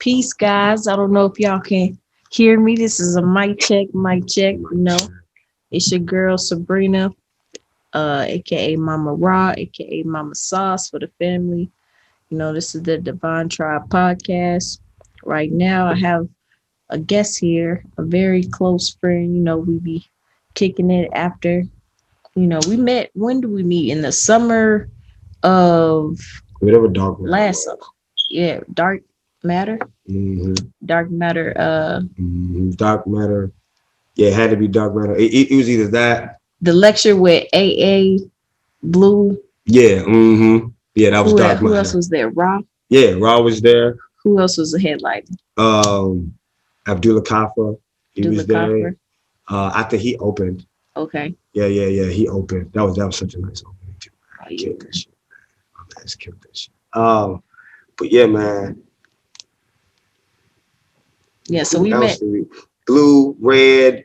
Peace, guys. I don't know if y'all can hear me. This is a mic check, mic check. You know, it's your girl Sabrina, aka Mama Raw, aka Mama Sauce for the family. You know, this is the Divine Tribe podcast. Right now, I have a guest here, a very close friend. You know, we be kicking it after. You know, we met. When do we meet? In the summer of Whatever dark matter last summer. Yeah, dark matter. Mm-hmm. Dark matter. Dark matter. Yeah, it had to be dark matter. It was either that. The lecture with AA Blue. Yeah. Yeah, that was dark matter. Who else was there? Raw. Yeah, Raw was there. Who else was the headliner? Abdullah Kafa. He was there. I think he opened. Okay. Yeah. He opened. That was such a nice opening too. I killed that shit. My man's killed that shit. But yeah, man. Yeah, so we met. Blue, red.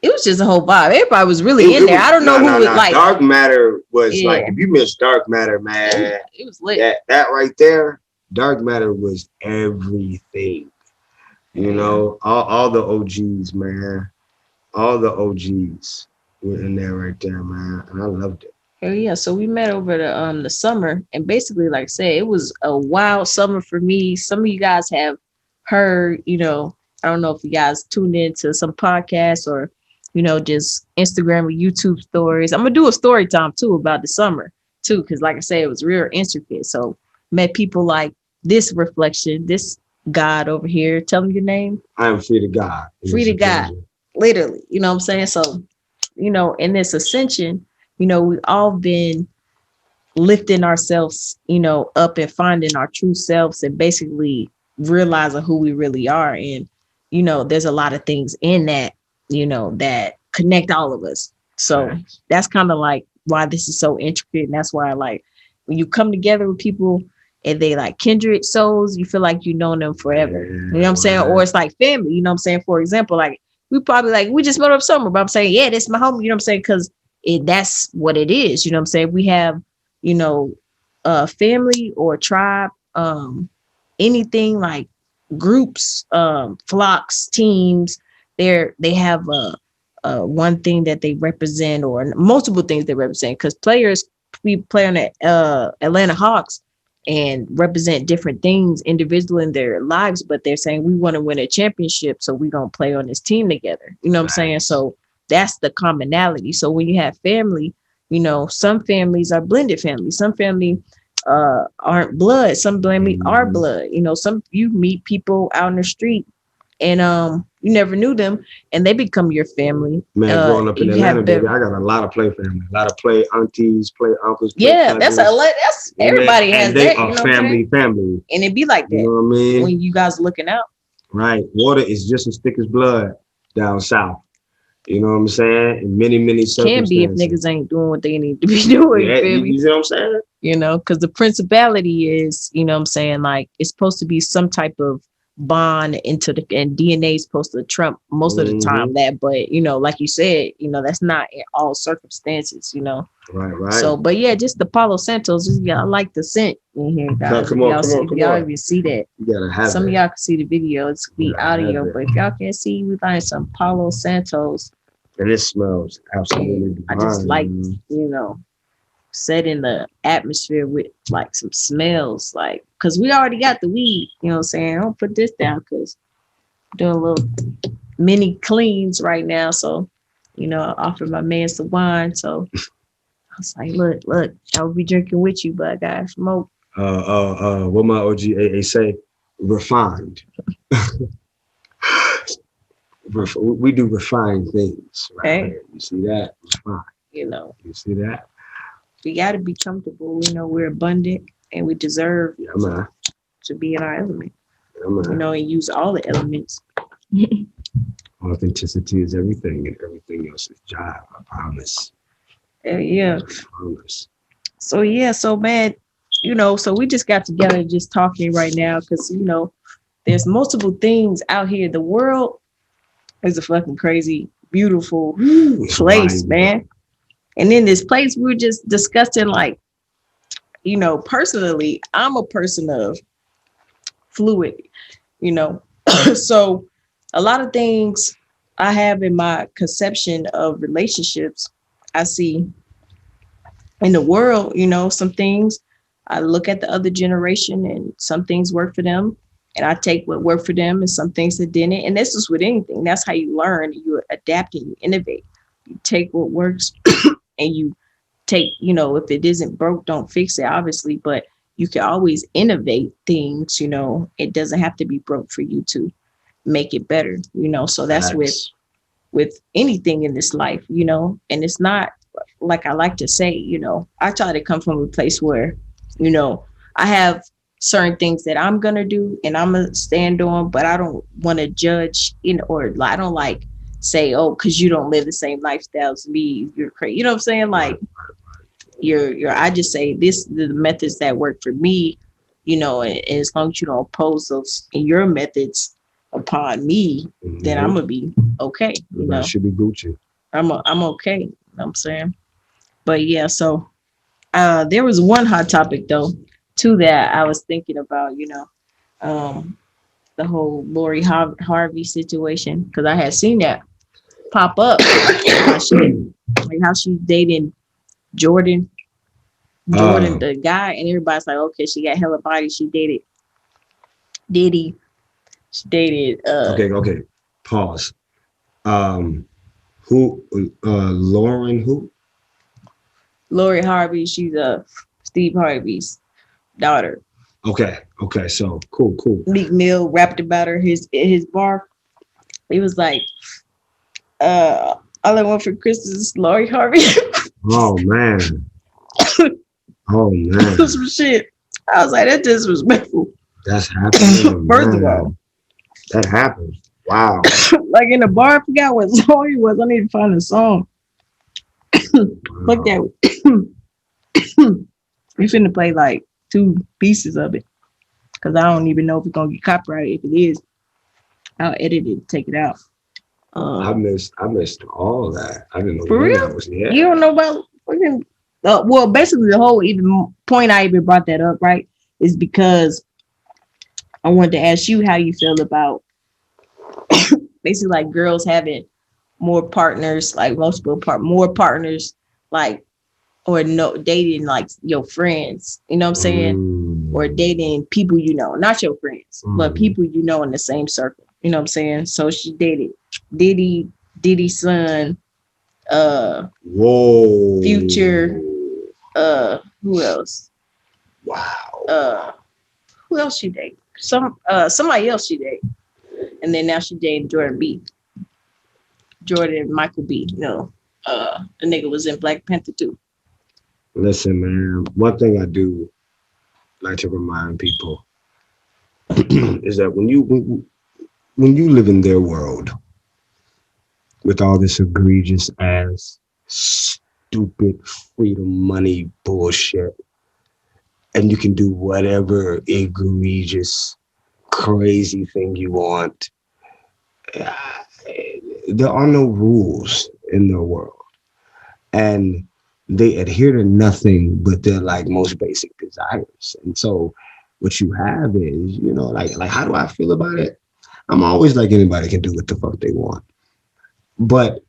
It was just a whole vibe. Everybody was really in there. I don't know who was like. Dark matter was like, if you missed dark matter, man. It was lit. That right there, dark matter was everything. You know, all the OGs, man. All the OGs were in there right there, man. And I loved it. Hell yeah. So we met over the summer, and basically, like I said, it was a wild summer for me. Some of you guys have heard, you know, I don't know if you guys tuned into some podcasts or, you know, just Instagram or YouTube stories. I'm gonna do a story time too about the summer too, because like I said, it was real intricate. So met people like this reflection, this God over here. Tell them your name. I am free to God. Free to God. Literally, you know what I'm saying? So, you know, in this ascension, you know, we've all been lifting ourselves, you know, up and finding our true selves and basically realizing who we really are. And, you know, there's a lot of things in that, you know, that connect all of us. So that's kind of like why this is so intricate. And that's why I like when you come together with people and they like kindred souls, you feel like you know them forever. You know what I'm saying? Or it's like family, you know what I'm saying? For example, like we probably like, we just met up summer, but I'm saying, yeah, this is my home, you know what I'm saying? Because that's what it is, you know what I'm saying? We have, you know, family or tribe, anything like groups, flocks, teams, they have one thing that they represent or multiple things they represent, because players, we play on the Atlanta Hawks and represent different things individually in their lives, but they're saying we want to win a championship, so we're going to play on this team together, you know what I'm saying? So that's the commonality. So when you have family, you know, some families are blended families, some family aren't blood, some family are blood, you know, some you meet people out in the street and you never knew them and they become your family. Man, growing up in Atlanta, baby, I got a lot of play family, a lot of play aunties, play uncles, play cousins. That's everybody has and they that, are you know, family, and it be like that, you know what I mean? When you guys looking out, right? Water is just as thick as blood down south. You know what I'm saying? In many circumstances. Can be if niggas ain't doing what they need to be doing. Yeah, you know what I'm saying? You know, because the principality is, you know what I'm saying, like it's supposed to be some type of bond into the, and DNA is supposed to trump most of the time that, but you know, like you said, you know, that's not in all circumstances, you know. Right. So, but yeah, just the Palo Santos, just I like the scent in here, guys. Come on. Y'all even see that. You gotta have some of y'all can see the video, it's be audio, but if y'all can't see, we find some Palo Santos. And it smells absolutely divine. I just like, you know, setting the atmosphere with like some smells, like, because we already got the weed, you know what I'm saying? I don't put this down because I'm doing a little mini cleans right now. So, you know, I offered my man some wine. So I was like, look, I will be drinking with you, but I got smoke. What my OG AA say, refined. We do refined things. Right? Hey. You see that? Refined. You know. You see that? We got to be comfortable. You know, we're abundant and we deserve to be in our element. You know, and use all the elements. Authenticity is everything, and everything else is job. I promise. Yeah. I promise. So man, you know, so we just got together just talking right now because, you know, there's multiple things out here. The world is a fucking crazy, beautiful place, man. And in this place, we were just discussing, like, you know, personally, I'm a person of fluid, you know. So a lot of things I have in my conception of relationships, I see in the world, some things I look at the other generation and some things work for them. And I take what worked for them and some things that didn't. And this is with anything. That's how you learn. You adapt and you innovate. You take what works and you take, if it isn't broke, don't fix it, obviously. But you can always innovate things, It doesn't have to be broke for you to make it better, So that's Facts. with anything in this life, and it's not like I like to say, I try to come from a place where, I have certain things that I'm gonna do and I'm gonna stand on, but I don't want to judge or I don't like say, oh, because you don't live the same lifestyle as me, you're crazy. You know what I'm saying? Like you're I just say this the methods that work for me, and as long as you don't oppose those your methods upon me, then I'm gonna be okay. That should be Gucci. I'm okay. You know what I'm saying? But yeah, so there was one hot topic though, too, that I was thinking about, um, the whole Lori Harvey situation, because I had seen that pop up. How she's dating Jordan, the guy, and everybody's like, okay, she got hella body. She dated Diddy. She dated. Okay. Pause. Who? Lauren? Who? Lori Harvey. She's Steve Harvey's daughter. Okay. So cool. Meek Mill rapped about her his bar. He was like, all I want for Christmas is Lori Harvey. Oh man. Some shit. I was like, that's disrespectful. That's happening. First of all, that happened. Wow. Like in the bar, I forgot what song it was. I need to find a song. Fuck that. We finna play like 2 pieces of it, because I don't even know if it's gonna get copyrighted. If it is, I'll edit it, take it out. I missed all that. I didn't know For real? that was. Yeah. You don't know about fucking. Well, basically, the whole even point I even brought that up, right, is because I wanted to ask you how you feel about basically like girls having more partners, like more partners, like, or no, dating like your friends, you know what I'm saying? Or dating people not your friends, but people in the same circle, you know what I'm saying? So she dated Diddy's son, Whoa. Future, who else? Wow. Who else she dated? Somebody else she dated. And then now she dating Jordan Michael B. The nigga was in Black Panther too. Listen, man, one thing I do like to remind people is that when you live in their world with all this egregious ass, stupid freedom money bullshit, and you can do whatever egregious, crazy thing you want, there are no rules in their world. And they adhere to nothing but their like most basic desires. And so what you have is, like how do I feel about it? I'm always like anybody can do what the fuck they want. But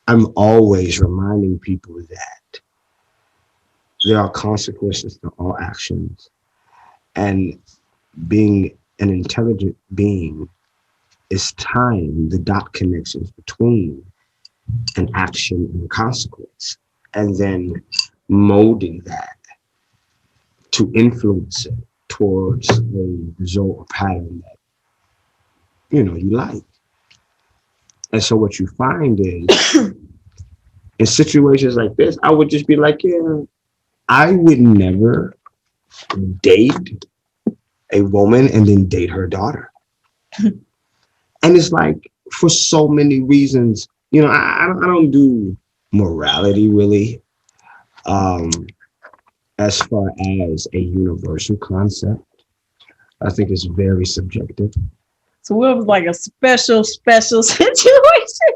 I'm always reminding people that there are consequences to all actions. And being an intelligent being is tying the dot connections between an action and a consequence, and then molding that to influence it towards a result or pattern that you like. And so what you find is in situations like this, I would just be like, yeah, I would never date a woman and then date her daughter. And it's like, for so many reasons, I don't do morality really, as far as a universal concept. I think it's very subjective. So it was like a special situation.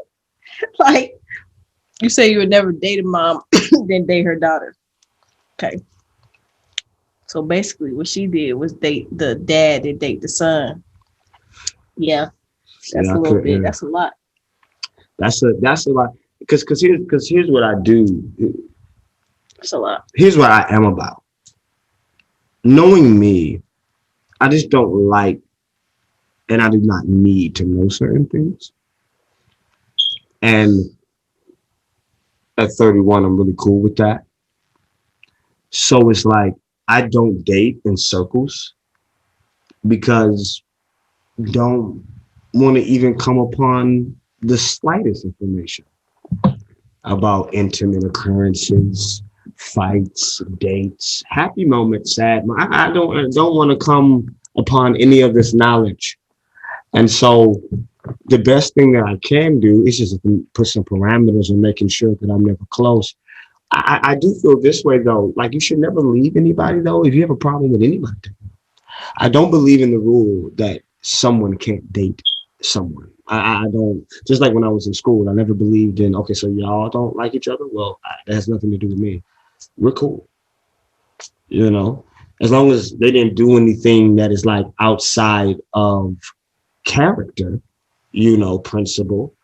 Like, you say you would never date a mom, then date her daughter. Okay. So basically, what she did was date the dad and date the son. Yeah, See, that's a I little could. bit. Yeah. That's a lot. That's a lot. Because here's what I do. That's a lot. Here's what I am about. Knowing me, I just don't like, and I do not need to know certain things. And at 31, I'm really cool with that. So it's like I don't date in circles because don't want to even come upon the slightest information about intimate occurrences, fights, dates, happy moments, sad. I don't want to come upon any of this knowledge. And so the best thing that I can do is just put some parameters and making sure that I'm never close. I do feel this way though. Like you should never leave anybody though. If you have a problem with anybody, I don't believe in the rule that someone can't date someone. I don't. Just like when I was in school, I never believed in. Okay, so y'all don't like each other. Well, that has nothing to do with me. We're cool, you know. As long as they didn't do anything that is like outside of character, principle.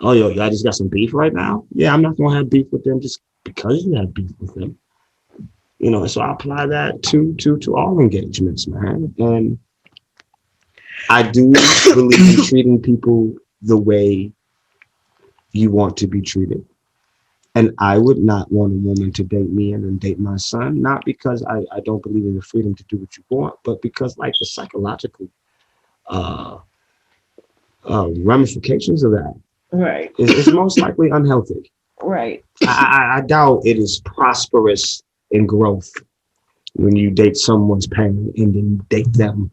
Oh, yo, y'all just got some beef right now. Yeah, I'm not gonna have beef with them just because you have beef with them. So I apply that to all engagements, man. And I do believe in treating people the way you want to be treated. And I would not want a woman to date me and then date my son, not because I don't believe in the freedom to do what you want, but because like the psychological uh, ramifications of that Right. is most likely unhealthy. Right. I doubt it is prosperous in growth when you date someone's parent and then you date them.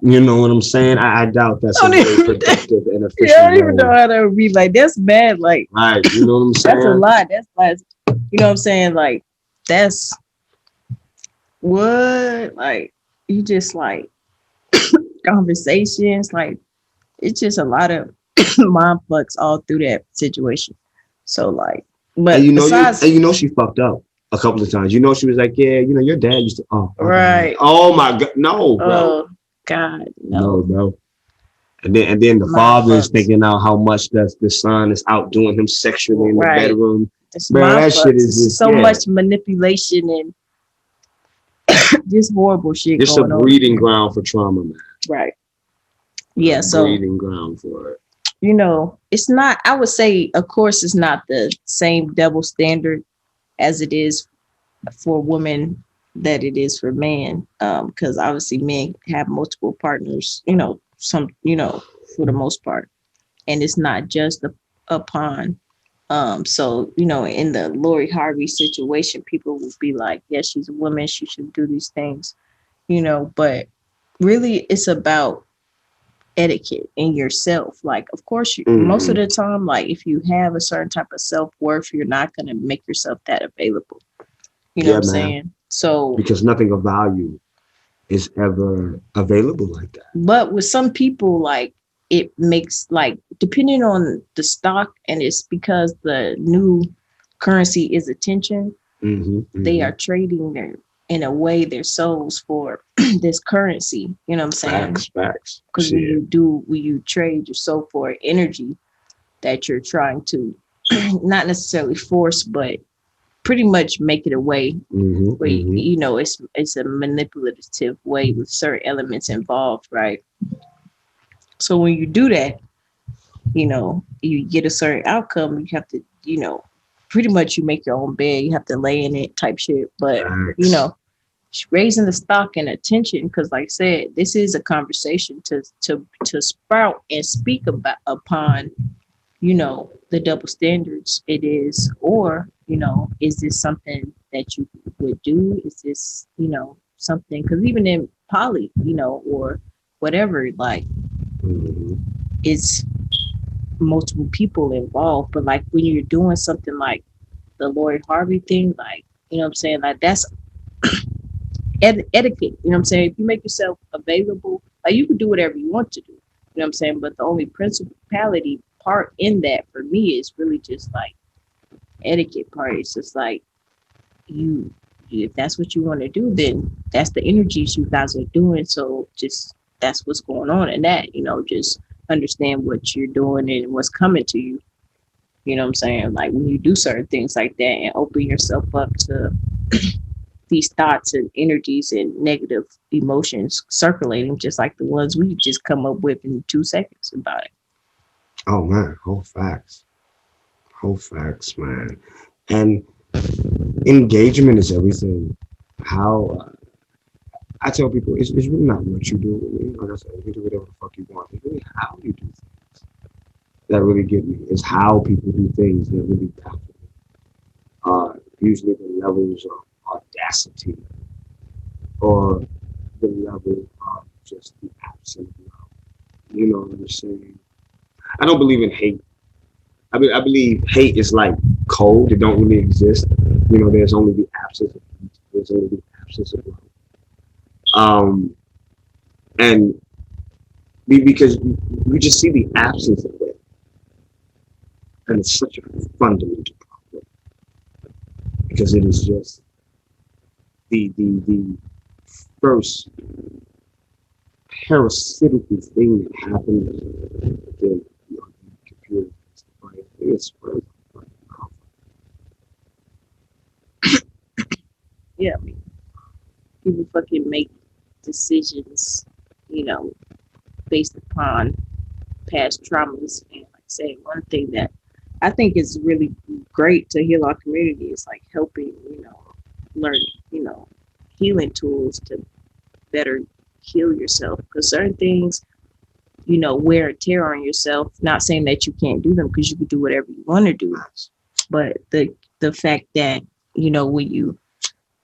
You know what I'm saying? I doubt that's a I don't very even, productive and yeah, I efficient don't even know way. how that would be. Like, that's bad. Like, Right. You know what I'm that's a saying? lot. That's like, you know what I'm saying? Like, that's what? Like, you just like conversations. Like, it's just a lot of mind fucks all through that situation. So, like, And but you know you besides, and she fucked up a couple of times. She was like, yeah, your dad used to. Oh, my bad. right. Oh my god, no, bro, Oh, God, no, no. bro. And then the Mind father is fucks. thinking out how much the son is outdoing him sexually in the Right. bedroom. It's Bro, mind that shit fucks. is It's just so much manipulation and just horrible shit it's a going on. breeding ground for trauma, man. Right. A Yeah. So, breeding ground for it. it's not, I would say, of course, it's not the same double standard as it is for women that it is for men. Because obviously men have multiple partners, for the most part. And it's not just upon so in the Lori Harvey situation, people will be like, yeah, she's a woman, she should do these things, but really it's about etiquette in yourself. Like, of course, most of Mm-hmm. the time, like if you have a certain type of self-worth, you're not going to make yourself that available. You know what Yeah, I'm man. saying? So, Because nothing of value is ever available like that. but with some people, like it makes, like, depending on the stock, and it's because the new currency is attention. Mm-hmm, They mm-hmm. are trading their, in a way, their souls for this currency. You know what I'm saying? Facts. Because when you trade your soul for energy that you're trying to not necessarily force, but pretty much make it a way Mm-hmm, where mm-hmm. it's a manipulative way with certain elements involved, right? So when you do that, you get a certain outcome. You have to, pretty much you make your own bed. You have to lay in it, type shit. But Facts. raising the stock and attention, because like I said, this is a conversation to sprout and speak about upon, the double standards it is, or is this something that you would do? Is this something? Because even in poly, or whatever, like, Mm-hmm. it's multiple people involved. But like when you're doing something like the Lori Harvey thing, like, what I'm saying, like that's etiquette. You know what I'm saying? If you make yourself available, like you can do whatever you want to do. You know what I'm saying? But the only principality part in that for me is really just like etiquette part. It's just like you if that's what you want to do, then that's the energies you guys are doing. So just that's what's going on in that, just understand what you're doing and what's coming to you. You know what I'm saying? Like when you do certain things like that and open yourself up to these thoughts and energies and negative emotions circulating, just like the ones we just come up with in 2 seconds about it. Oh man, whole facts, man. And engagement is everything. How I tell people, it's really not what you do. Like I said, you can do whatever the fuck you want. It's really how you do things that really get me. It's how people do things that really baffle me. Usually the levels of audacity or the level of just the absence of love. You know what I'm saying? I don't believe in hate. I believe hate is like cold. It don't really exist. There's only the absence of heat. There's only the absence of love. Um, and because we just see the absence of it, and it's such a fundamental problem because it is just the first parasitical thing that happened the computer. It's Yeah, I mean, people fucking make decisions, you know, based upon past traumas. And like I say, one thing that I think is really great to heal our community is like helping, learn, you know, healing tools to better heal yourself. Because certain things, wear and tear on yourself. Not saying that you can't do them because you can do whatever you want to do, but the fact that when you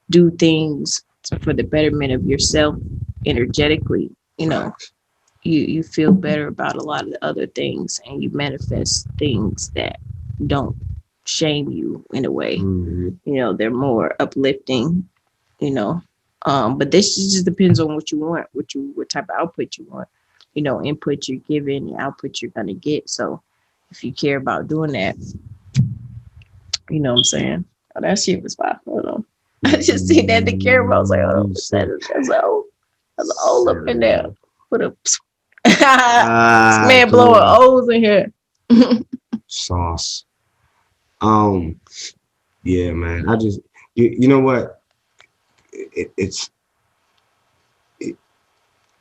do things for the betterment of yourself energetically, you feel better about a lot of the other things, and you manifest things that don't shame you in a way. They're more uplifting, you know. But this just depends on what you want, what type of output you want. Input you're giving, the output you're gonna get. So if you care about doing that, you know what I'm saying? Oh, that shit was fire. Hold on. I just seen that in the camera. I was like, oh, that's all up in there. Put a this man blowing O's in here. Sauce. Yeah, man. I just, you know what?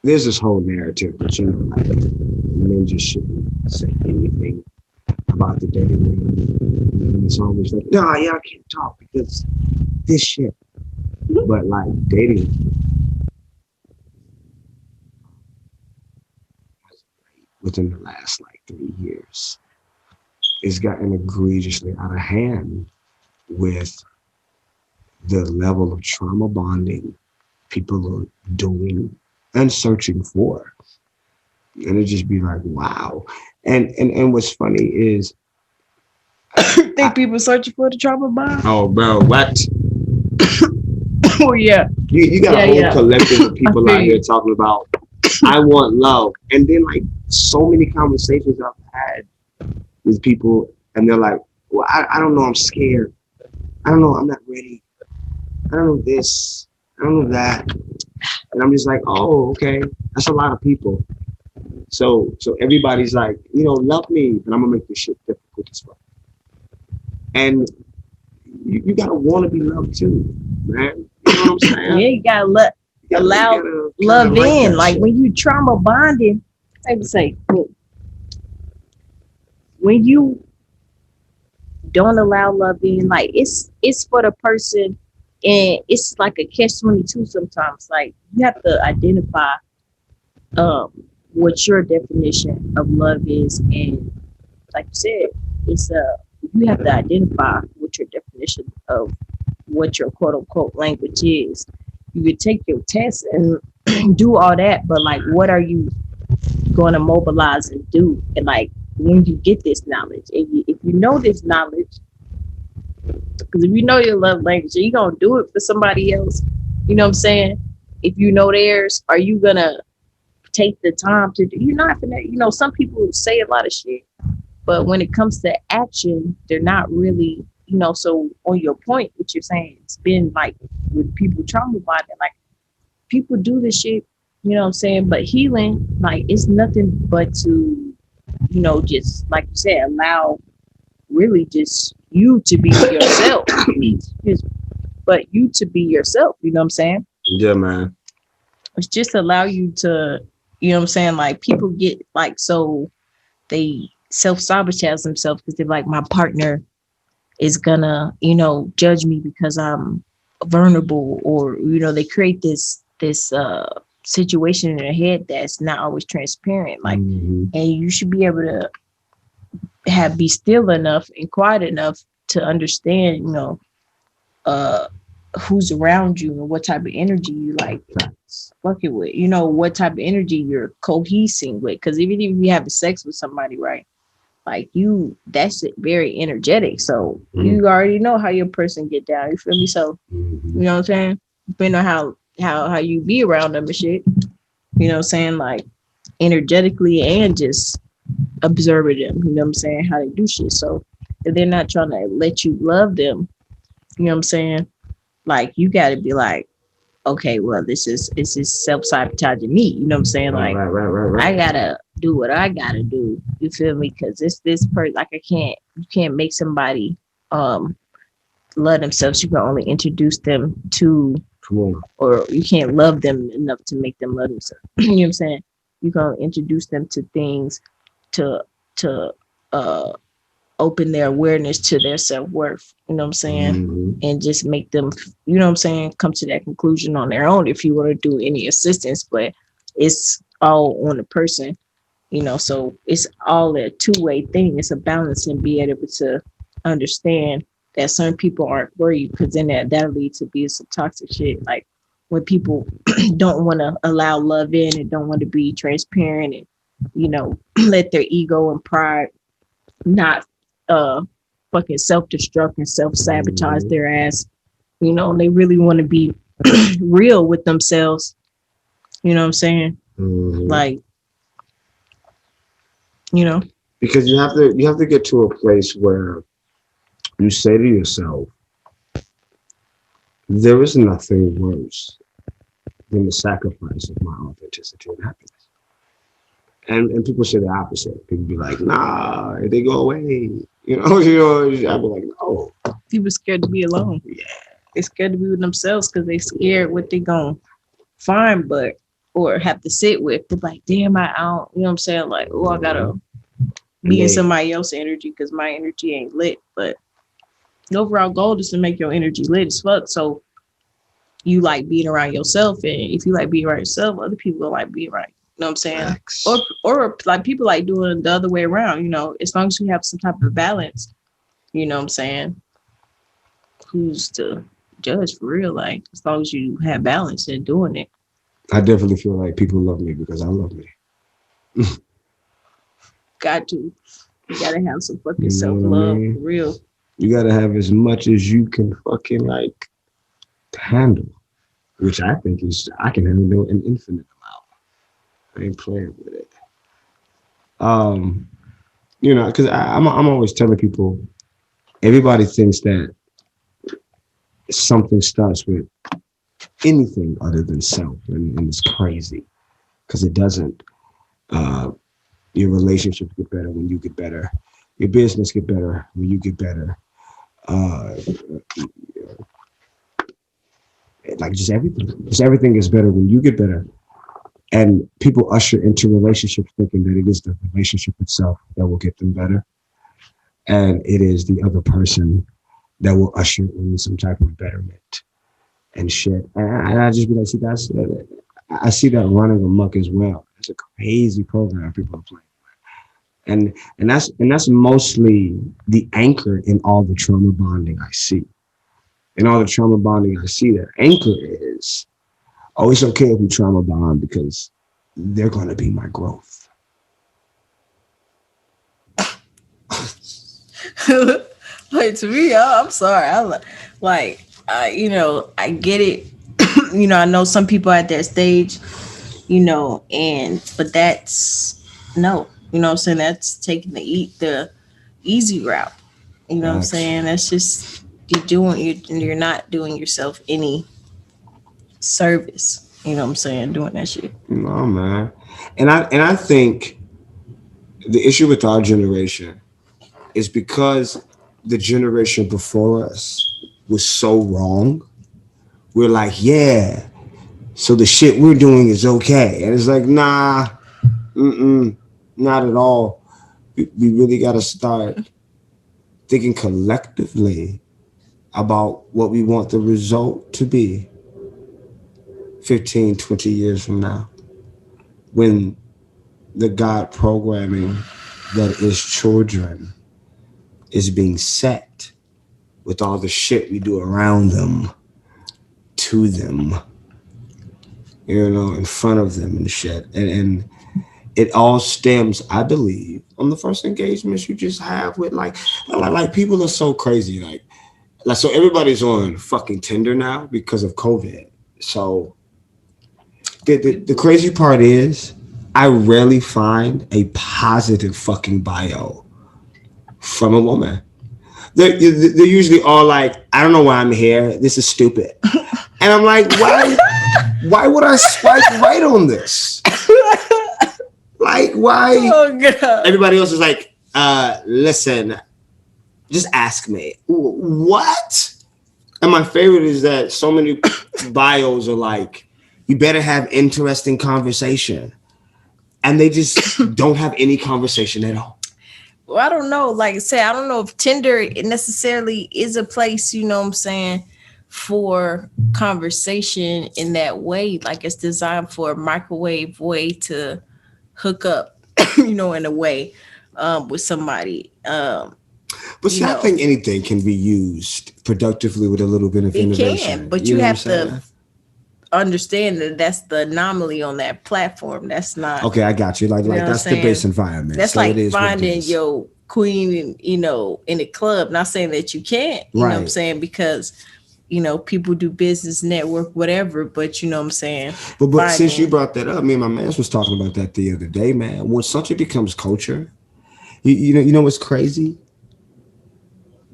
There's this whole narrative that like men just shouldn't say anything about the dating ring, and it's always like, no, yeah, I can't talk because this shit. But like dating within the last like 3 years, it's gotten egregiously out of hand with the level of trauma bonding people are doing and searching for. And it just be like, wow. And what's funny is think people searching for the trauma bond. Oh bro, what? Oh yeah. You got a whole collective of people out here talking about I want love. And then like so many conversations I've had with people and they're like, well, I don't know, I'm scared. I don't know, I'm not ready. I don't know this. I don't know that. And I'm just like, oh, okay. That's a lot of people. So everybody's like, love me, but I'm gonna make this shit difficult as well. And you gotta want to be loved too, man. You know what I'm saying? Yeah, you gotta allow love in. Like when you trauma bonding, I would say, look, when you don't allow love in, like it's for the person, and it's like a catch-22 sometimes. Like you have to identify what your definition of love is, and like you said, it's you have to identify what your definition of what your quote-unquote language is. You could take your test and do all that, but like what are you going to mobilize and do? And like when you get this knowledge, and if you know this knowledge, because if you know your love language, you're going to do it for somebody else. You know what I'm saying? If you know theirs, are you going to take the time to do? You're not going to, some people say a lot of shit, but when it comes to action, they're not really, so on your point, what you're saying, it's been like with people trauma bonding, like people do this shit, what I'm saying? But healing, like, it's nothing but to, just like you said, allow really just you to be yourself. But you to be yourself, you know what I'm saying? Yeah, man. It's just allow you to, like people get like, so they self-sabotage themselves because they're like, my partner is gonna, judge me because I'm vulnerable, or they create this situation in their head that's not always transparent. Like, and you should be able to be still enough and quiet enough to understand, uh who's around you and what type of energy you like fucking with, what type of energy you're cohesing with. Because even if you have sex with somebody, right, like that's very energetic, so you already know how your person get down, you feel me? So you know what I'm saying, depending on how you be around them and shit, you know what I'm saying, like energetically, and just observing them, you know what I'm saying, how they do shit. So if they're not trying to let you love them, you know what I'm saying, like you got to be like, okay, well, this is self-sabotaging me, you know what I'm saying, like Right. I gotta do what I gotta do, you feel me? Because this person, like, you can't make somebody um love themselves. You can only introduce them to, or you can't love them enough to make them love themselves. You know what I'm saying? You can introduce them to things to to uh open their awareness to their self-worth, you know what I'm saying? And just make them, you know what I'm saying, come to that conclusion on their own if you want to do any assistance. But it's all on the person, so it's all a two-way thing. It's a balance, and be able to understand that certain people aren't for you, because then that'll lead to be some toxic shit. Like when people don't want to allow love in and don't want to be transparent, and let their ego and pride not fucking self-destruct and self-sabotage their ass. They really want to be real with themselves. You know what I'm saying? Like, because you have to get to a place where you say to yourself, there is nothing worse than the sacrifice of my authenticity and happiness. And people say the opposite. People be like, nah, they go away. I be like, no. People scared to be alone. Yeah. They're scared to be with themselves because they scared what they gonna find, or have to sit with. They're like, damn, I don't, you know what I'm saying? Like, oh, I gotta be in somebody else's energy because my energy ain't lit. But the overall goal is to make your energy lit as fuck. So you like being around yourself, and if you like being around yourself, other people like being around you. You know what I'm saying? Facts. Or like people like doing the other way around, as long as you have some type of balance, you know what I'm saying? Who's to judge for real? Like, as long as you have balance in doing it. I definitely feel like people love me because I love me. Got to. You gotta have some fucking self-love for real. You gotta have as much as you can fucking like handle, which I think is, I can handle an infinite amount. I ain't playing with it. Because I'm always telling people, everybody thinks that something starts with anything other than self, and it's crazy because it doesn't. Your relationships get better when you get better. Your business get better when you get better. Like just everything is better when you get better. And people usher into relationships thinking that it is the relationship itself that will get them better, and it is the other person that will usher in some type of betterment and shit. And I just be like, I see that running amok as well. It's a crazy program people are playing, and that's mostly the anchor in all the trauma bonding I see. In all the trauma bonding I see, that anchor is, oh, it's okay if we trauma bond because they're going to be my growth. Like, to me, I'm sorry. I get it. I know some people at that stage, but that's no, you know what I'm saying? That's taking the easy route. You know what I'm saying? That's just you're not doing yourself any service. You know what I'm saying? Doing that shit. No, man. And I think the issue with our generation is because the generation before us was so wrong. We're like, yeah, so the shit we're doing is okay. And it's like, nah, not at all. We really got to start thinking collectively about what we want the result to be 15, 20 years from now, when the God programming that is children is being set with all the shit we do around them, to them, in front of them and shit. And it all stems, I believe, on the first engagements you just have with like people are so crazy. Like so everybody's on fucking Tinder now because of COVID. So the crazy part is I rarely find a positive fucking bio from a woman. They're usually all like, I don't know why I'm here. This is stupid. And I'm like, why would I swipe right on this? Like, why? Oh, God. Everybody else is like, listen, just ask me. What? And my favorite is that so many bios are like, you better have interesting conversation. And they just don't have any conversation at all. Well, I don't know. Like I said, I don't know if Tinder necessarily is a place, you know what I'm saying, for conversation in that way. Like it's designed for a microwave way to hook up, in a way with somebody. But see, I think anything can be used productively with a little bit of innovation. It can, but you have to understand that that's the anomaly on that platform. That's not okay. I got you. Like that's the base environment. That's so like finding your queen, in a club. Not saying that you can't, you know what I'm saying, because people do business, network, whatever. But you know what I'm saying. But since you brought that up, me and my man was talking about that the other day, man. When something becomes culture, you know what's crazy?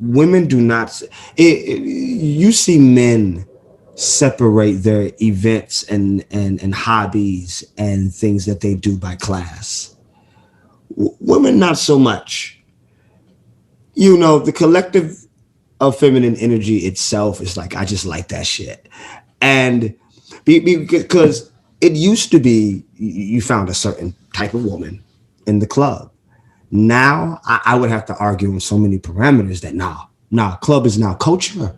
Women do not. You see men separate their events and hobbies and things that they do by class. Women, not so much. The collective of feminine energy itself is like, I just like that shit. And because it used to be, you found a certain type of woman in the club. Now, I would have to argue on so many parameters that nah, club is now culture.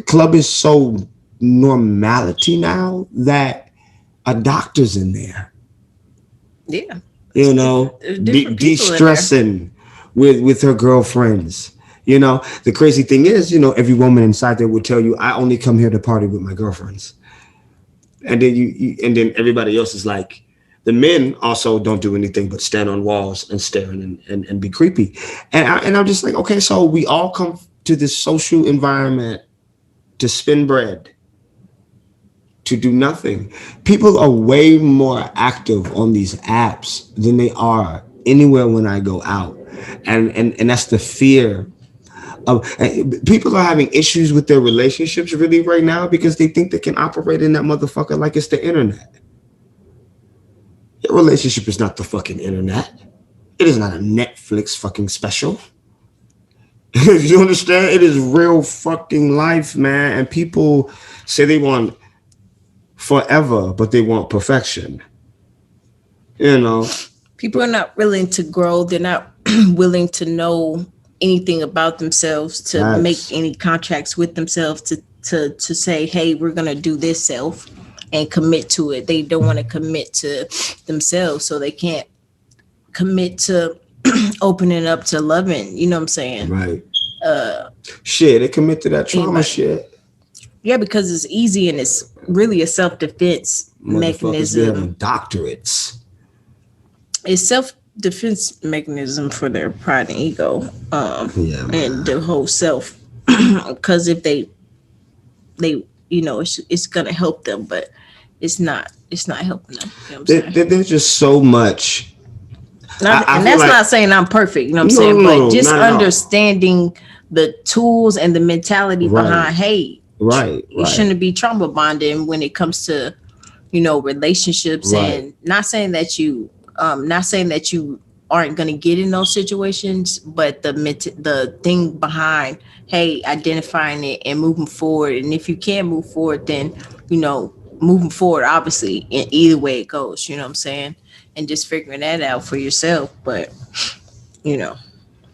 Club is so normality now that a doctor's in there. Yeah. De-stressing with her girlfriends. The crazy thing is, every woman inside there would tell you, I only come here to party with my girlfriends. And then and then everybody else is like, the men also don't do anything but stand on walls and stare and be creepy. And I'm just like, okay, so we all come to this social environment to spin bread, to do nothing. People are way more active on these apps than they are anywhere when I go out. And that's the fear of people are having issues with their relationships really right now because they think they can operate in that motherfucker like it's the internet. Your relationship is not the fucking internet. It is not a Netflix fucking special. You understand? It is real fucking life, man. And people say they want forever, but they want perfection. People are not willing to grow. They're not willing to know anything about themselves, to make any contracts with themselves, to say, hey, we're going to do this self and commit to it. They don't want to commit to themselves, so they can't commit to opening up to loving, you know what I'm saying? Right. Shit, they commit to that trauma shit. Yeah, because it's easy and it's really a self-defense mechanism. Having doctorates. It's self-defense mechanism for their pride and ego, and the whole self. Because if they it's gonna help them, but it's not helping them. You know what I'm saying? There's just so much. I And feel that's like not saying I'm perfect, you know what I'm no, saying? no, But no, just not at all. understanding the tools and the mentality Right, behind, hey, right, you right, shouldn't be trauma bonding when it comes to, relationships. right. And not saying that you aren't going to get in those situations, but the thing behind, hey, identifying it and moving forward. And if you can move forward, then, moving forward, obviously, in either way it goes, you know what I'm saying? And just figuring that out for yourself. But, you know,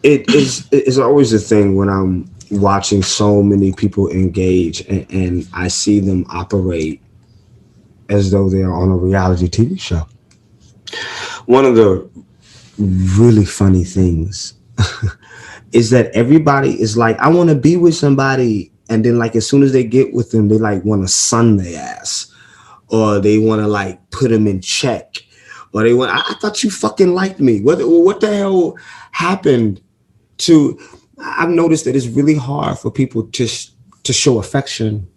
It's always a thing when I'm watching so many people engage and I see them operate as though they are on a reality TV show. One of the really funny things is that everybody is like, I want to be with somebody, and then like as soon as they get with them, they like want to sun their ass, or they want to like put them in check, or they want. I thought you fucking liked me. What the hell happened to? I've noticed that it's really hard for people to show affection,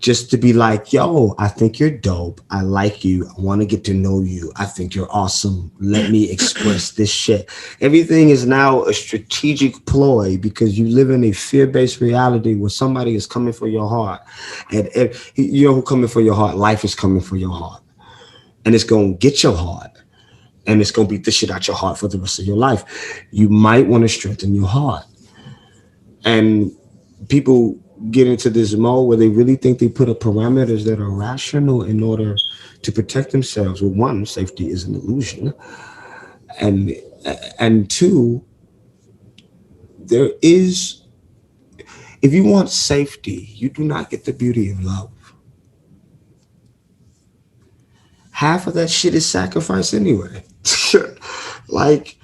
just to be like, yo, I think you're dope. I like you. I want to get to know you. I think you're awesome. Let me express this shit. Everything is now a strategic ploy because you live in a fear-based reality where somebody is coming for your heart. And you know who coming for your heart? Life is coming for your heart. And it's going to get your heart. And it's going to beat the shit out your heart for the rest of your life. You might want to strengthen your heart. And people get into this mode where they really think they put up parameters that are rational in order to protect themselves. Well, one, safety is an illusion, and two, there is, if you want safety, you do not get the beauty of love. Half of that shit is sacrifice anyway. Like,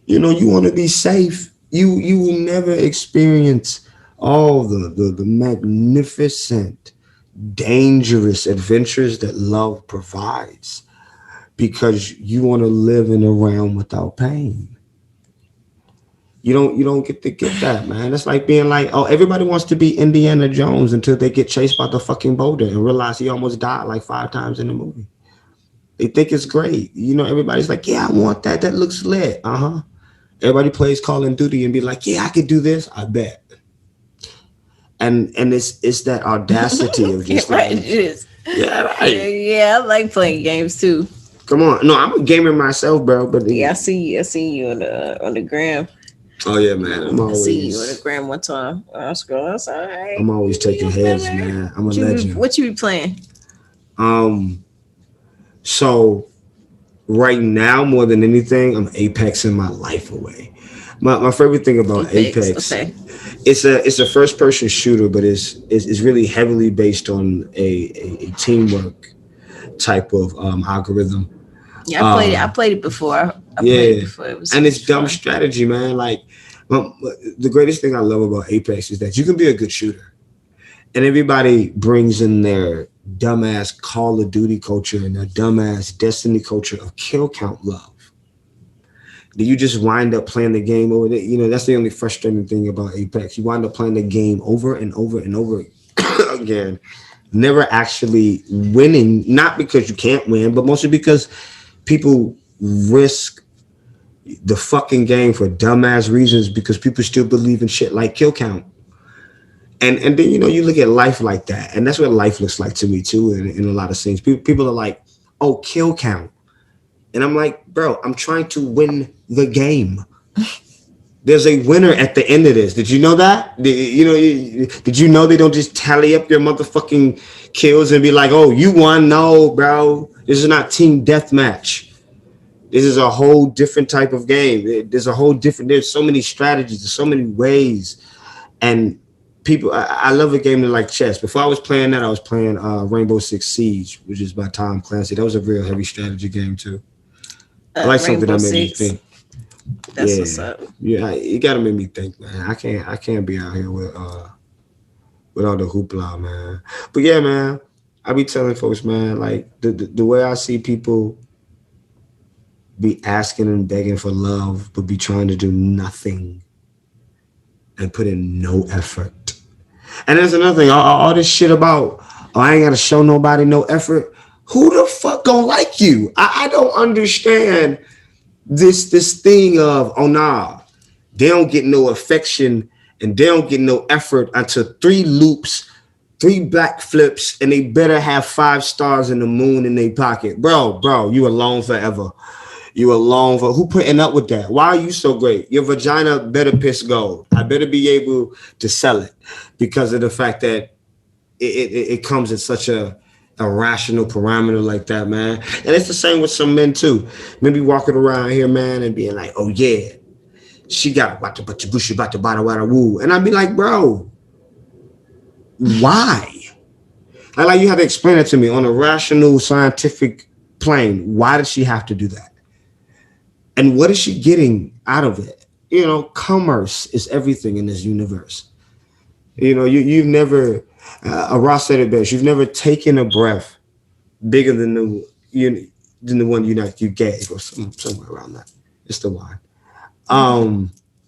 you want to be safe. You will never experience all the magnificent, dangerous adventures that love provides because you want to live in a realm without pain. You don't get that, man. That's like being like, oh, everybody wants to be Indiana Jones until they get chased by the fucking boulder and realize he almost died like 5 times in the movie. They think it's great. Everybody's like, yeah, I want that. That looks lit. Uh-huh. Everybody plays Call of Duty and be like, yeah, I could do this. I bet. And it's that audacity of yeah, just right. It like, is. yeah, Yeah, right. yeah, I like playing games too. Come on. No, I'm a gamer myself, bro. But Yeah, I see you on the gram. oh yeah, man. I see you on the gram one time. I was going, I was like, all right, I'm always taking heads, man. I'm a legend. What you be playing? Um, so right now, more than anything, I'm apexing my life away. My favorite thing about Apex. Apex, Okay. it's a first person shooter, but it's really heavily based on a teamwork type of algorithm. Yeah, I Um, played it before. I played it yeah, before. and It it's was dumb fun. strategy, man. Like, the greatest thing I love about Apex is that you can be a good shooter, and everybody brings in their dumbass Call of Duty culture and their dumbass Destiny culture of kill count love. Then you just wind up playing the game over there. That's the only frustrating thing about Apex. You wind up playing the game over and over and over again, never actually winning. Not because you can't win, but mostly because people risk the fucking game for dumbass reasons because people still believe in shit like kill count. And then you look at life like that, and that's what life looks like to me too. In a lot of things, people are like, "Oh, kill count," and I'm like, "Bro, I'm trying to win the game. There's a winner at the end of this. Did you know that? Did you know they don't just tally up your motherfucking kills and be like, oh, you won? No, bro. This is not team deathmatch. This is a whole different type of game. There's so many strategies, there's so many ways. And I love a game like chess. Before I was playing that, I was playing Rainbow Six Siege, which is by Tom Clancy. That was a real heavy strategy game too. I like something Rainbow that made me Six. think. That's what's Yeah, up. yeah. You gotta make me think, man. I can't be out here with all the hoopla, man. But yeah, man. I be telling folks, man, like the way I see people be asking and begging for love, but be trying to do nothing and put in no effort. And there's another thing, all this shit about, oh, I ain't gotta show nobody no effort. Who the fuck gonna like you? I don't understand this thing of, oh nah, they don't get no affection and they don't get no effort until 3 loops, 3 backflips, and they better have 5 stars in the moon in their pocket. Bro, you alone forever. You alone for who putting up with that? Why are you so great? Your vagina better piss gold. I better be able to sell it because of the fact that it comes in such a rational parameter like that, man. And it's the same with some men too. Maybe walking around here, man, and being like, oh yeah, she got about to put your bushy about to bada bada woo. And I'd be like, bro, why? Like you have to explain it to me on a rational, scientific plane. Why did she have to do that? And what is she getting out of it? You know, commerce is everything in this universe. You know, you've never, Ross said it best. You've never taken a breath bigger than the one you gave, or somewhere around that. It's the one.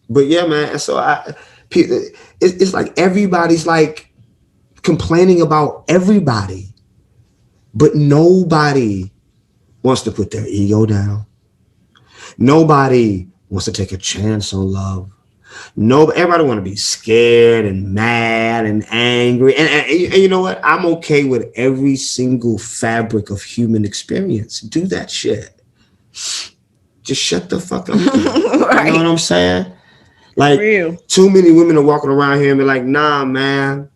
But yeah, man. And so it's like everybody's like complaining about everybody, but nobody wants to put their ego down. Nobody wants to take a chance on love. No, everybody want to be scared and mad and angry. And you know what? I'm okay with every single fabric of human experience. Do that shit. Just shut the fuck up. Right. You know what I'm saying? Like, Real. too many women are walking around here and be like, nah, man,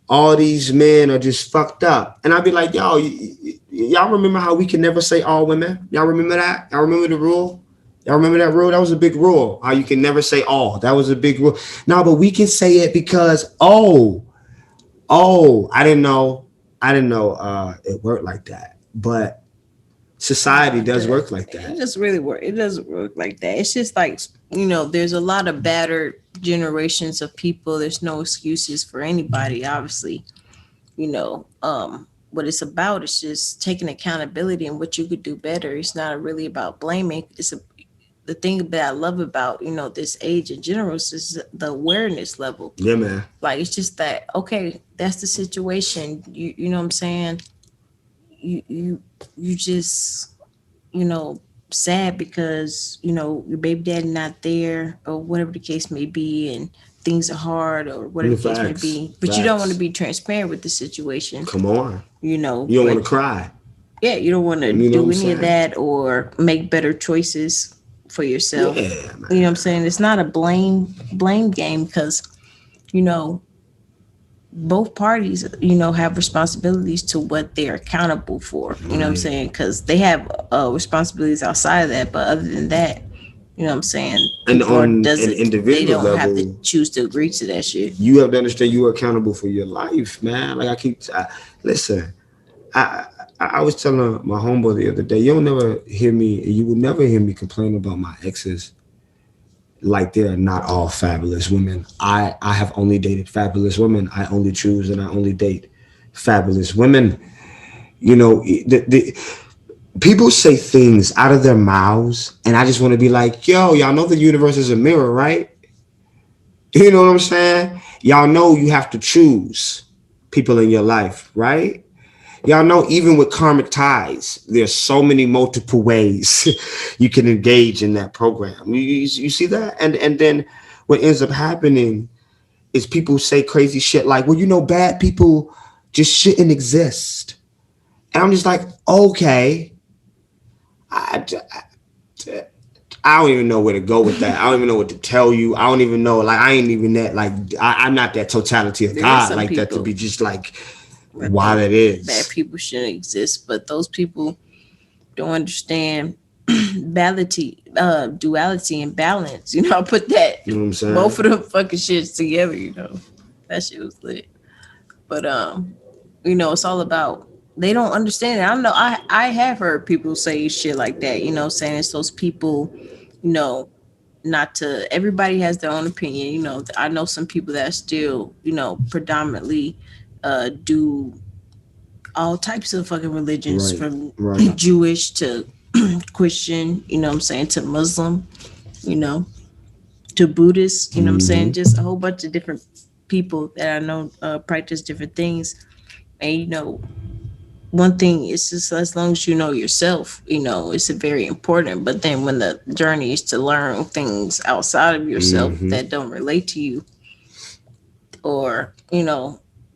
all these men are just fucked up. And I'd be like, yo, y'all remember how we can never say all women? Y'all remember that? Y'all remember the rule? Y'all remember that rule? That was a big rule. How you can never say all. That was a big rule. No, but we can say it because, I didn't know. It worked like that. But society does work like It that. just really work. It doesn't work like that. It's just like, there's a lot of battered generations of people. There's no excuses for anybody, obviously. What it's about is just taking accountability and what you could do better. It's not really about blaming. The thing that I love about, this age in general is the awareness level. Yeah, man. Like, it's just that, okay, that's the situation. You know what I'm saying? You just, you know, sad because, your baby daddy not there or whatever the case may be, and things are hard or whatever the case may Facts. be. But you don't want to Facts. be transparent with the situation, Come on. you know. You don't But want to cry. yeah, you don't want to You know do what I'm any of saying? that or make better choices for yourself. Yeah, You know what man. I'm saying? It's not a blame game because, you know, both parties, have responsibilities to what they're accountable for. You know what I'm Right. saying? Because they have responsibilities outside of that. But other than that, you know what I'm saying? And People on an doesn't they individual don't have to level, choose to agree to that shit. you have to understand you are accountable for your life, man. Like listen. I I was telling my homeboy the other day, you will never hear me complain about my exes like they are not all fabulous women. I have only dated fabulous women. I only choose and I only date fabulous women. You know, the people say things out of their mouths, and I just want to be like, yo, y'all know the universe is a mirror, right? You know what I'm saying? Y'all know you have to choose people in your life, right? Y'all know even with karmic ties, there's so many multiple ways you can engage in that program. You see that? And then what ends up happening is people say crazy shit like, well, bad people just shouldn't exist. And I'm just like, okay, I, I don't even know where to go with that. I don't even know what to tell you. I don't even know. Like, I ain't even that. Like, I'm not that totality of There are God some like that to people be just like that why think that bad is. people shouldn't exist, but those people don't understand duality and balance. I put that You know what I'm saying? both of them fucking shits together. That shit was lit. But it's all about they don't understand it. I know I have heard people say shit like that. Saying it's those people. You know, not to everybody has their own opinion. I know some people that still predominantly do all types of fucking religions Right, from right. Jewish to Christian, what I'm saying, to Muslim, you know, to Buddhist, what I'm saying, Hmm. just a whole bunch of different people that I know practice different things. And one thing is just as long as you know yourself, it's very important. But then when the journey is to learn things outside of yourself Mm-hmm. that don't relate to you, or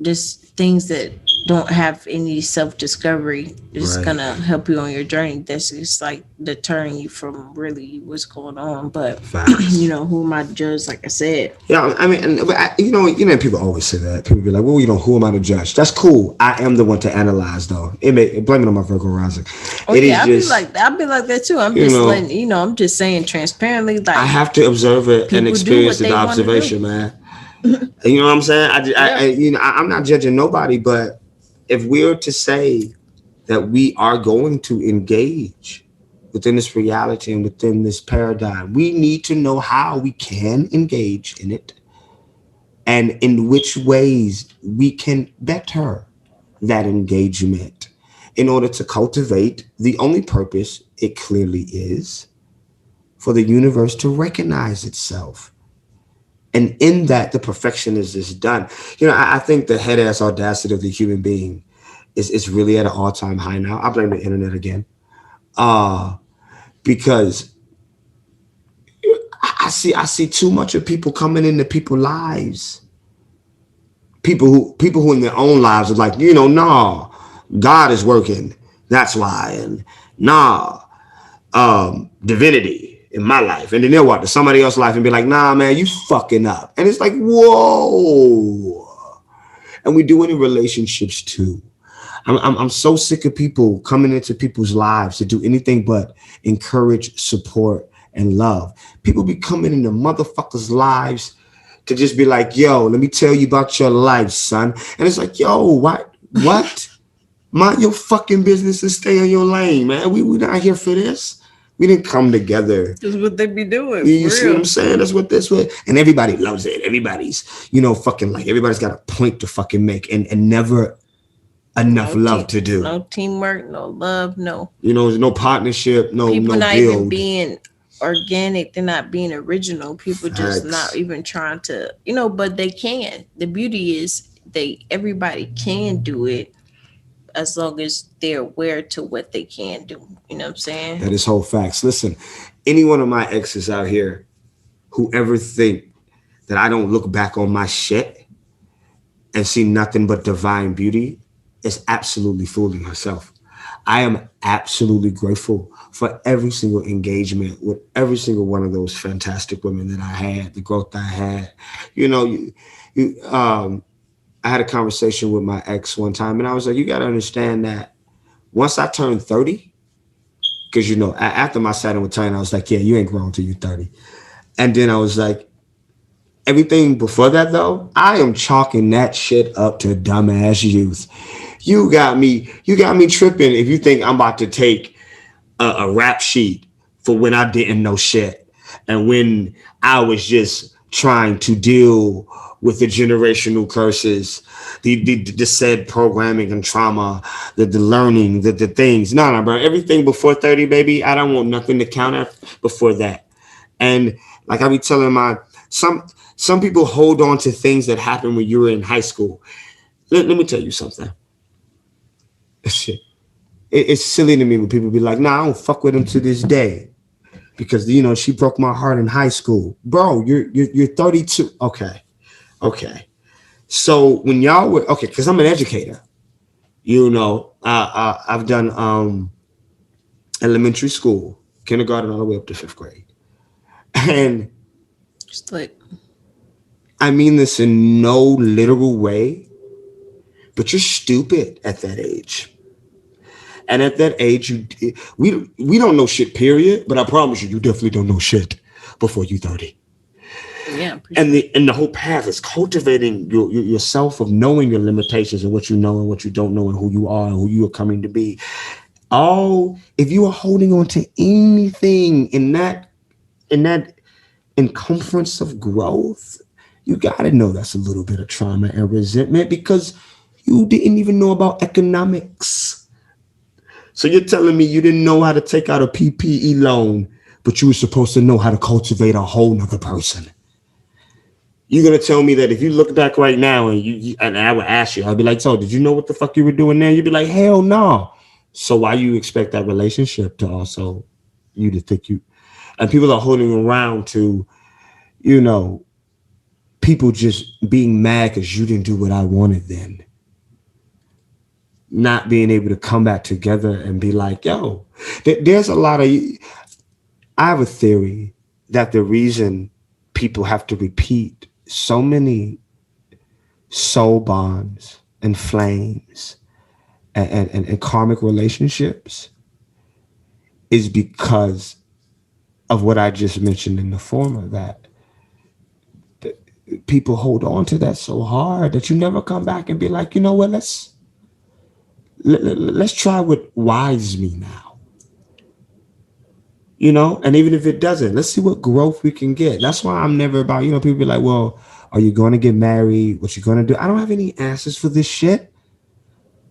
just things that don't have any self-discovery, is Right. gonna help you on your journey, that's just like deterring you from really what's going on. But Facts. who am I to judge, like I said. Yeah, I mean, but people always say that. People be like, "Well, who am I to judge?" That's cool. I am the one to analyze, though. Blame it on my Virgo rising. Oh It is yeah, just, I'd be like that too. I'm you just know, letting I'm just saying transparently, I like, have to observe it and people do experience what the they want to do. observation, man. You know what I'm saying? Yeah. I'm not judging nobody, but if we're to say that we are going to engage within this reality and within this paradigm, we need to know how we can engage in it and in which ways we can better that engagement in order to cultivate the only purpose it clearly is for the universe to recognize itself. And in that, the perfection is done. I think the head ass audacity of the human being is really at an all time high now. I blame the internet again. Uh, because I see too much of people coming into people's lives. People who in their own lives are like, nah, God is working. That's why. And nah, divinity in my life. And then they'll walk to somebody else's life and be like, nah, man, you fucking up. And it's like, whoa. And we do it in relationships too. I'm so sick of people coming into people's lives to do anything but encourage, support, and love. People be coming into motherfuckers' lives to just be like, yo, let me tell you about your life, son. And it's like, yo, what? What? Mind your fucking business and stay in your lane, man. We not here for this. We didn't come together. That's what they be doing, You for see what I'm real. saying? That's what this was. And everybody loves it. Everybody's, fucking like, everybody's got a point to fucking make and never enough love to do. No teamwork, no love, no There's no partnership, no people no not even build. being organic. They're not being original. People just not Facts. even trying to, but they can. The beauty is everybody can do it as long as they're aware to what they can do. You know what I'm saying? That is whole facts. Listen, any one of my exes out here who ever think that I don't look back on my shit and see nothing but divine beauty is absolutely fooling herself. I am absolutely grateful for every single engagement with every single one of those fantastic women that I had, the growth I had. You know, I had a conversation with my ex one time, and I was like, you got to understand that once I turned 30, because after my Saturn return, I was like, yeah, you ain't grown till you 30. And then I was like, everything before that though, I am chalking that shit up to dumbass youth. You got me tripping if you think I'm about to take a rap sheet for when I didn't know shit and when I was just trying to deal with the generational curses, the said programming and trauma, the learning, the things. No, bro. Everything before 30, baby, I don't want nothing to counter before that. And like I be telling some people hold on to things that happened when you were in high school. Let me tell you something. Shit. It's silly to me when people be like, nah, I don't fuck with him to this day. Because she broke my heart in high school. Bro, you're 32. Okay. Okay. So when y'all were okay, because I'm an educator, I've done elementary school, kindergarten all the way up to 5th grade. And Just like, I mean this in no literal way, but you're stupid at that age. And at that age, we don't know shit, period. But I promise you, you definitely don't know shit before you're 30. yeah, for And sure. the whole path is cultivating yourself of knowing your limitations and what you know and what you don't know and who you are and who you are coming to be. All if you are holding on to anything in that encumbrance of growth, you gotta know that's a little bit of trauma and resentment because you didn't even know about economics. So you're telling me you didn't know how to take out a PPE loan, but you were supposed to know how to cultivate a whole nother person. You're gonna tell me that if you look back right now and and I would ask you, I'd be like, so did you know what the fuck you were doing there? You'd be like, hell no. So why you expect that relationship to also you to think you and people are holding around to, you know, people just being mad because you didn't do what I wanted then. Not being able to come back together and be like, yo, there's a lot of I have a theory that the reason people have to repeat so many soul bonds and flames and karmic relationships is because of what I just mentioned in the former that people hold on to that so hard that you never come back and be like, you know what, let's try what wise me now. You know, and even if it doesn't, let's see what growth we can get. That's why I'm never about, you know, people be like, well, are you going to get married? What you going to do? I don't have any answers for this shit.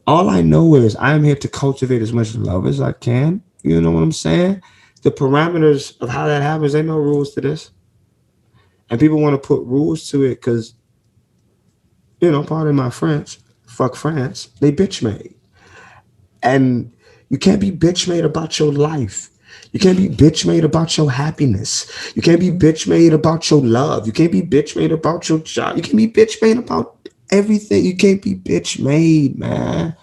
All I know is I'm here to cultivate as much love as I can. You know what I'm saying? The parameters of how that happens, ain't no rules to this. And people want to put rules to it because, you know, pardon my French, fuck France, they bitch made. And you can't be bitch made about your life. You can't be bitch made about your happiness. You can't be bitch made about your love. You can't be bitch made about your job. You can't be bitch made about everything. You can't be bitch made, man.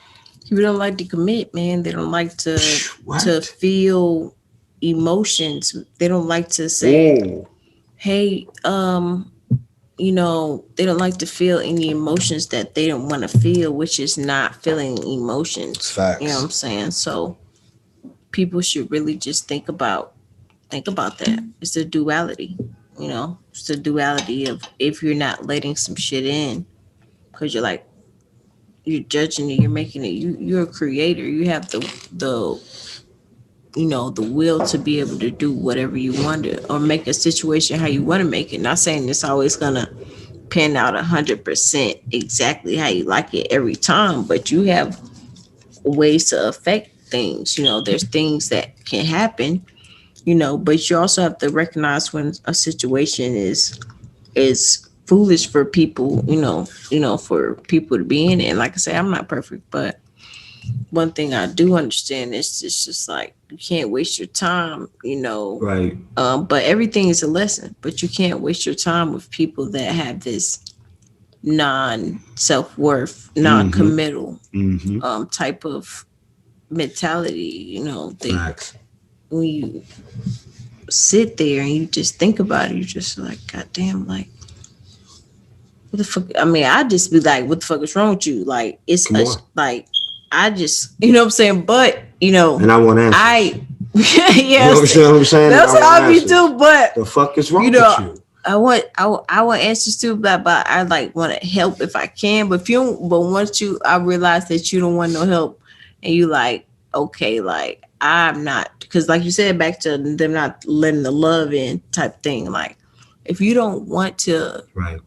People don't like to commit, man. They don't like to What? feel emotions. They don't like to say, Ooh. hey, you know, they don't like to feel any emotions that they don't want to feel, which is not feeling emotions. Facts. You know what I'm saying? So people should really just think about that. It's the duality, you know. It's the duality of if you're not letting some shit in because you're like you're judging it, you're making it. You're a creator. You have the you know the will to be able to do whatever you want to or make a situation how you want to make it. Not saying it's always gonna pan out 100% exactly how you like it every time, but you have ways to affect things. You know, there's things that can happen, you know, but you also have to recognize when a situation is foolish for people, you know, for people to be in it. And like I say, I'm not perfect, but one thing I do understand is it's just like you can't waste your time, you know. Right. But everything is a lesson, but you can't waste your time with people that have this non self-worth, non-committal type of mentality, you know. Facts. When you sit there and you just think about it, you're just like, God damn, like, what the fuck? I mean, I just be like, what the fuck is wrong with you? Like, it's like, I just, you know what I'm saying? But, you know, and I want answers. Yes, you know what I'm saying? That's how I be too. But the fuck is wrong you know, with you? I want answers too, but I like want to help if I can. But if you don't, but once I realize that you don't want no help, and you like, okay, like I'm not, because like you said, back to them not letting the love in type thing. Like, if you don't want to, right?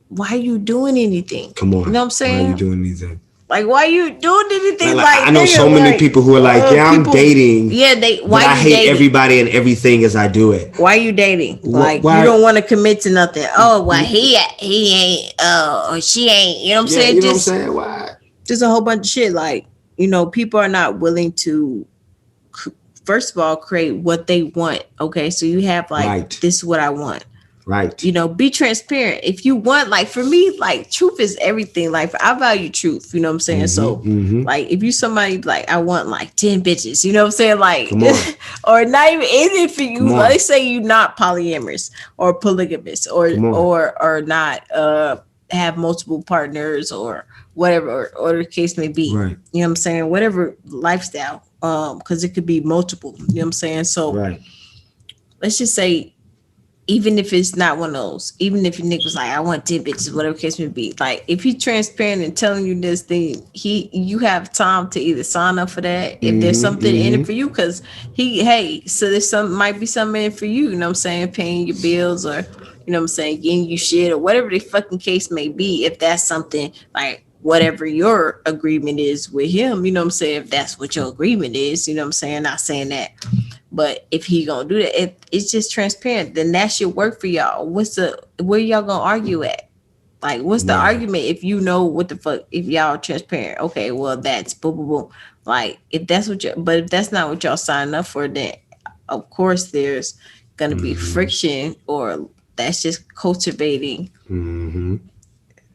Why are you doing anything? Come on, you know what I'm saying? Why are you doing anything? Like, why are you doing anything? Like I know so many people who are like, yeah, I'm dating. Yeah, why I hate dating? everybody and everything as I do it. Why are you dating? Like, why? You don't want to commit to nothing. Oh, well, he ain't. Or she ain't. You know what I'm saying? You know what I'm saying? Why? Just a whole bunch of shit. Like, you know, people are not willing to, first of all, create what they want. Okay, so you have like, this is what I want. Right. You know, be transparent. If you want, like, for me, like, truth is everything. Like, I value truth. You know what I'm saying? So, like, if you somebody like, I want like 10 bitches. You know what I'm saying? Like, or not even for you. Let's say you not polyamorous or polygamous or not have multiple partners or whatever or the case may be. Right. You know what I'm saying? Whatever lifestyle. Because it could be multiple. You know what I'm saying? So, let's just say, even if it's not one of those, even if your nigga was like, I want 10 bitches, whatever case may be, like, if he's transparent and telling you this thing, you have time to either sign up for that if there's something in it for you, because so there's might be something in it for you, you know what I'm saying, paying your bills or, you know what I'm saying, getting you shit or whatever the fucking case may be, if that's something like whatever your agreement is with him, you know what I'm saying, if that's what your agreement is, you know what I'm saying, not saying that. But if he gonna do that, it's just transparent. Then that should work for y'all. Where y'all gonna argue at? Like, what's the Yeah. argument if you know what the fuck? If y'all transparent, okay, well that's boom, boom, boom. Like, if that's what you, but if that's not what y'all signing up for, then of course there's gonna be Mm-hmm. friction, or that's just cultivating Mm-hmm.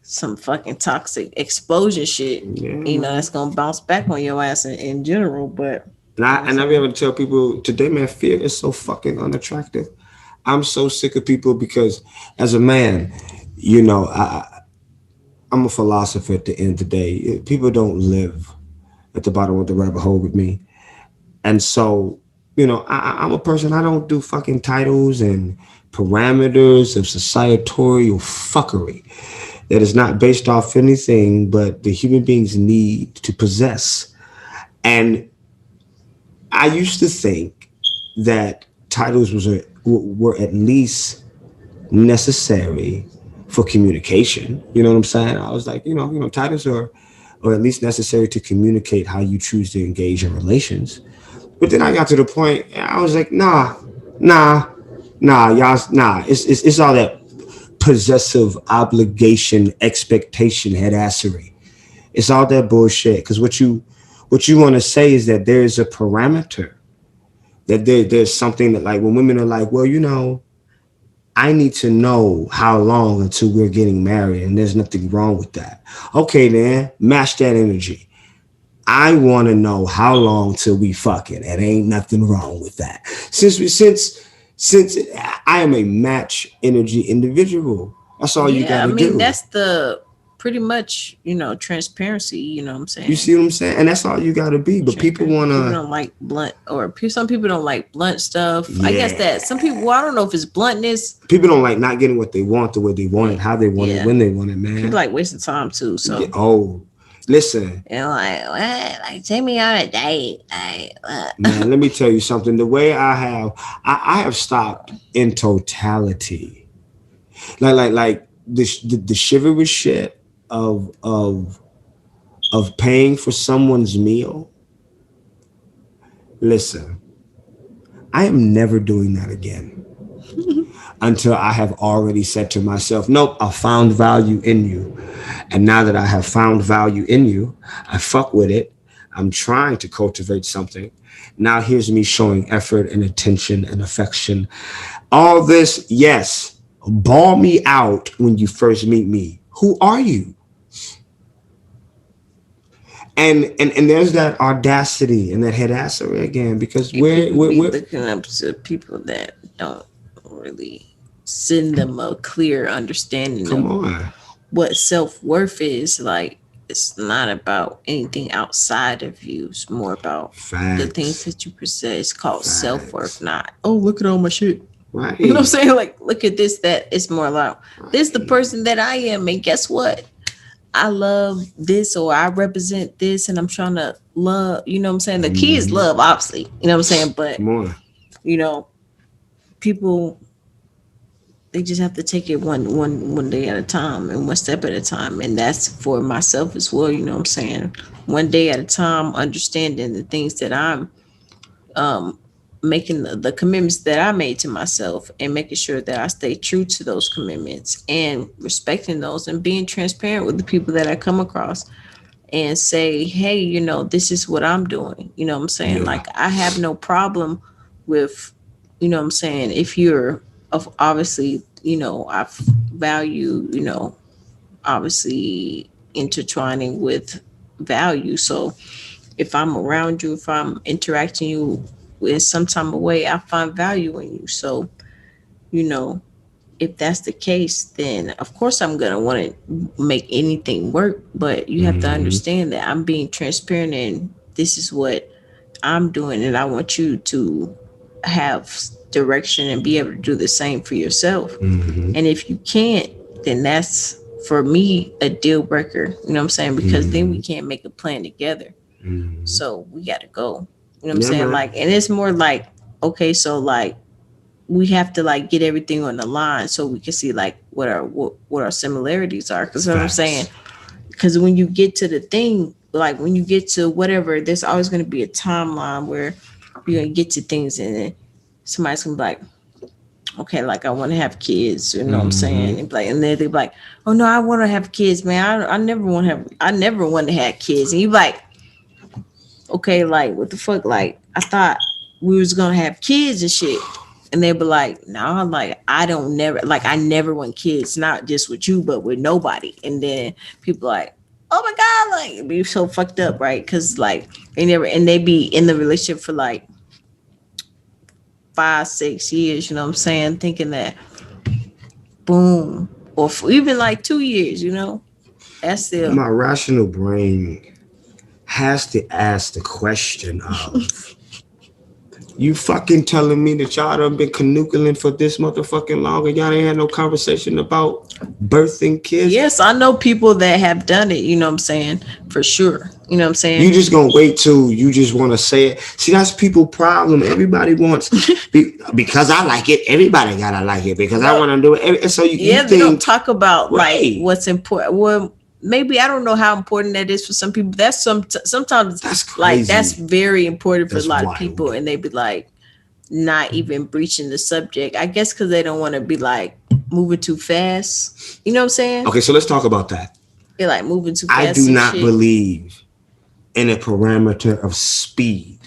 some fucking toxic explosion shit. Yeah, That's man. gonna bounce back on your ass in general. But you know what I'm And I be saying? able to tell people today, man, fear is so fucking unattractive. I'm so sick of people because as a man, I'm a philosopher at the end of the day. People don't live at the bottom of the rabbit hole with me. And so, I'm a person, I don't do fucking titles and parameters of societorial fuckery that is not based off anything but the human beings need to possess. And I used to think that titles were at least necessary for communication. You know what I'm saying? I was like, titles are at least necessary to communicate how you choose to engage in relations. But then I got to the point, I was like, nah, y'all, nah. It's all that possessive obligation, expectation, headassery. It's all that bullshit. Because what you want to say is that there's a parameter, that there's something that, like, when women are like, well, I need to know how long until we're getting married, and there's nothing wrong with that. Okay, then match that energy. I want to know how long till we fucking, and ain't nothing wrong with that. Since I am a match energy individual, that's all you got Yeah, I to mean do. that's the pretty much transparency. You know what I'm You saying? see what I'm saying? And that's all you got to be. But people Transparent. want People to, don't like blunt, or some people don't like blunt stuff. I guess that some people. Well, I yeah. don't know if it's bluntness. People don't like not getting what they want the way they want it, how they want it, Yeah, when they want it, people man. like wasting time too. Yeah, So oh, listen, like what? Like take me on a date. Like man, let me tell you something. The way I have stopped in totality, like the chivalrous shit of paying for someone's meal. Listen, I am never doing that again until I have already said to myself, nope, I found value in you. And now that I have found value in you, I fuck with it. I'm trying to cultivate something. Now here's me showing effort and attention and affection. All this, yes, ball me out when you first meet me. Who are you? And there's that audacity and that headassery again, because if we're, people we're, be we're looking up to people that don't really send them a clear understanding come of on, what self-worth is, like it's not about anything outside of you. It's more about the things facts, that you possess. It's called self-worth, facts, not oh look at all my shit. You know what I'm right, saying? Like look at this, that. It's more like this is the right. person that I am, and guess what? I love this, or I represent this, and I'm trying to love, you know what I'm saying? The key is Mm-hmm. love, obviously. You know what I'm saying? But Come on, you know, people, they just have to take it one day at a time and one step at a time. And that's for myself as well, you know what I'm saying? One day at a time, understanding the things that I'm um making, the commitments that I made to myself, and making sure that I stay true to those commitments and respecting those, and being transparent with the people that I come across, and say, hey, this is what I'm doing. You know what I'm saying? yeah. Like, I have no problem with, what I'm saying, if you're of obviously, I value, obviously intertwining with value. So if I'm around you, if I'm interacting you in some type of way, I find value in you. So, you know, if that's the case, then of course I'm gonna want to make anything work. But you have to Mm-hmm. understand that I'm being transparent, and this is what I'm doing, and I want you to have direction and be able to do the same for yourself. Mm-hmm. And if you can't, then that's for me a deal breaker. You know what I'm saying? Because then we Mm-hmm. can't make a plan together. Mm-hmm. So we got to go. You know what I'm Yeah, saying? man. Like, and it's more like, okay, so like we have to like get everything on the line so we can see like what our similarities are. Because what I'm saying, Facts. because when you get to the thing, like when you get to whatever, there's always going to be a timeline where you're gonna get to things, and then somebody's gonna be like, okay, like I want to have kids, you know what I'm saying? And like, and then they're like, oh no, I want to have kids, man. I never want to have kids. And you like, okay, like what the fuck? Like I thought we was gonna have kids and shit. And they be like, no, like I never want kids, not just with you, but with nobody. And then people like, oh my god, like it be so fucked up, right? Because like they be in the relationship for like 5, 6 years, you know what I'm saying? Thinking that boom, or for even like 2 years, that's still My rational brain has to ask the question of, you fucking telling me that y'all done been canoodling for this motherfucking long and y'all ain't had no conversation about birthing kids? yes, I know people that have done it, you know what I'm saying, for sure. You know what I'm saying? You just gonna wait till you just want to say it. See, that's people problem. Everybody wants because I like it. Everybody gotta like it because I want to do it. So you they think, don't talk about right, like what's important. Well, maybe I don't know how important that is for some people. That's sometimes that's crazy. like that's very important for That's a lot wild. of people, and they be like not even breaching the subject. I guess because they don't want to be like moving too fast. You know what I'm saying? Okay, so let's talk about that. They're like moving too fast. I do not believe in a parameter of speed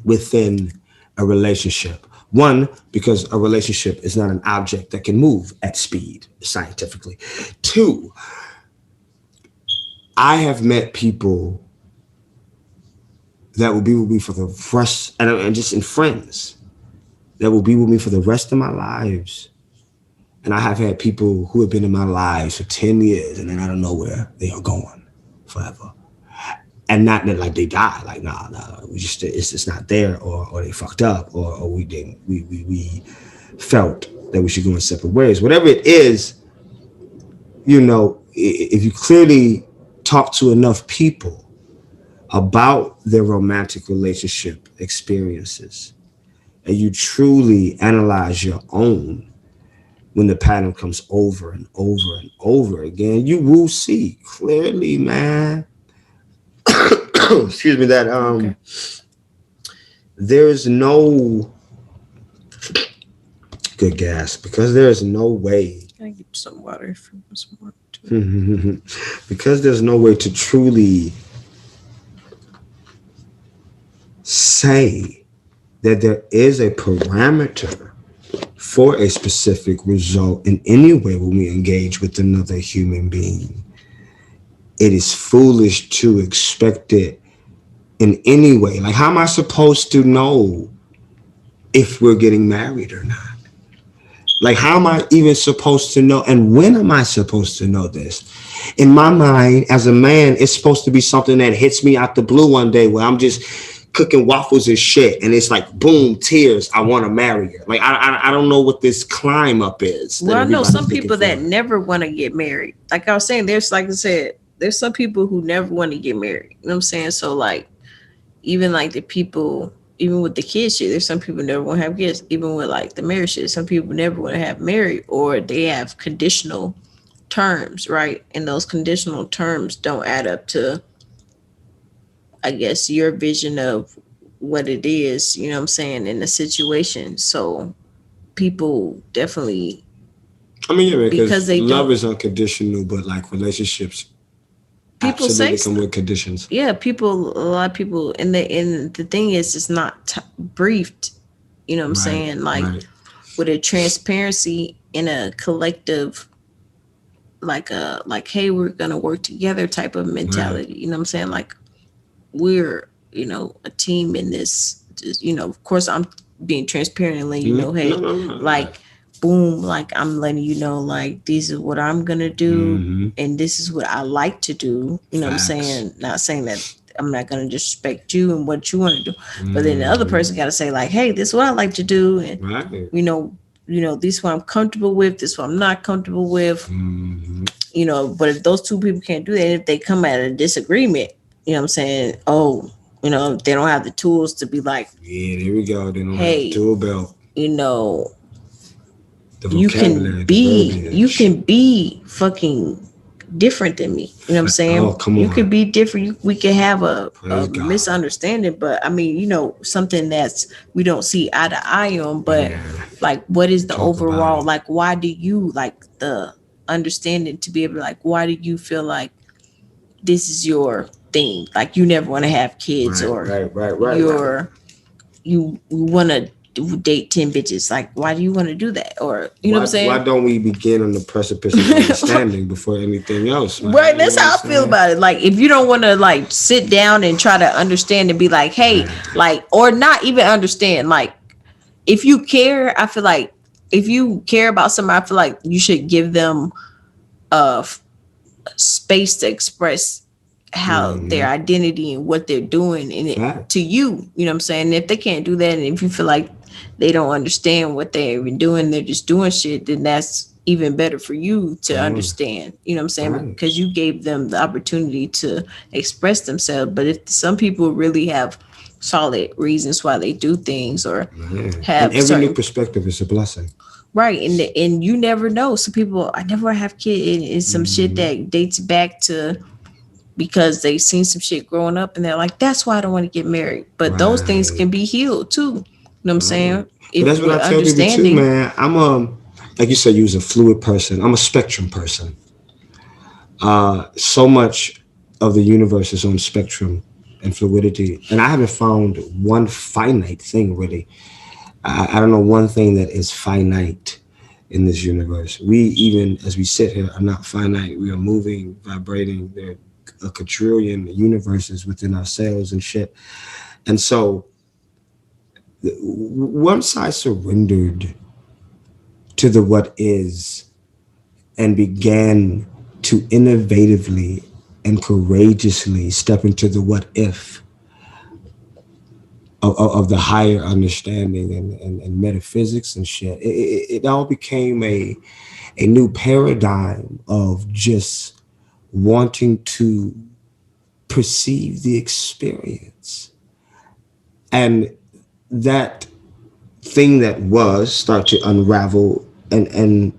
within a relationship. One, because a relationship is not an object that can move at speed scientifically. Two, I have met people that will be with me for the rest, and just in friends, that will be with me for the rest of my lives. And I have had people who have been in my lives for 10 years, and then out of nowhere, they are gone forever. And not that like they die, like nah, we just it's just not there, or they fucked up, or we didn't we felt that we should go in separate ways. Whatever it is, if you clearly talk to enough people about their romantic relationship experiences, and you truly analyze your own, when the pattern comes over and over and over again, you will see clearly, man. Excuse me, that Okay. there's no good gas, because there is no way. Can I get you some water? Some water too? Because there's no way to truly say that there is a parameter for a specific result in any way when we engage with another human being. It is foolish to expect it in any way. Like, how am I supposed to know if we're getting married or not? Like, how am I even supposed to know? And when am I supposed to know this? In my mind, as a man, it's supposed to be something that hits me out the blue one day where I'm just cooking waffles and shit, and it's like, boom, tears, I want to marry her. Like, I don't know what this climb up is. Well, I know some people that never want to get married. Like I was saying, like I said, there's some people who never want to get married. You know what I'm saying? So like, even like the people, even with the kids shit, there's some people never want to have kids. Even with like the marriage shit, some people never want to have married, or they have conditional terms, right? And those conditional terms don't add up to, I guess, your vision of what it is, you know what I'm saying, in the situation. So people definitely, I mean, yeah, because they love don't, is unconditional, but like relationships people say absolutely come with conditions. yeah, people, a lot of people, and the thing is, it's not briefed, you know what I'm saying, like with a transparency in a collective, like hey, we're gonna work together type of mentality. You know what I'm saying? Like, we're, a team in this, of course I'm being transparent and letting you know, hey, like, boom, like I'm letting you know, like, this is what I'm gonna do, and this is what I like to do. You know what I'm saying? Not saying that I'm not gonna disrespect you and what you want to do, but then the other person got to say, like, hey, this is what I like to do, and this is what I'm comfortable with, this is what I'm not comfortable with. But if those two people can't do that, if they come at a disagreement, you know what I'm saying? Oh, they don't have the tools to be like, yeah, there we go. They don't have the tool belt. You can be fucking different than me. You know what I'm Oh, saying? come You on. could be different. We could have a Praise God. misunderstanding, but I mean, something that's we don't see eye to eye on. But Man, like, what is the talk about overall? it. Like, why do you like the understanding to be able to like? Why do you feel like this is your thing? Like, you never want to have kids, Right, or right, right, right, right. you want to date 10 bitches. Like, why do you want to do that? Or you know what I'm Why saying? don't we begin on the precipice of understanding before anything else, Right, man? You know that's what I'm how I feel saying? about it. Like, if you don't want to like sit down and try to understand and be like, hey, Man, like, or not even understand, like, if you care, I feel like if you care about somebody, I feel like you should give them a space to express how their mm-hmm. identity and what they're doing in it to Facts. you know what I'm saying? And if they can't do that, and if you feel like they don't understand what they're even doing, they're just doing shit, then that's even better for you to Come on. understand, you know what I'm saying? Right. Because you gave them the opportunity to express themselves. But if some people really have solid reasons why they do things, or Man. And have every new certain perspective is a blessing. right, and you never know. Some people, I never have kids, and it's some shit Mm-hmm. that dates back to because they seen some shit growing up, and they're like, that's why I don't want to get married. But those things Right. can be healed too. You know what I'm Right. saying? But If that's what with I tell people too, understanding. man. I'm like you said, you was a fluid person. I'm a spectrum person. So much of the universe is on spectrum and fluidity, and I haven't found one finite thing really. I don't know one thing that is finite in this universe. We, even as we sit here, are not finite. We are moving, vibrating. There are a quadrillion universes within ourselves and shit. And so once I surrendered to the what is and began to innovatively and courageously step into the what if of the higher understanding and metaphysics and shit, it all became a new paradigm of just wanting to perceive the experience. And that thing that was start to unravel and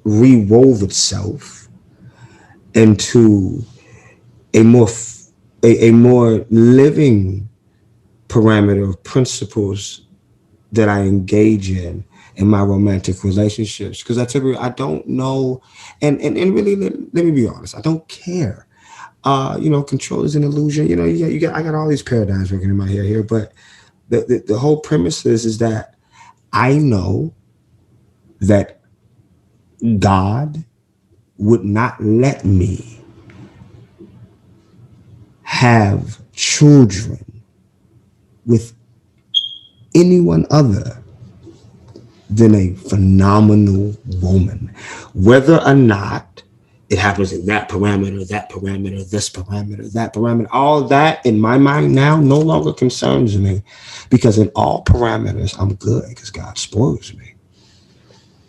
re-wove itself into a more a more living parameter of principles that I engage in my romantic relationships. Because I don't know, and really let me be honest, I don't care. Control is an illusion. I got all these paradigms working in my head here, but the whole premise is that I know that God would not let me have children with anyone other than a phenomenal woman. Whether or not it happens in that parameter, this parameter, that parameter, all that in my mind now no longer concerns me, because in all parameters I'm good because God spoils me.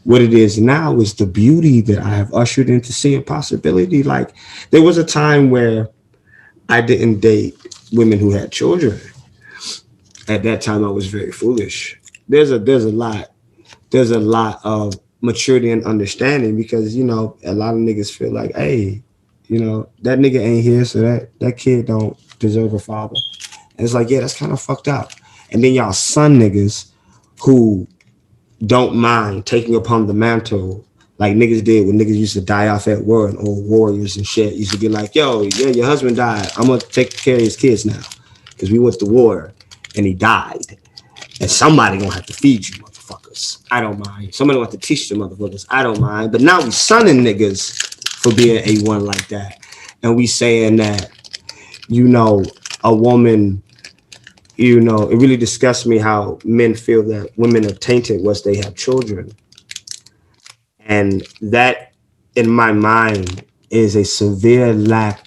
What it is now is the beauty that I have ushered into seeing possibility. Like, there was a time where I didn't date women who had children. At that time, I was very foolish. There's a lot of maturity and understanding, because a lot of niggas feel like, hey, that nigga ain't here, so that kid don't deserve a father. And it's like, yeah, that's kind of fucked up. And then y'all son niggas who don't mind taking upon the mantle, like niggas did when niggas used to die off at war, and old warriors and shit used to be like, yo, yeah, your husband died, I'm gonna take care of his kids now because we went to war and he died, and somebody gonna have to feed you motherfuckers. I don't mind. Somebody gonna have to teach the motherfuckers. I don't mind. But now we sunning niggas for being A1 like that, and we saying that, a woman, it really disgusts me how men feel that women are tainted once they have children. And that, in my mind, is a severe lack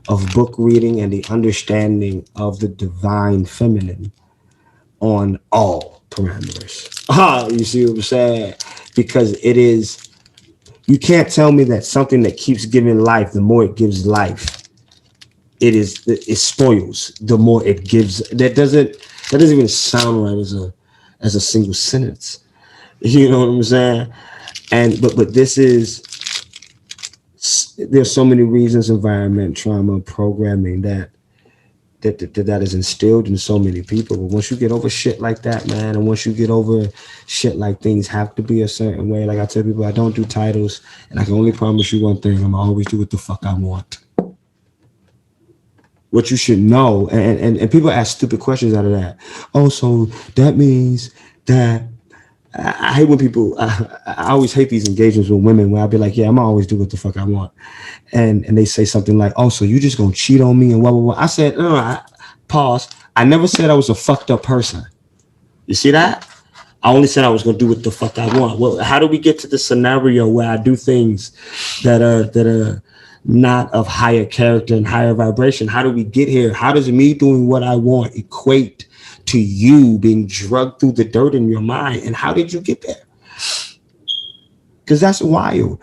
of book reading and the understanding of the divine feminine on all parameters. You see what I'm saying? Because you can't tell me that something that keeps giving life, the more it gives life, it spoils the more it gives. That doesn't even sound right as a single sentence. You know what I'm saying? And but this is there's so many reasons, environment, trauma, programming that is instilled in so many people. But once you get over shit like that, man, and once you get over shit like things have to be a certain way, like I tell people, I don't do titles, and I can only promise you one thing: I'm gonna always do what the fuck I want. What you should know, and people ask stupid questions out of that. Oh, so that means that I hate when people. I always hate these engagements with women where I'll be like, "Yeah, I'm gonna always do what the fuck I want," and they say something like, "Oh, so you just gonna cheat on me and blah blah blah." I said, "No, pause. I never said I was a fucked up person. You see that? I only said I was gonna do what the fuck I want. Well, how do we get to the scenario where I do things that are not of higher character and higher vibration? How do we get here? How does me doing what I want equate to you being drugged through the dirt in your mind? And how did you get there? Because that's wild.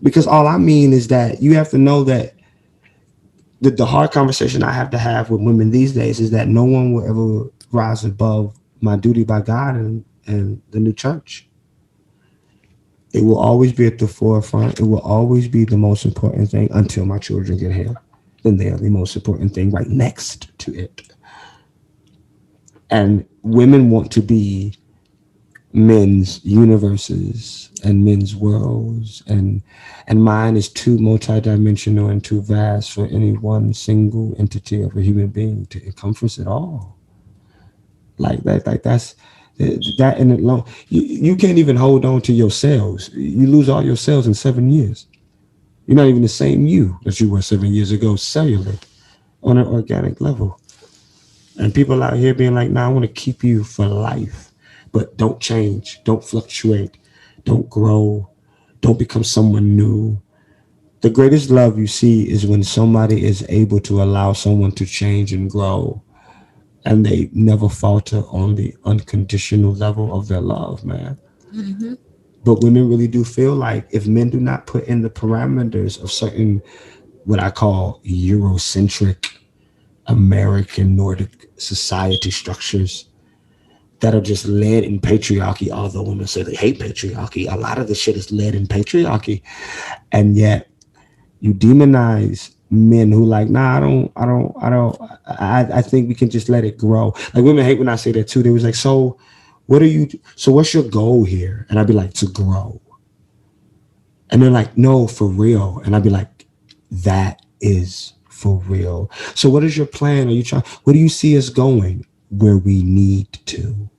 Because all I mean is that you have to know that the hard conversation I have to have with women these days is that no one will ever rise above my duty by God and the new church. It will always be at the forefront. It will always be the most important thing until my children get here. Then they are the most important thing right next to it. And women want to be men's universes and men's worlds, and mine is too multidimensional and too vast for any one single entity of a human being to encompass it all. That's that in it alone. You can't even hold on to your cells. You lose all your cells in 7 years. You're not even the same you that you were 7 years ago, cellular, on an organic level. And people out here being like, "Nah, I want to keep you for life, but don't change, don't fluctuate, don't grow, don't become someone new." The greatest love you see is when somebody is able to allow someone to change and grow, and they never falter on the unconditional level of their love, man. Mm-hmm. But women really do feel like if men do not put in the parameters of certain, what I call Eurocentric American Nordic society structures that are just led in patriarchy, although women say they hate patriarchy, a lot of the shit is led in patriarchy. And yet you demonize men who like, "Nah, I think we can just let it grow." Like women hate when I say that too. They was like, so what's your goal here? And I'd be like, to grow. And they're like, "No, for real." And I'd be like, "That is for real. So what is your plan? Are you trying, where do you see us going? Where we need to."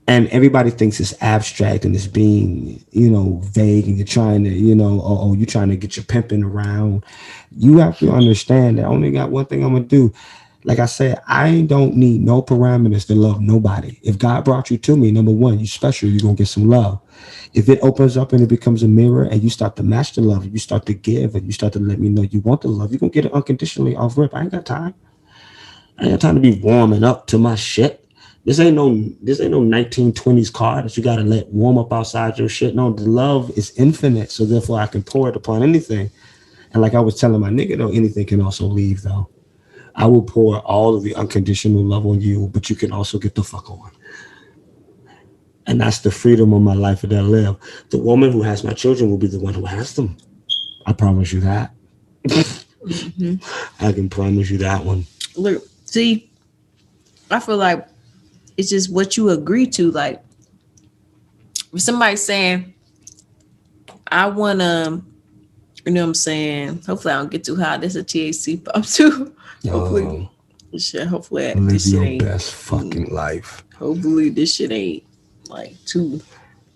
And everybody thinks it's abstract and it's being, vague, and you're trying to, you're trying to get your pimping around. You have to understand that I only got one thing I'm gonna do. Like I said, I don't need no parameters to love nobody. If God brought you to me, number one, you special, you're gonna get some love. If it opens up and it becomes a mirror and you start to match the love, and you start to give, and you start to let me know you want the love, you're gonna get it unconditionally off rip. I ain't got time. I ain't got time to be warming up to my shit. This ain't no 1920s car that you gotta let warm up outside your shit. No, the love is infinite, so therefore I can pour it upon anything. And like I was telling my nigga though, anything can also leave though. I will pour all of the unconditional love on you, but you can also get the fuck on. And that's the freedom of my life that I live. The woman who has my children will be the one who has them. I promise you that. Mm-hmm. I can promise you that one. Look, see, I feel like it's just what you agree to. Like, if somebody's saying, "I want to," you know what I'm saying? Hopefully, I don't get too high. This is a THC pop too. Hopefully, hopefully Live this shit your ain't. best fucking life. Hopefully, this shit ain't like too.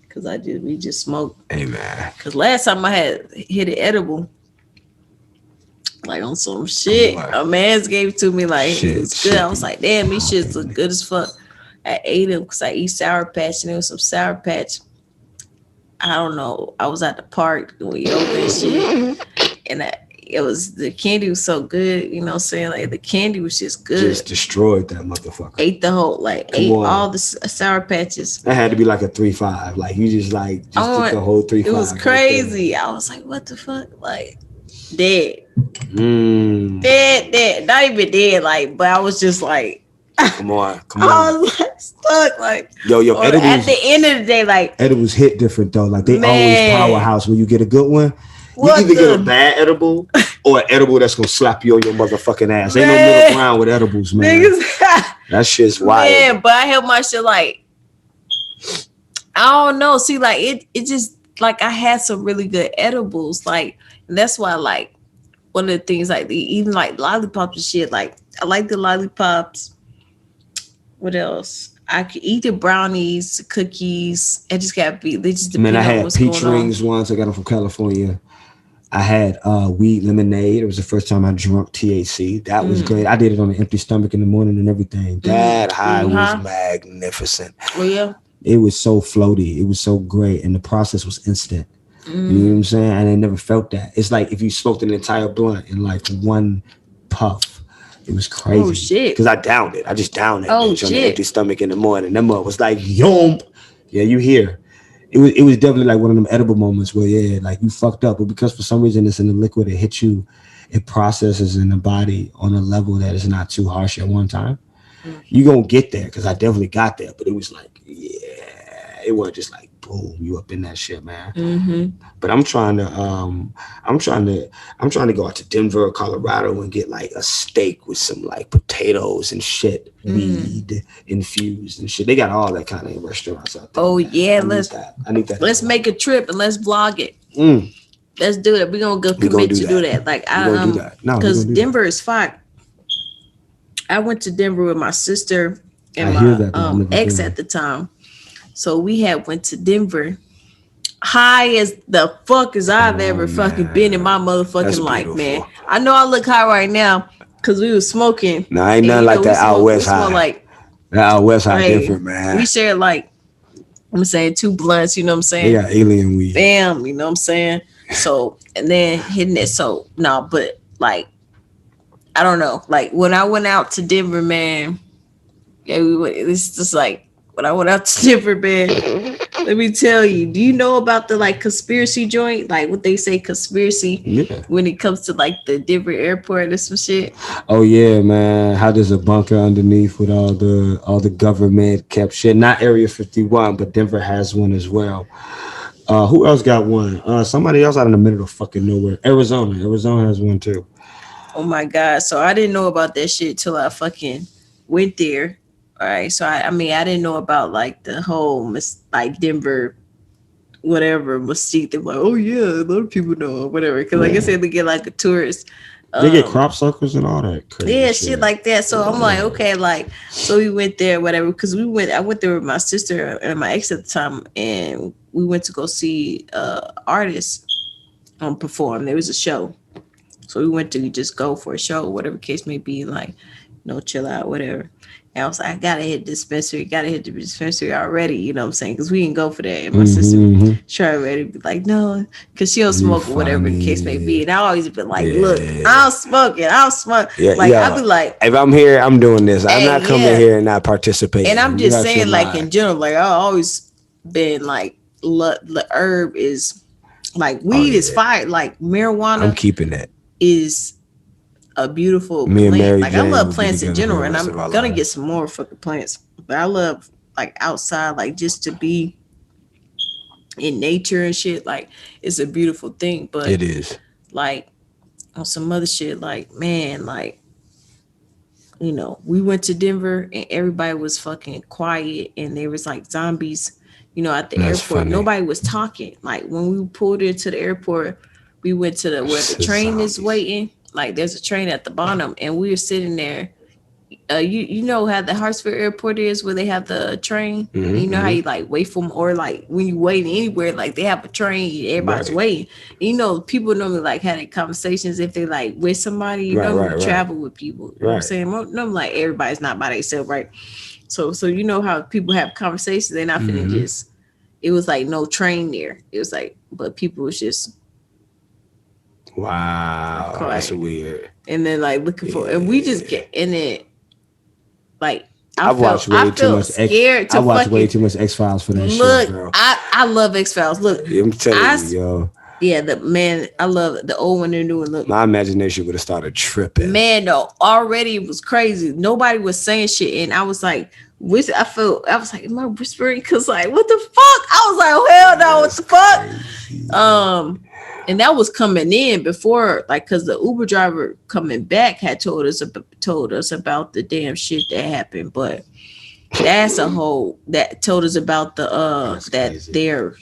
Cause we just smoked. Amen. Cause last time I had hit an edible, like on some shit, a man's gave it to me. Like it was good. I was like, damn, these shits look good as fuck. I ate them because I eat Sour Patch, and there was some Sour Patch. I don't know. I was at the park doing yoga and shit, and it was, the candy was so good. You know what I'm saying? Like the candy was just good. Just destroyed that motherfucker. Ate the whole, ate all the Sour Patches. That had to be like a 3-5. Like you just took the whole 3-5. It was crazy. I was like, what the fuck? Like dead. Dead. Not even dead. Like, but I was just like, Come on. I was like, stuck. Like, Yo, or edibles. at the end of the day, like, Edibles hit different though. Like they always man, powerhouse when you get a good one. You what either get a the bad edible or an edible that's gonna slap you on your motherfucking ass. Ain't no man, middle ground with edibles, man. niggas, That shit's wild. man. But I help my shit like, I don't know. See, like it just like I had some really good edibles, like, and that's why like one of the things like even like lollipops and shit. Like I like the lollipops. What else? I could eat the brownies, cookies. It just gotta be. They just depend Man, I on had what's peach going rings once. I got them from California. I had weed lemonade. It was the first time I drunk THC. That was great. I did it on an empty stomach in the morning and everything. That high was magnificent. Oh yeah. It was so floaty. It was so great. And the process was instant. You know what I'm saying? And I never felt that. It's like if you smoked an entire blunt in like one puff. It was crazy. Oh shit. Because I downed it. I just downed it bitch on an shit. empty stomach in the morning. That mother was like, yomp. Yeah, you hear. It was definitely like one of them edible moments where, yeah, like you fucked up. But because for some reason it's in the liquid, it hits you, it processes in the body on a level that is not too harsh at one time. You gonna get there because I definitely got there. But it was like, yeah, it wasn't just like, boom, you up in that shit, man. But I'm trying to go out to Denver, Colorado, and get like a steak with some like potatoes and shit, weed infused and shit. They got all that kind of restaurants out there. Oh man. yeah, I need that. Let's make a trip and let's vlog it. Let's do it. We're gonna go commit to do that. Like because Denver is fine. I went to Denver with my sister and my ex at the time. So we had went to Denver. High as the fuck as I've ever fucking been in my motherfucking life, man. I know I look high right now because we was smoking. No, ain't nothing like that out west high. Like, that out west high different, man. We shared like, I'm saying 2 blunts, you know what I'm saying? They got alien weed. Bam, you know what I'm saying? So, and then hitting it. So, no, but like, I don't know. Like when I went out to Denver, man, yeah, it's just like, when I went out to Denver, man, let me tell you, do you know about the like conspiracy joint? Like what they say conspiracy when it comes to like the Denver airport and some shit? Oh yeah, man. How there's a bunker underneath with all the government kept shit. Not Area 51, but Denver has one as well. Who else got one? Somebody else out in the middle of fucking nowhere. Arizona has one too. Oh my God. So I didn't know about that shit till I fucking went there. All right, so I mean, I didn't know about like the whole like Denver, whatever mystique. They're like, oh yeah, a lot of people know, whatever. Because like I said, they get like a tourist. They get crop circles and all that crazy shit like that. So I'm like, okay, like, so we went there, whatever. Because I went there with my sister and my ex at the time, and we went to go see artists perform. There was a show, so we went to just go for a show, whatever case may be, like, chill out, whatever. And I was like, I gotta hit the dispensary already, you know what I'm saying? Because we didn't go for that. And my sister tried already be like, no, because she don't smoke or whatever the case may be. And I always been like, look, I don't smoke it. I don't smoke. I'll be like, if I'm here, I'm doing this. I'm not coming here and not participating. And I'm just saying, like, in general, like, I've always been like, the herb is like, weed is fire. Like, marijuana. I'm keeping that. Is a beautiful plant. Like I love plants in general, and I'm gonna get some more fucking plants. But I love like outside, like just to be in nature and shit. Like it's a beautiful thing. But it is like on some other shit, like man, like we went to Denver and everybody was fucking quiet, and there was like zombies, at the airport. Funny. Nobody was talking. Like when we pulled into the airport, we went to where the train is waiting. Like there's a train at the bottom, and we were sitting there. You know how the Hartsfield Airport is, where they have the train. You know how you like wait for them, or like when you wait anywhere, like they have a train, everybody's waiting. People normally like having conversations if they like with somebody. You travel with people. You know what I'm saying? No, like everybody's not by themselves, right? So you know how people have conversations. They're not finna just. It was like no train there. It was like, but people was just. Wow, that's weird. And then like looking for, and we just get in it. Like I watched way too much X-Files for that shit, bro. I love X-Files. Look, I'm telling you, yo. Yeah, the man, I love the old one and new one. Look, My imagination would have started tripping. man, though, already it was crazy. Nobody was saying shit, and I was like, I was like, am I whispering? Cause like, what the fuck? I was like, oh hell no, what the fuck? Crazy. And that was coming in before, like, cause the Uber driver coming back had told us about the damn shit that happened, but that's a whole that told us about the That's that crazy. their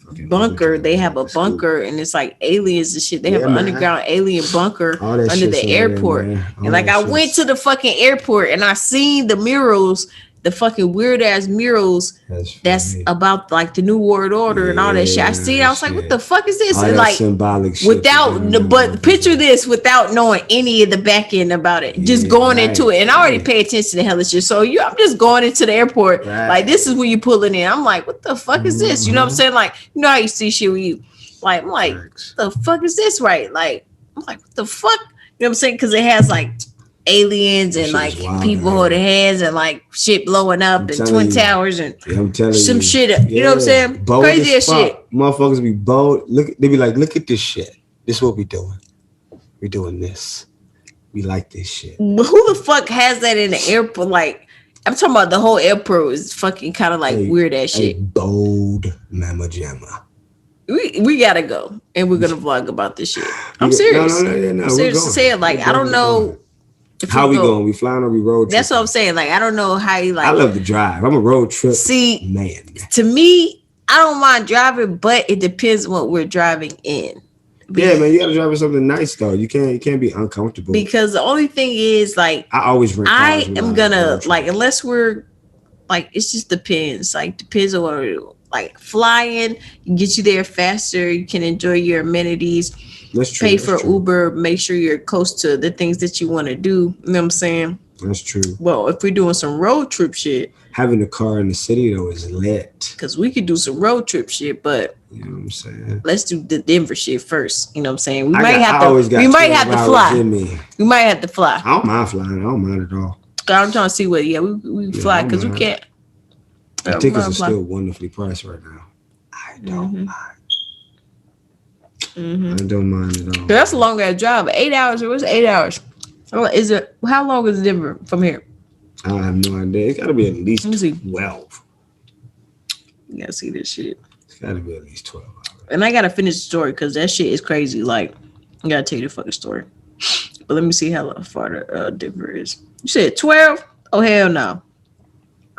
Fucking bunker. They have a That's cool. bunker, and it's like aliens and shit. They have Yeah, an man. underground alien bunker All that under shit's the over there, airport. man. All And like that I went shit's- to the fucking airport and I seen the murals, the fucking weird ass murals that's funny. about like the New World Order and all that shit. I seen it, I was like, what the fuck is this? All And that like symbolic shit. without but picture this without knowing any of the back end about it, just Yeah, going right, into it, and I already right. pay attention to hell shit. So I'm just going into the airport, Right. like this is where you pulling in. I'm like, what the fuck is this? You know what I'm saying? Like, you know how you see shit where you like, I'm like, Facts. the fuck is this? Right? Like, I'm like, what the fuck? You know what I'm saying? Because it has like aliens and Shit like is wild, people man. holding hands and like shit blowing up I'm and telling twin you. towers and Yeah, I'm telling some you. shit. You know what I'm saying? Bold Crazy as fuck. shit. Motherfuckers be bold. They be like, look at this shit. This is what we doing. We doing this. We like this shit. But who the fuck has that in the airport? Like, I'm talking about the whole airport is fucking kind of like Hey, weird ass Hey, shit. bold mama jamma. We gotta go and we're gonna vlog about this shit. I'm Yeah, serious. No, I'm we're serious to going. say it. Like, We're I don't definitely know if How we go. going? We flying or we road trip? That's what I'm saying. Like, I don't know how you like. I love to drive. I'm a road trip See, man. to me, I don't mind driving, but it depends what we're driving in. Yeah, man, you gotta drive in something nice though. You can't be uncomfortable. Because the only thing is, like, I always rent I cars when am I gonna road trip. like, unless we're like, it just depends. Like, depends on what we're doing. Like, flying, get you there faster. You can enjoy your amenities. That's true. Pay that's for true. Uber. Make sure you're close to the things that you want to do. You know what I'm saying? That's true. Well, if we're doing some road trip shit, Having a car in the city though is lit. because we could do some road trip shit, but You know what I'm saying? let's do the Denver shit first. You know what I'm saying? We I might always have got to. We might 12 have to hours fly. in me. We might have to fly. I don't mind flying. I don't mind at all. I'm trying to see what. Yeah, we Yeah, fly I don't because we mind. can't. The we tickets might are fly. still wonderfully priced right now. I don't Mhm. mind. Mhm. I don't mind at all. That's a long ass drive. 8 hours. It was 8 hours. Is it? How long is Denver from here? I have no idea. It's gotta be at least Let me see. 12. You gotta see this shit. It's gotta be at least 12 hours. And I gotta finish the story because that shit is crazy. Like, I gotta tell you the fucking story. But let me see how far the Denver is. You said 12? Oh hell no.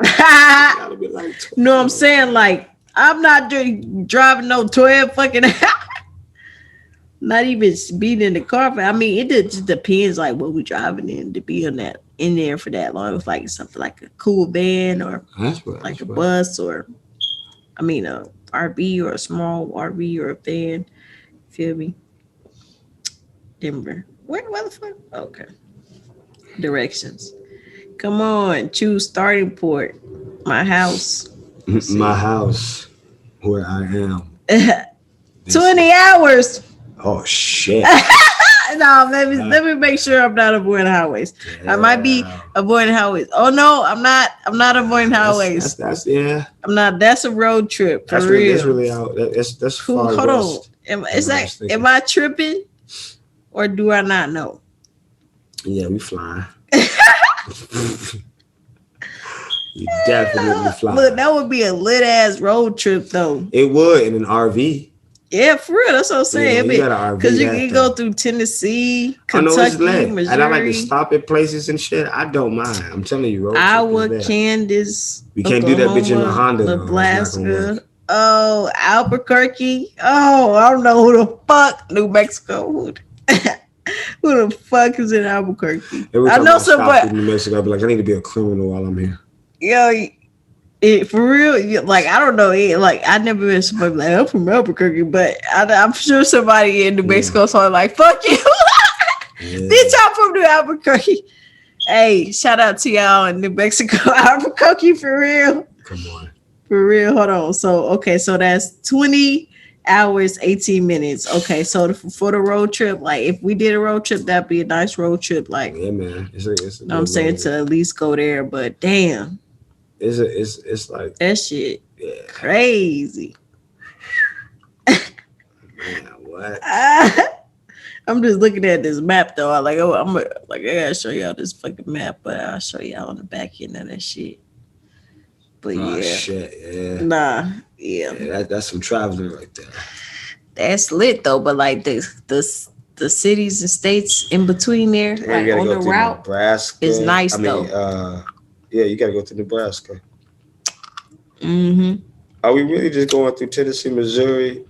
It's gotta be like 12. You know what I'm saying? Like, I'm not driving no 12 fucking not even speeding in the car. I mean, it just depends like what we driving in to be in there for that long. It's like something like a cool van or That's what. like That's a what. bus or a RV or a small RV or a van. Feel me? Denver. Where the fuck? Okay. Directions. Come on, choose starting port. My house. My house, where I am. 20 hours. Oh shit! No, let me make sure I'm not avoiding highways. I might be Damn. avoiding highways. Oh no, I'm not avoiding highways. That's yeah. I'm not. That's a road trip for That's real. really out. That's Who, far hold west. on. That's what I was thinking. Am I tripping or do I not know? Yeah, we flying. You definitely flying. Look, that would be a lit ass road trip though. It would in an RV. Yeah, for real. That's what I'm saying. You got an RV. Because you that can though. go through Tennessee, I know it's Kentucky, lit. Missouri, And I like to stop at places and shit. I don't mind. I'm telling you, road trip Iowa, is lit. Kansas. We can't do that bitch in a Oklahoma, Honda. Though. It's not gonna Nebraska. work. Oh, Albuquerque. Oh, I don't know who the fuck. New Mexico. Who the fuck is in Albuquerque? Every I time know stop somebody. in New Mexico, I'll be like, I need to be a criminal while I'm here. Yo, for real, like I don't know, like I never been somebody like I'm from Albuquerque, but I'm sure somebody in New Mexico saw like fuck you, Yeah. bitch, I'm from New Albuquerque. Hey, shout out to y'all in New Mexico, Albuquerque for real, Come on. for real. Hold on, so that's 20 hours 18 minutes. Okay, so for the road trip, like if we did a road trip, that'd be a nice road trip. Like, Yeah, man. It's a you know what I'm saying, to at least go there, but damn, it's like that shit yeah. crazy. Man. what? I'm just looking at this map though. I gotta show y'all this fucking map, but I'll show y'all on the back end of that shit. But Oh yeah, shit, yeah. nah, yeah, Yeah, that's some traveling right there. that's lit though. But like the cities and states in between there, Yeah, you like gotta on go the through route, Nebraska. is nice I mean, though. yeah, you gotta go to Nebraska. Mm-hmm. Are we really just going through Tennessee, Missouri?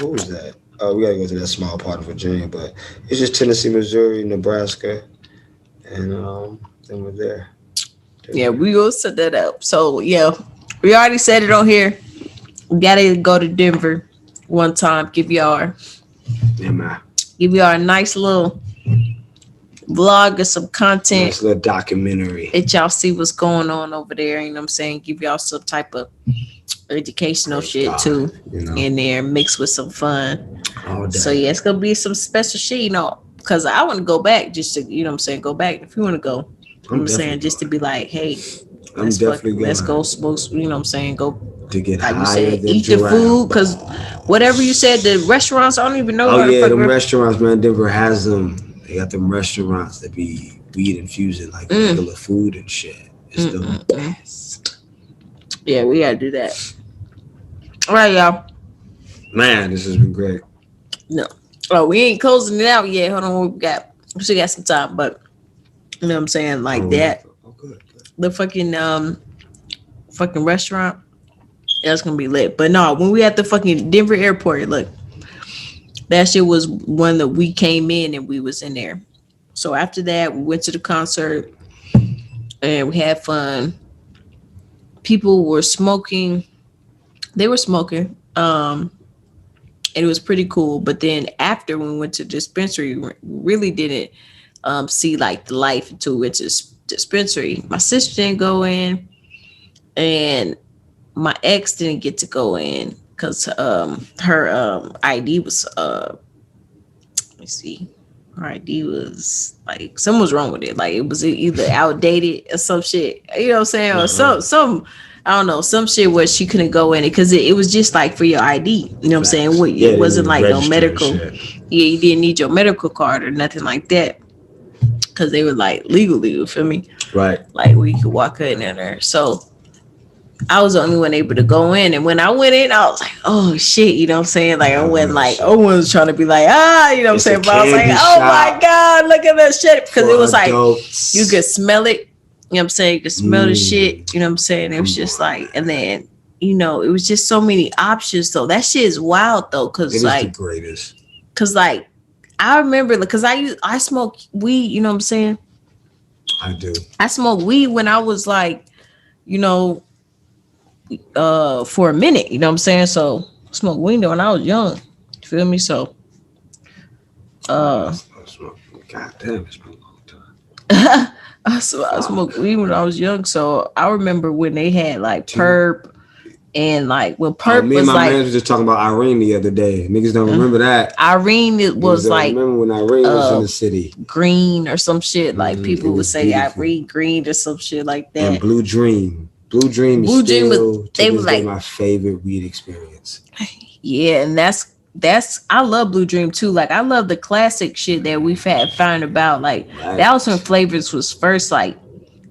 Who is that? Oh, we gotta go to that small part of Virginia, but it's just Tennessee, Missouri, Nebraska, and then we're there. Yeah, we will set that up. So yeah, we already said it on here. We gotta go to Denver one time. Yeah, man. Give y'all a nice little vlog or some content Nice little documentary. that y'all see what's going on over there. You know what I'm saying? Give y'all some type of educational Praise shit God, too you know. in there, mixed with some fun. All day. So yeah, it's gonna be some special shit, you know, because I want to go back just to, you know what I'm saying, go back if you want to go. I'm saying just to be like, hey, let's go smoke, you know what I'm saying, go to get like you higher said, than eat the food, because whatever you said, the restaurants, I don't even know. Oh yeah, them restaurants, man. Denver has them. They got them restaurants that be weed infusing like regular food and shit. It's the best. Yeah, we gotta do that. All right, y'all. Man, this has been great. No. Oh, we ain't closing it out yet. Hold on, we still got some time, but you know what I'm saying, like that. Oh, good. The fucking restaurant, that's gonna be lit. But no, when we at the fucking Denver airport, look, that shit was one that we came in and we was in there. So after that, we went to the concert and we had fun. People were smoking. They were smoking. And it was pretty cool. But then after we went to the dispensary, we really didn't see like the life until we went to the dispensary. My sister didn't go in, and my ex didn't get to go in because her ID was let me see. Her ID was like something was wrong with it. Like it was either outdated or some shit. You know what I'm saying? Or some I don't know, some shit where she couldn't go in it because it was just like for your ID. You know what I'm saying? It wasn't like no medical. Yeah, you didn't need your medical card or nothing like that because they were like legal, you feel me? Right. Like we could walk in there. So I was the only one able to go in. And when I went in, I was like, oh shit, you know what I'm saying? Like I went like, was trying to be like, you know what I'm saying? But I was like, oh my God, look at that shit. Because it was adults. Like, you could smell it. You know what I'm saying? You could smell the shit. You know what I'm saying? It was just like, and then, you know, it was just so many options though. That shit is wild though. Cause like, the greatest. Cause like, I remember, because I smoke weed, you know what I'm saying? I do. I smoked weed when I was like, you know, for a minute, you know what I'm saying? So I smoked weed when I was young. You feel me? So I goddamn, it's been a long time. I smoked weed when I was young. So I remember when they had like perp and like when perp me was and my like, man was just talking about Irene the other day. Niggas don't remember that. Irene, it was like, remember when Irene was in the city? Green or some shit. Like people would say Irene Green or some shit like that. And Blue Dream. Blue Dream is still to this day my favorite weed experience. Yeah, and that's I love Blue Dream too. Like I love the classic shit that we've had found about. Like that was when flavors was first, like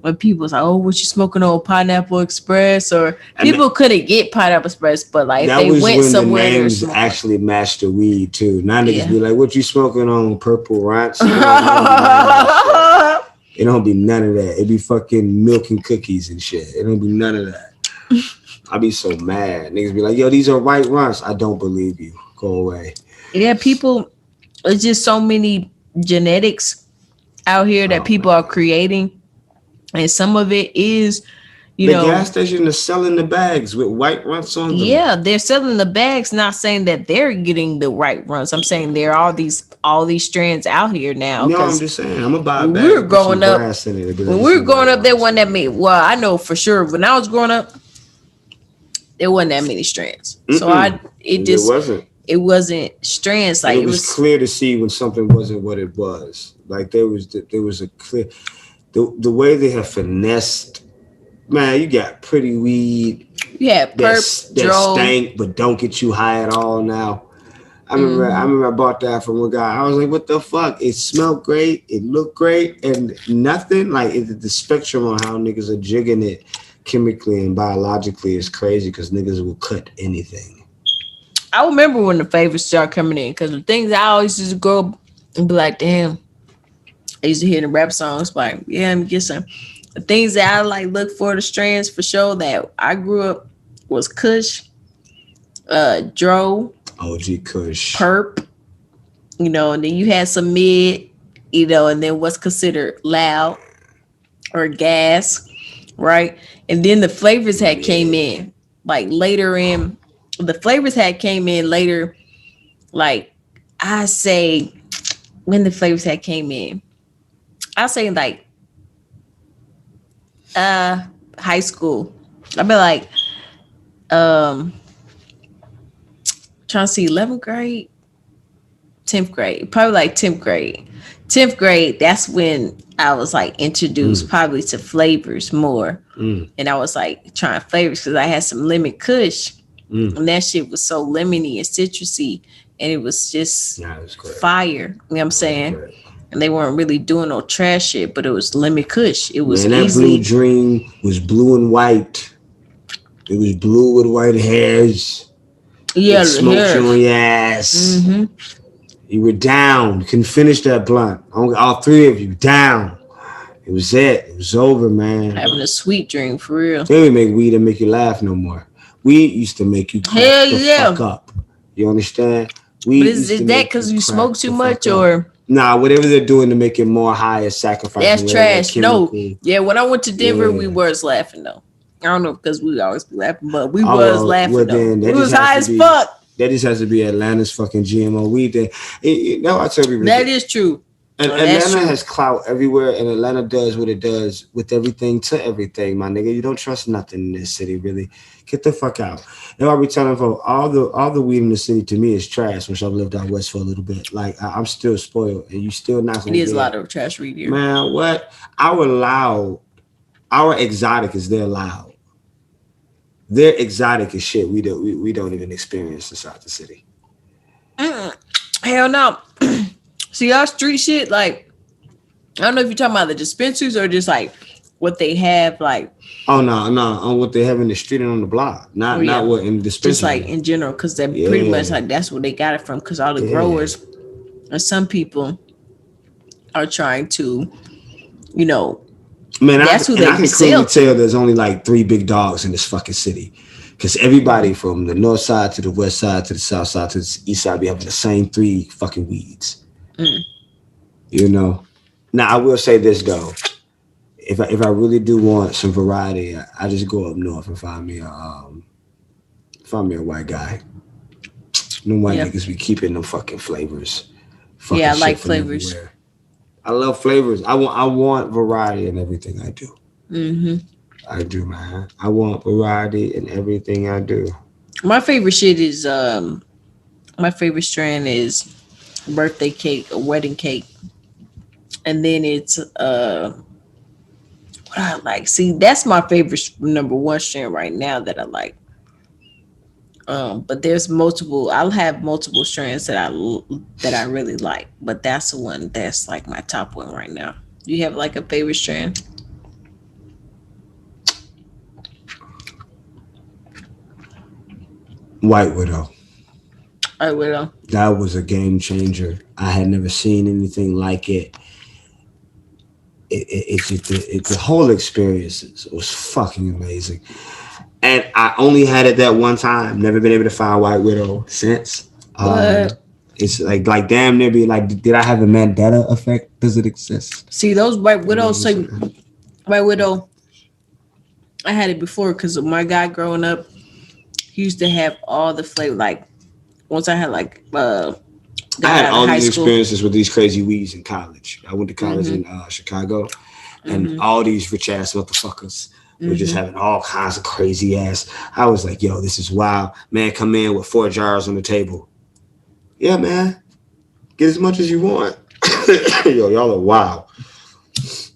when people was like, oh, what you smoking on Pineapple Express? Or people couldn't get Pineapple Express, but like if they went somewhere, the names actually matched the weed too. Now niggas be like, what you smoking on Purple Ranch? It don't be none of that. It be fucking milk and cookies and shit. It don't be none of that. I be so mad. Niggas be like, yo, these are white runs. I don't believe you. Go away. Yeah, people, it's just so many genetics out here that people are creating. And some of it is, you know. The gas station is selling the bags with white runs on them. Yeah, they're selling the bags, not saying that they're getting the right runs. I'm saying there are all these strands out here now. No, I'm just saying, I'm gonna buy a bag. When we were growing up, there wasn't that many. Well, I know for sure when I was growing up, there wasn't that many strands. So it wasn't strands. Like it was clear to see when something wasn't what it was. Like there was a clear the way they have finessed. Man, you got pretty weed, You had perp, that dro. stank but don't get you high at all now. I Mm-hmm. remember I bought that from a guy. I was like, what the fuck? It smelled great, it looked great, and nothing like the spectrum on how niggas are jigging it chemically and biologically is crazy because niggas will cut anything. I remember when the favors started coming in because the things I always used to go and be like, damn. I used to hear the rap songs like, yeah, let me get some. The things that I like look for the strands for sure that I grew up was Kush, Dro, OG Kush. Perp, and then you had some mid, and then what's considered loud or gas, right? And then the flavors had came in like later in the flavors had came in later, like I say when the flavors had came in. I say like high school. I'd be like um trying to see 11th grade, 10th grade, probably like 10th grade. 10th grade, that's when I was like introduced probably to flavors more. And I was like trying flavors because I had some lemon kush. And that shit was so lemony and citrusy. And it was just fire. You know what I'm saying? And they weren't really doing no trash shit, but it was lemon kush. It was that easy. Blue Dream was blue and white. It was blue with white hairs. Yeah, it smoked you on your ass. Mm-hmm. You were down. You couldn't finish that blunt. All three of you down. It was it. It was over, man. Having a sweet dream for real. They didn't make weed that make you laugh no more. Weed used to make you crack the fuck up. You understand? Weed but is that because you smoke too much or? Nah, whatever they're doing to make it more high is sacrificing. That's trash. No. Yeah, when I went to Denver, we was laughing though. I don't know because we always be laughing, but we was laughing though. We was high as fuck. That just has to be Atlanta's fucking GMO weed. No, I tell you that is true. And Atlanta has clout everywhere, and Atlanta does what it does with everything to everything, my nigga. You don't trust nothing in this city, really. Get the fuck out. And I'll be telling folks, all the weed in the city to me is trash, which I've lived out west for a little bit. Like, I'm still spoiled, and you still not gonna It is a lot of trash weed here. Man, what? Our exotic is their loud. Their exotic is shit we don't even experience inside the city. Hell no. See, our street shit, like, I don't know if you're talking about the dispensaries or just like what they have, like. Oh no, on what they have in the street and on the block, not what in the dispensary. Just like in general, because they're pretty much like that's where they got it from. Because all the growers and some people are trying to, man, that's who they can clearly tell. There's only like 3 big dogs in this fucking city. Because everybody from the north side to the west side to the south side to the east side be having the same 3 fucking weeds. Now I will say this though, if I really do want some variety, I just go up north and find me a white guy. Them white niggas be keeping them fucking flavors. Fucking I like flavors. Everywhere. I love flavors. I want variety in everything I do. I do, man. I want variety in everything I do. My favorite shit is my favorite strand is birthday cake, a wedding cake. And then it's what I like. See, that's my favorite number 1 strand right now that I like. But there's multiple. I'll have multiple strands that I really like, but that's the one that's like my top one right now. Do you have like a favorite strand? White Widow. White Widow. That was a game changer. I had never seen anything like it. It's the whole experience was fucking amazing. And I only had it that one time. Never been able to find White Widow since. It's like damn near be like, did I have a Mandela effect? Does it exist? See those White Widows. So White Widow, I had it before because my guy growing up, he used to have all the flavor. Like once I had like I had all these experiences with these crazy weeds in college. I went to college in Chicago, and all these rich ass motherfuckers were just having all kinds of crazy ass. I was like, yo, this is wild. Man, come in with 4 jars on the table. Yeah, man. Get as much as you want. Yo, y'all are wild. It's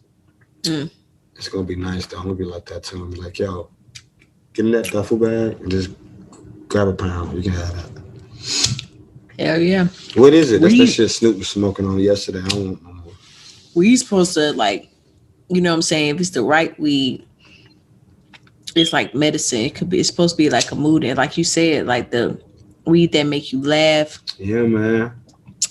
going to be nice, though. I'm going to be like that, too. I'm like, yo, Get in that duffel bag and just grab a pound. You can have that. Hell yeah. What is it? That's that We shit Snoop was smoking on yesterday. I don't want no more. we supposed to like, you know what I'm saying, if it's the right weed, it's like medicine. It could be it's supposed to be like a mood and like you said, like the weed that make you laugh. Yeah, man.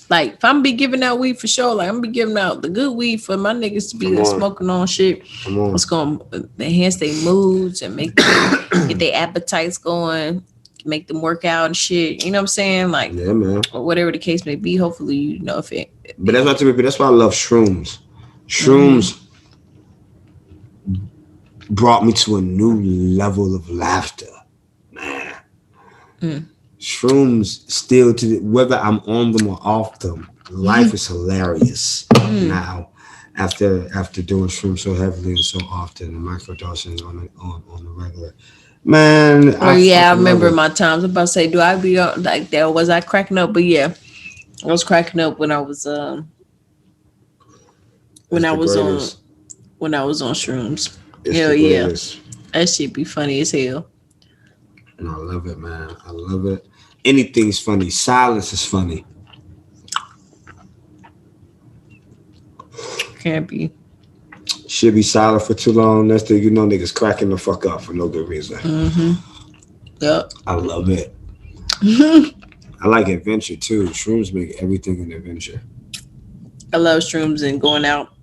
Like if I'm be giving out weed for sure, like I'm be giving out the good weed for my niggas to be Come like on. smoking on shit. Come on. What's gonna enhance their moods and make them get their appetites going, make them work out and shit. You know what I'm saying? Like Yeah, man. or whatever the case may be. Hopefully, you know if it. But that's not too bad. That's why I love shrooms. Mhm. Shrooms brought me to a new level of laughter, man. Mm. Shrooms still whether I'm on them or off them, life is hilarious now. After doing shrooms so heavily and so often and microdosing on the regular, man, Oh I yeah, I fucking love remember it. my times. I'm about to say, do I be like that? Was I cracking up? But yeah, I was cracking up when I was when It's I the was on greatest. when I was on shrooms. It's Hell the yeah, greatest, that shit be funny as hell. and I love it, man. I love it. Anything's funny. Silence is funny. Can't be. Should be silent for too long. Next thing you know, niggas cracking the fuck up for no good reason. Mm-hmm. Yep. I love it. I like adventure too. Shrooms make everything an adventure. I love shrooms and going out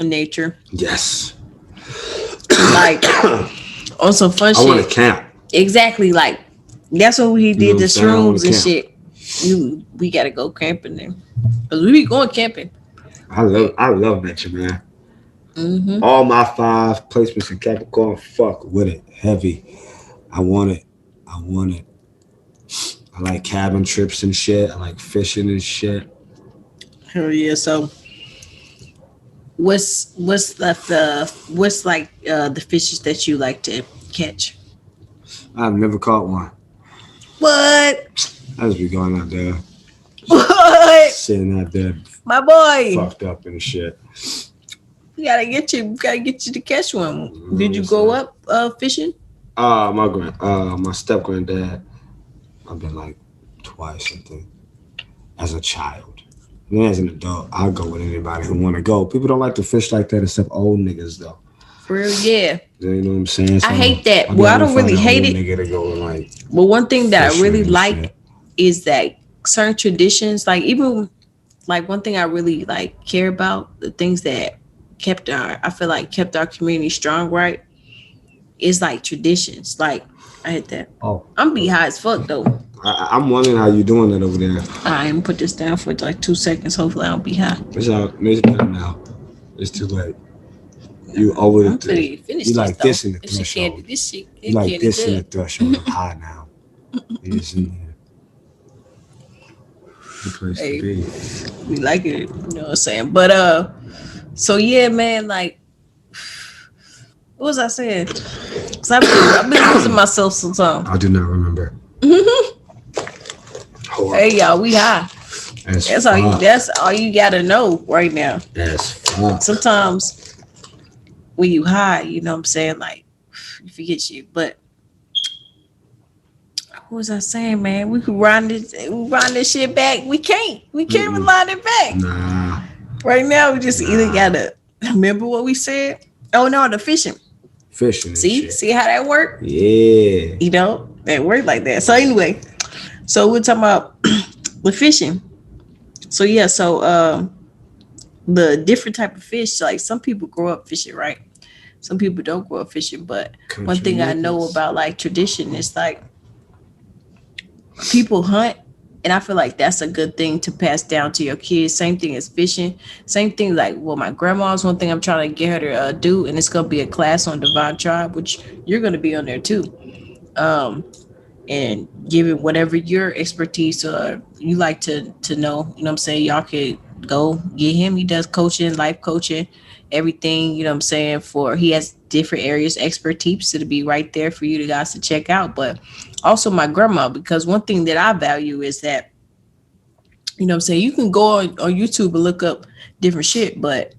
in nature. Yes. Like on some fun I want shit. to camp. Exactly. Like that's what he You know did what the I'm saying? I wanna shrooms and camp. shit. We gotta go camping then. Cause we be going camping. I love nature, man. Mm-hmm. All my 5 placements in Capricorn, fuck with it. Heavy. I want it. I want it. I like cabin trips and shit. I like fishing and shit. Hell yeah. So what's like the fishes that you like to catch? I've never caught one. What? I just be going out there, What? sitting out there, My boy. fucked up and shit. Gotta get you to catch one. Did you Yes, go sir. up fishing? My step granddad. I've been like twice, I think, as a child. And then as an adult, I'll go with anybody who want to go. People don't like to fish like that except old niggas, though. For real, yeah. You know what I'm saying? I hate that. I'll be Well, I able to don't find really an hate old it. nigga to go and like But one thing that I fish really with and like shit. is that certain traditions, like even like one thing I really like care about, the things that I feel like kept our community strong, right? Is like traditions. Like I hate that. Oh, I'm be high as fuck though. I'm wondering how you doing that over there. I'm put this down for like 2 seconds. Hopefully I don't be high. It's better now. It's too late. You over I'm the pretty finished you this like though. this in the This shit threshold. candy. This shit You like candy this in the good. threshold of high now. It's in there. The place Hey, to be. we like it, you know what I'm saying? But so yeah, man, like what was I saying? Cause I've been losing myself sometimes. I do not remember. Hey y'all, we high. That's That's all you gotta know right now. That's fuck. Sometimes when you high, you know what I'm saying, like you forget shit. But what was I saying, man? We could run this shit back. We can't. We can't Mm-mm. rewind it back. Nah. Right now we just either Nah. gotta remember what we said. Oh no, the fishing. Fishing and See? shit. See how that worked? Yeah. You know, that worked like that. So anyway, so we're talking about the fishing. So yeah, so the different type of fish, like some people grow up fishing, right? Some people don't grow up fishing, but one Country thing I know niggas. about like tradition is like people hunt, and I feel like that's a good thing to pass down to your kids. Same thing as fishing. Same thing like well, my grandma's one thing I'm trying to get her to do, and it's gonna be a class on Divine Tribe, which you're gonna be on there too. And giving whatever your expertise or you like to know, you know what I'm saying, y'all could go get him. He does coaching, life coaching, everything, you know what I'm saying, for he has different areas expertise to be right there for you guys to check out. But also my grandma, because one thing that I value is that, you know what I'm saying, you can go on YouTube and look up different shit, but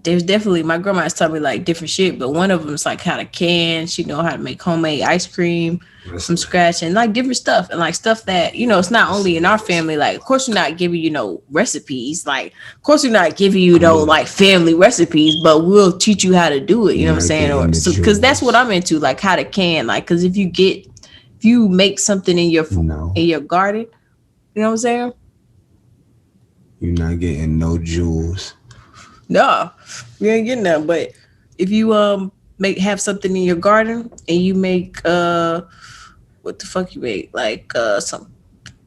there's definitely, my grandma has taught me like different shit, but one of them is like how to can. She know how to make homemade ice cream from scratch and like different stuff, and like stuff that, you know, it's not only in our family. Like, of course, we're not giving you no recipes. Like, of course, we're not giving you no like family recipes, but we'll teach you how to do it. You know what I'm saying? Or so, because that's what I'm into, like how to can. Like, because if you make something in your garden, you know what I'm saying? You're not getting no jewels. No, you ain't getting that. But if you have something in your garden and you make what the fuck you make, like some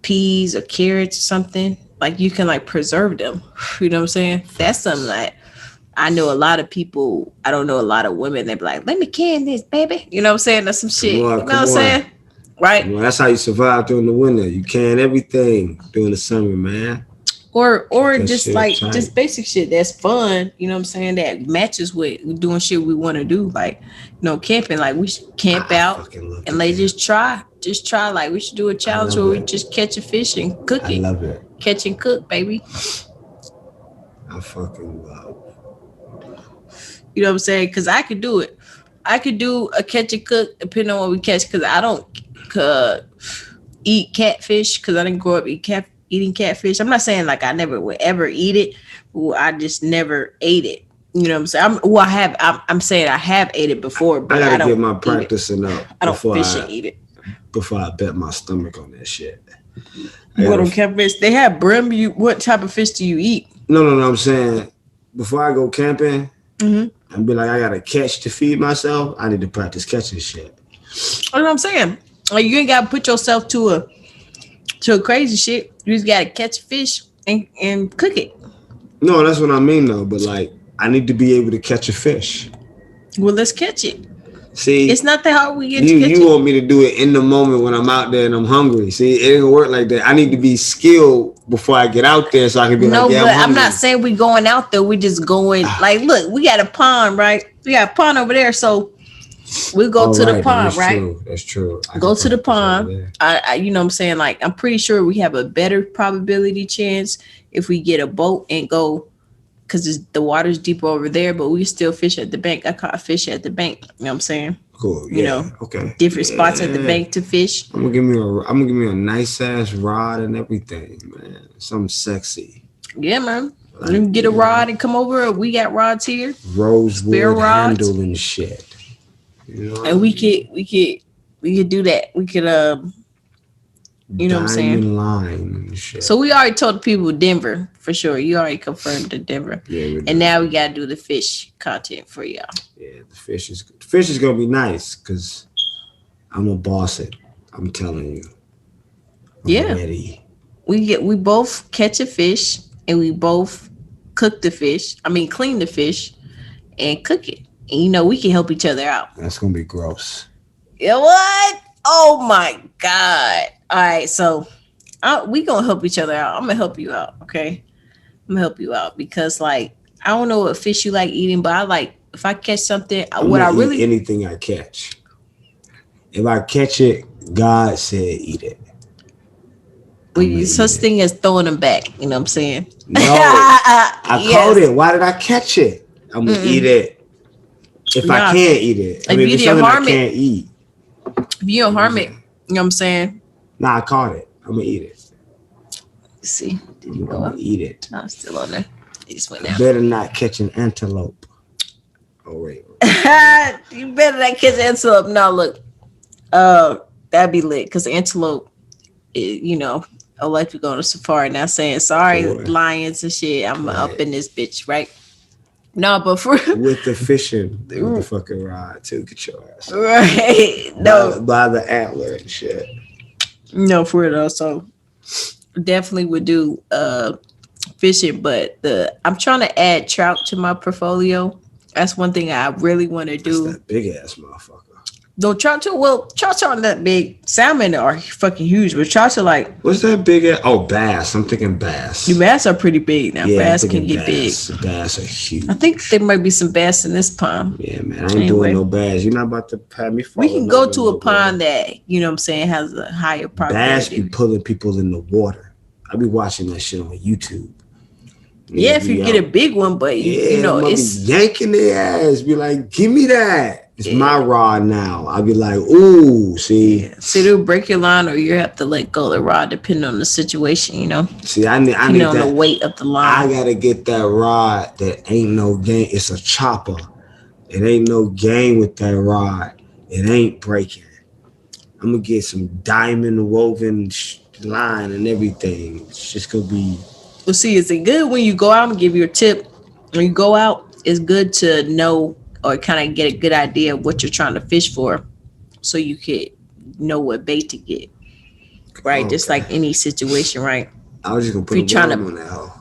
peas or carrots or something, like you can like preserve them. You know what I'm saying? That's something that I know a lot of people. I don't know a lot of women. They be like, "Let me can this, baby." You know what I'm saying? That's some shit. You know what I'm saying? Right? Well, that's how you survive during the winter. You can everything during the summer, man. Or just like tight. Just basic shit that's fun, you know what I'm saying, that matches with doing shit we want to do, like, you know, camping. Like we should camp out and like just try like we should do a challenge where we just catch a fish and cook it. I love it. Catch and cook, baby. I fucking love. You know what I'm saying? Because I could do it. I could do a catch and cook depending on what we catch, because I don't eat catfish because I didn't grow up eating catfish. I'm not saying like I never would ever eat it. I just never ate it. You know what I'm saying? I'm saying I have ate it before, but I gotta get my practicing up. I don't fish and eat it before I bet my stomach on that shit. What on catfish? They have brim. What type of fish do you eat? No. I'm saying before I go camping, and be like, I gotta catch to feed myself. I need to practice catching shit. That's what I'm saying. Like, you ain't gotta put yourself to a crazy shit. You just gotta catch a fish and cook it. No, that's what I mean though. But like, I need to be able to catch a fish. Well, let's catch it. See, it's not that hard. We get to catch it. You want me to do it in the moment when I'm out there and I'm hungry. See, it ain't gonna work like that. I need to be skilled before I get out there so I can be like, yeah, but I'm not saying we going out there. We just going like, look, we got a pond, right? We got a pond over there, so we go to the pond, right? That's true. Go to the pond. I you know what I'm saying? Like, I'm pretty sure we have a better probability chance if we get a boat and go, because the water's deeper over there, but we still fish at the bank. I caught fish at the bank. You know what I'm saying? Cool. You know, okay. Different spots at the bank to fish. I'm gonna give me a nice ass rod and everything, man. Something sexy. Yeah, man. Like, you can get a rod and come over. We got rods here. Rosewood handle and shit. You know, and we could do that. We could you know what I'm saying? Diamond line and shit. So we already told the people Denver for sure. You already confirmed the Denver. Yeah. And now we gotta do the fish content for y'all. Yeah, the fish is gonna be nice because I'm gonna boss it. I'm telling you. I'm ready. We both catch a fish and we both cook the fish. I mean, clean the fish and cook it. And you know, we can help each other out. That's gonna be gross. Yeah, what? Oh my God. All right, so we gonna help each other out. I'm gonna help you out, okay? I'm gonna help you out because, like, I don't know what fish you like eating, but I like, if I catch something, anything I catch. If I catch it, God said eat it. Such thing as throwing them back. You know what I'm saying? No, I caught it. Why did I catch it? I'm gonna eat it. If I can't eat it, I mean, if it's something I can't eat. If you don't harm it, you know what I'm saying? Nah, I caught it. I'm gonna eat it. See, did you go up? Eat it. No, I'm still on there. He just went down. Better not catch an antelope. Oh wait. You better not catch an antelope. No, look, that'd be lit because antelope, you know, I like to go on a safari. Now saying sorry, lions and shit. I'm up in this bitch, right? No, but for with the fishing, with the fucking rod too. Get your ass right. No, by the antler and shit. No, for it also. Definitely would do fishing, but I'm trying to add trout to my portfolio. That's one thing I really want to do. That's that big ass motherfucker. No, trout too. Well, trouts aren't that big. Salmon are fucking huge, but trouts are like. What's that big ass? Oh, bass. I'm thinking bass. The bass are pretty big now. Yeah, bass can get big. Bass are huge. I think there might be some bass in this pond. Yeah, man. I ain't doing no bass. You're not about to have me. We can go to a pond that, you know what I'm saying, has a higher probability. Bass be pulling people in the water. I be watching that shit on YouTube. Yeah, Niggas if you be get a out. big one, but you Yeah, know, I'm be it's yanking their ass. Be like, give me that. It's my yeah, rod now. I'll be like, ooh, see, yeah. So they'll break your line, or you have to let go of the rod, depending on the situation. see, I Depending need on the that. weight of the I line. gotta get that rod that ain't no game. It's a chopper. It ain't no game with that rod. It ain't breaking. I'm gonna get some diamond woven line and everything. It's just gonna be. Well, see, is it good when you go out and give you a tip? When you go out, it's good to know or kind of get a good idea of what you're trying to fish for, so you could know what bait to get. Right, just Okay. like any situation, right? I was just gonna If put a you're trying worm to, on that hoe.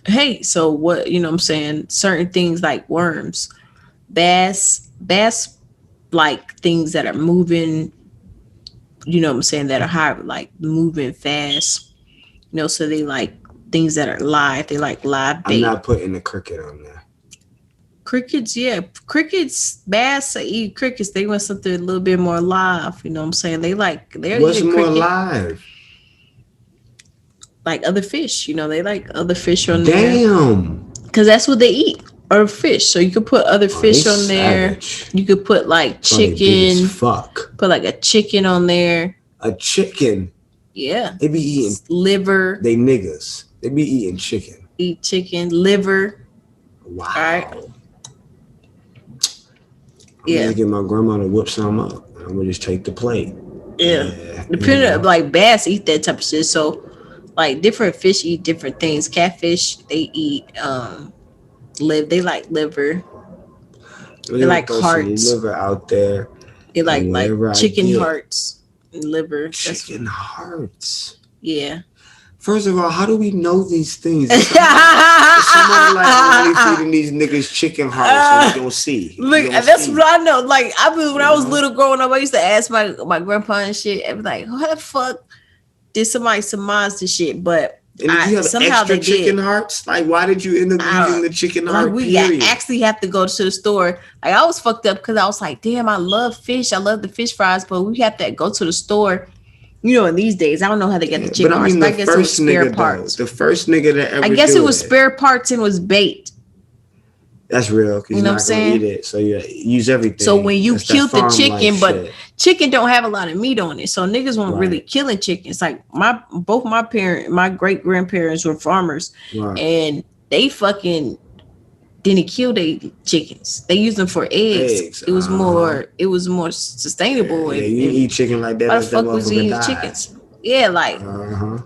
hey, so what? I'm saying certain things like worms, bass, like things that are moving. What I'm saying, that are high, like moving fast. So they like things that are live. They like live I'm bait. not putting the cricket on there. Crickets, yeah. Crickets, bass eat crickets. They want something a little bit more live. You know what I'm saying? They'll eat What's a more cricket live? like other fish. They like other fish on there Damn. because that's what they eat, or fish. So you could put other Oh, they fish on there. savage. You could put like So they big as chicken, fuck. put like a chicken on there. A chicken. Yeah. They be eating. Liver, They niggas. They be eating chicken. eat chicken, liver. Wow. All right. I'm Yeah. gonna get my grandma to whip some up. I'm gonna just take the plate. Yeah. You Depending know. on, like, bass eat that type of shit. So like different fish eat different things. Catfish, they eat they like liver. We're They gonna like throw some hearts. liver out there, They and like whatever I chicken get, hearts and liver. chicken hearts. Yeah. First of all, how do we know these things? Is someone like only feeding these niggas chicken hearts and we don't see? Look, that's what I know. Like when I was little growing up, I used to ask my grandpa and shit. I was like, "How the fuck did somebody surmise this shit?" But And did you have somehow extra they chicken did. hearts? Like, why did you end up using the chicken Like heart? we Period. actually have to go to the store. Like I was fucked up because I was like, "Damn, I love fish. I love the fish fries," but we have to go to the store. In these days, I don't know how they get the But chicken I hearts, mean, but I the guess it was first spare nigga parts. though, the first nigga that ever I guess it do was spare parts and was bait. That's real because You know you're what I'm not gonna eat saying? it, so you use everything. So when you That's that killed the farm life chicken, but shit. chicken don't have a lot of meat on it, so niggas weren't really Right. killing chickens. Like both my great grandparents were farmers, Right. and they fucking didn't kill their chickens. They used them for eggs. Eggs. It was more sustainable. Yeah, you And eat chicken like that, why the let that fuck was you motherfucker eating die. chickens? Yeah, like Uh-huh.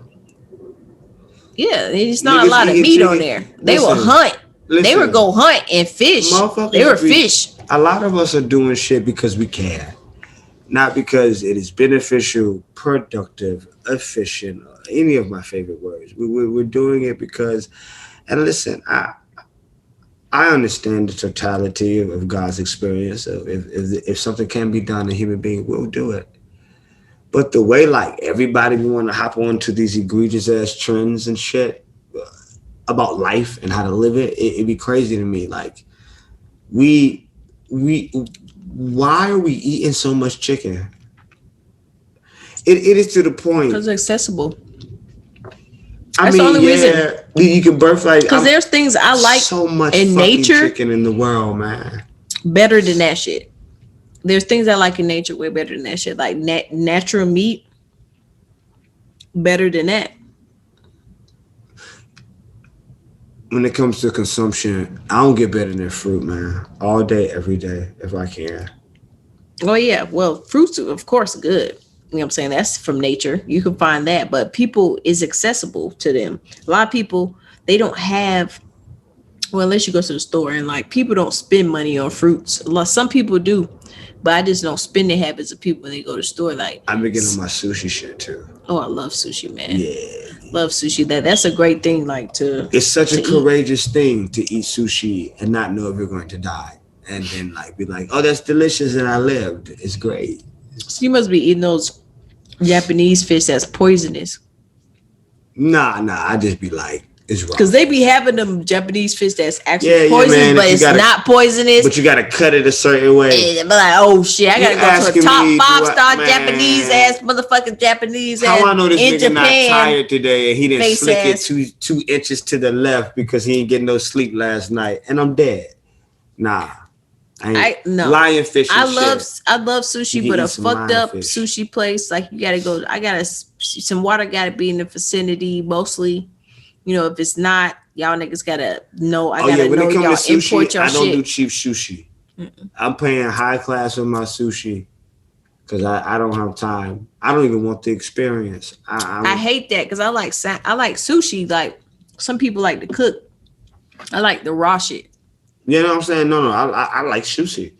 yeah, there's not a Niggas lot of eating meat on chicken. there. They will hunt. They would Listen. go hunt and fish. They were Motherfuckers fish. a lot of us are doing shit because we can. Not because it is beneficial, productive, efficient, or any of my favorite words. We're doing it because, and listen, I understand the totality of God's experience. So if something can be done, a human being will do it. But the way like everybody want to hop onto these egregious ass trends and shit about life and how to live it'd be crazy to me. Like we why are we eating so much chicken? It is to the point. Because it's accessible. I That's mean, the only yeah, reason. you can birth like Because there's things I like so much in fucking nature chicken in the world, man. better than that shit. There's things I like in nature way better than that shit. Like natural meat, better than that. When it comes to consumption, I don't get better than fruit, man. All day, every day, if I can. Oh yeah, well, fruits are of course good. You know what I'm saying? That's from nature. You can find that, but people is accessible to them. A lot of people they don't have. Well, unless you go to the store and like people don't spend money on fruits. Some people do, but I just don't spend the habits of people when they go to the store. Like I've been getting on my sushi shit too. oh, I love sushi, man. Yeah. Love sushi. That's a great thing. Like to It's such a eat. courageous thing to eat sushi and not know if you're going to die. And then like be like, oh, that's delicious and I lived. It's great. So you must be eating those Japanese fish that's poisonous. Nah, I just be like, It's raw. Because they be having them Japanese fish that's actually Yeah, poisonous, man, but you it's gotta- not poisonous. But you gotta cut it a certain way. And be like, oh shit, I gotta You go to asking a top me, 5-star man, Japanese ass motherfucking Japanese How ass I know this in nigga not Japan. tired today and he didn't face slick ass. it 2 inches to the left because he ain't getting no sleep last night and I'm dead. Nah. I no lionfish and I love shit. sushi, You but can a eat some fucked up lionfish. sushi place, like you gotta go. I gotta some water gotta be in the vicinity mostly. You know, if it's not, y'all niggas gotta know. I gotta when know it comes y'all to sushi, import your I don't do shit. cheap sushi. I'm paying high class with my sushi because I don't have time. I don't even want the experience. I hate that because I like sushi. Like some people like to cook. I like the raw shit. You know what I'm saying? No, I like sushi.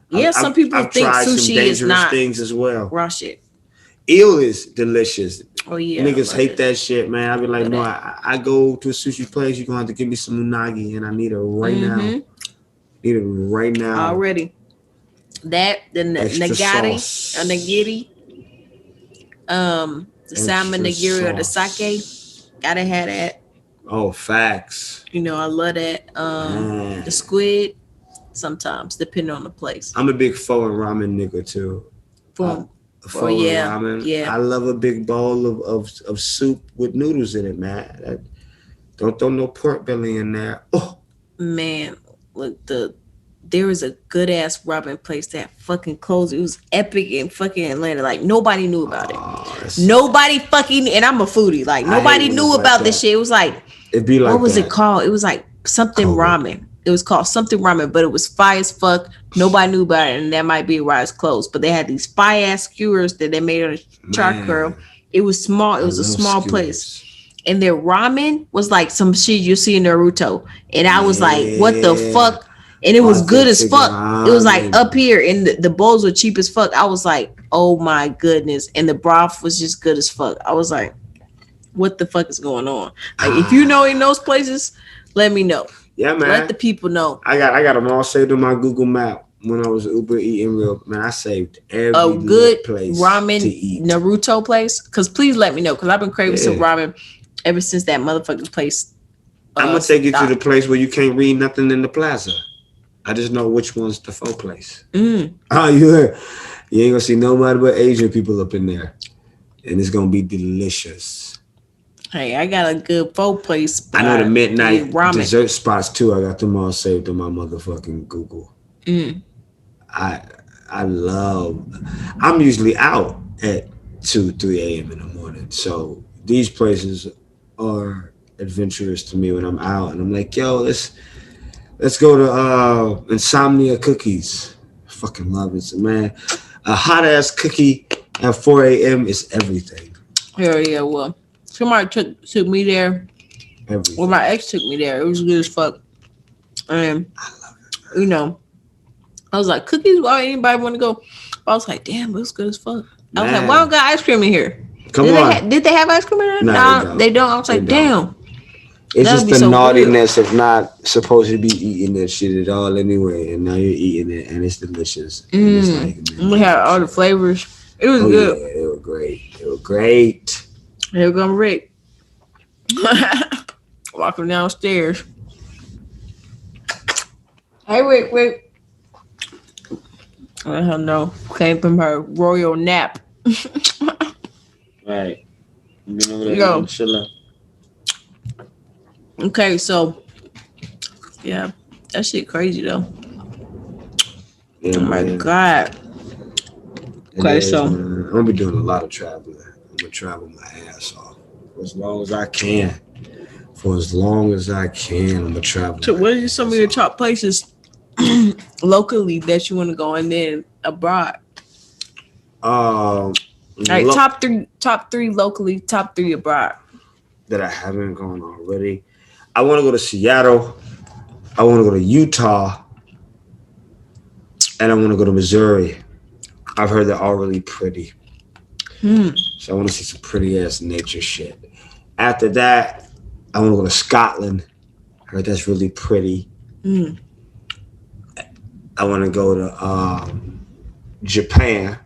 Yeah, some people I've think tried some sushi is dangerous not things as well. raw shit. Eel is delicious. Oh yeah, Niggas hate it. that shit, man. I be like, Love no, that. I go to a sushi place. You're gonna have to give me some unagi, and I need it right now. Need it right now. Already. That the nagari sauce. or nigiri, the Extra salmon nigiri or the sauce. sake. Gotta have that. Oh, facts. You know, I love that. The squid. Sometimes, depending on the place. I'm a big pho and ramen nigga too. Pho and ramen. Yeah. I love a big bowl of soup with noodles in it, man. Don't throw no pork belly in there. Oh man, look, there was a good ass ramen place that fucking closed. It was epic in fucking Atlanta. Like nobody knew about it. Nobody fucking, and I'm a foodie. Like nobody knew about this shit. It was like, it'd be like, what was it called? It was like something ramen. It was called something ramen, but it was fire as fuck. Nobody knew about it, and that might be why it's closed. But they had these fire ass skewers that they made on a charcoal. It was small. It was a small place. And their ramen was like some shit you see in Naruto. And I was like, what the fuck? And it was good as fuck. It was like up here, and the bowls were cheap as fuck. I was like, oh my goodness. And the broth was just good as fuck. I was like, what the fuck is going on? Like, if you know in those places, let me know. Yeah, man. Let the people know. I got them all saved on my Google Map when I was Uber eating real. Man, I saved every good place ramen to eat. Naruto place. Because please let me know. Because I've been craving some ramen ever since that motherfucking place. I'm gonna take you to the place where you can't read nothing in the plaza. I just know which one's the pho place. Oh, you ain't gonna see nobody but Asian people up in there, and it's gonna be delicious. Hey, I got a good pho place. I know the midnight dessert spots too. I got them all saved on my motherfucking Google. I'm usually out at 2-3 a.m. in the morning, so these places are adventurous to me when I'm out, and I'm like, yo, let's go to Insomnia Cookies. I fucking love it, man. A hot ass cookie at 4 a.m. is everything. Yeah, well, somebody took me there. Everything. Well, my ex took me there. It was good as fuck. And I love it. You know, I was like, cookies? Why anybody want to go? I was like, damn, it was good as fuck. I was like, why don't got ice cream in here? Did they have ice cream in there? No, they don't. I was like, damn. It's just the naughtiness of not supposed to be eating that shit at all anyway, and now you're eating it, and it's delicious. And it's like, we had all the flavors. It was good. Yeah, it was great. It was great. Here comes Rick. Walking downstairs. Hey, Rick. Let her know. Came from her royal nap. Right. Been over there chilling. Okay, so yeah, that shit crazy though. Yeah, oh my god. Okay, so I'm gonna be doing a lot of traveling. I'm gonna travel my ass off for as long as I can. I'm gonna travel. So, what are some of your top places locally that you want to go, and then abroad? Like top three locally, top 3 abroad. That I haven't gone already. I want to go to Seattle. I want to go to Utah. And I want to go to Missouri. I've heard they're all really pretty. So I want to see some pretty ass nature shit. After that, I want to go to Scotland. I heard that's really pretty. I want to go to Japan.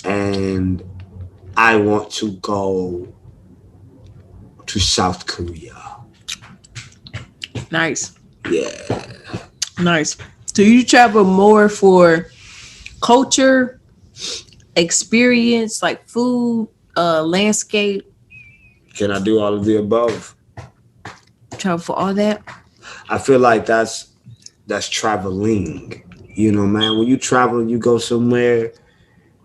And I want to go to South Korea. Nice. Yeah. Nice. Do you travel more for culture, experience, like food, landscape? Can I do all of the above? Travel for all that? I feel like that's traveling. You know, man. When you travel, you go somewhere,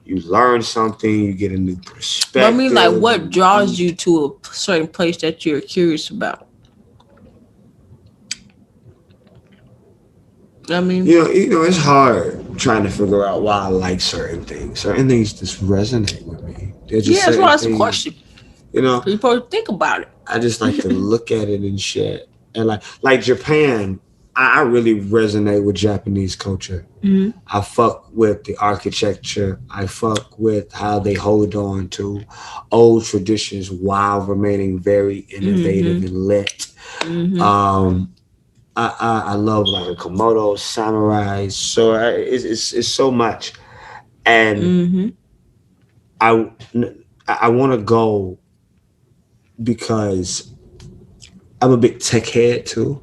you learn something, you get a new But I mean, like, perspective. what draws you to a certain place that you're curious about? I mean, It's hard trying to figure out why I like certain things. Certain things just resonate with me. There's just yeah, that's certain why it's a things, question. you know. You're supposed to think about it. I just like to look at it and shit. And like Japan, I really resonate with Japanese culture. Mm-hmm. I fuck with the architecture. I fuck with how they hold on to old traditions while remaining very innovative Mm-hmm. and lit. Mm-hmm. Um, I love like a Komodo samurai. So it's so much, and Mm-hmm. I I want to go because I'm a big tech head too.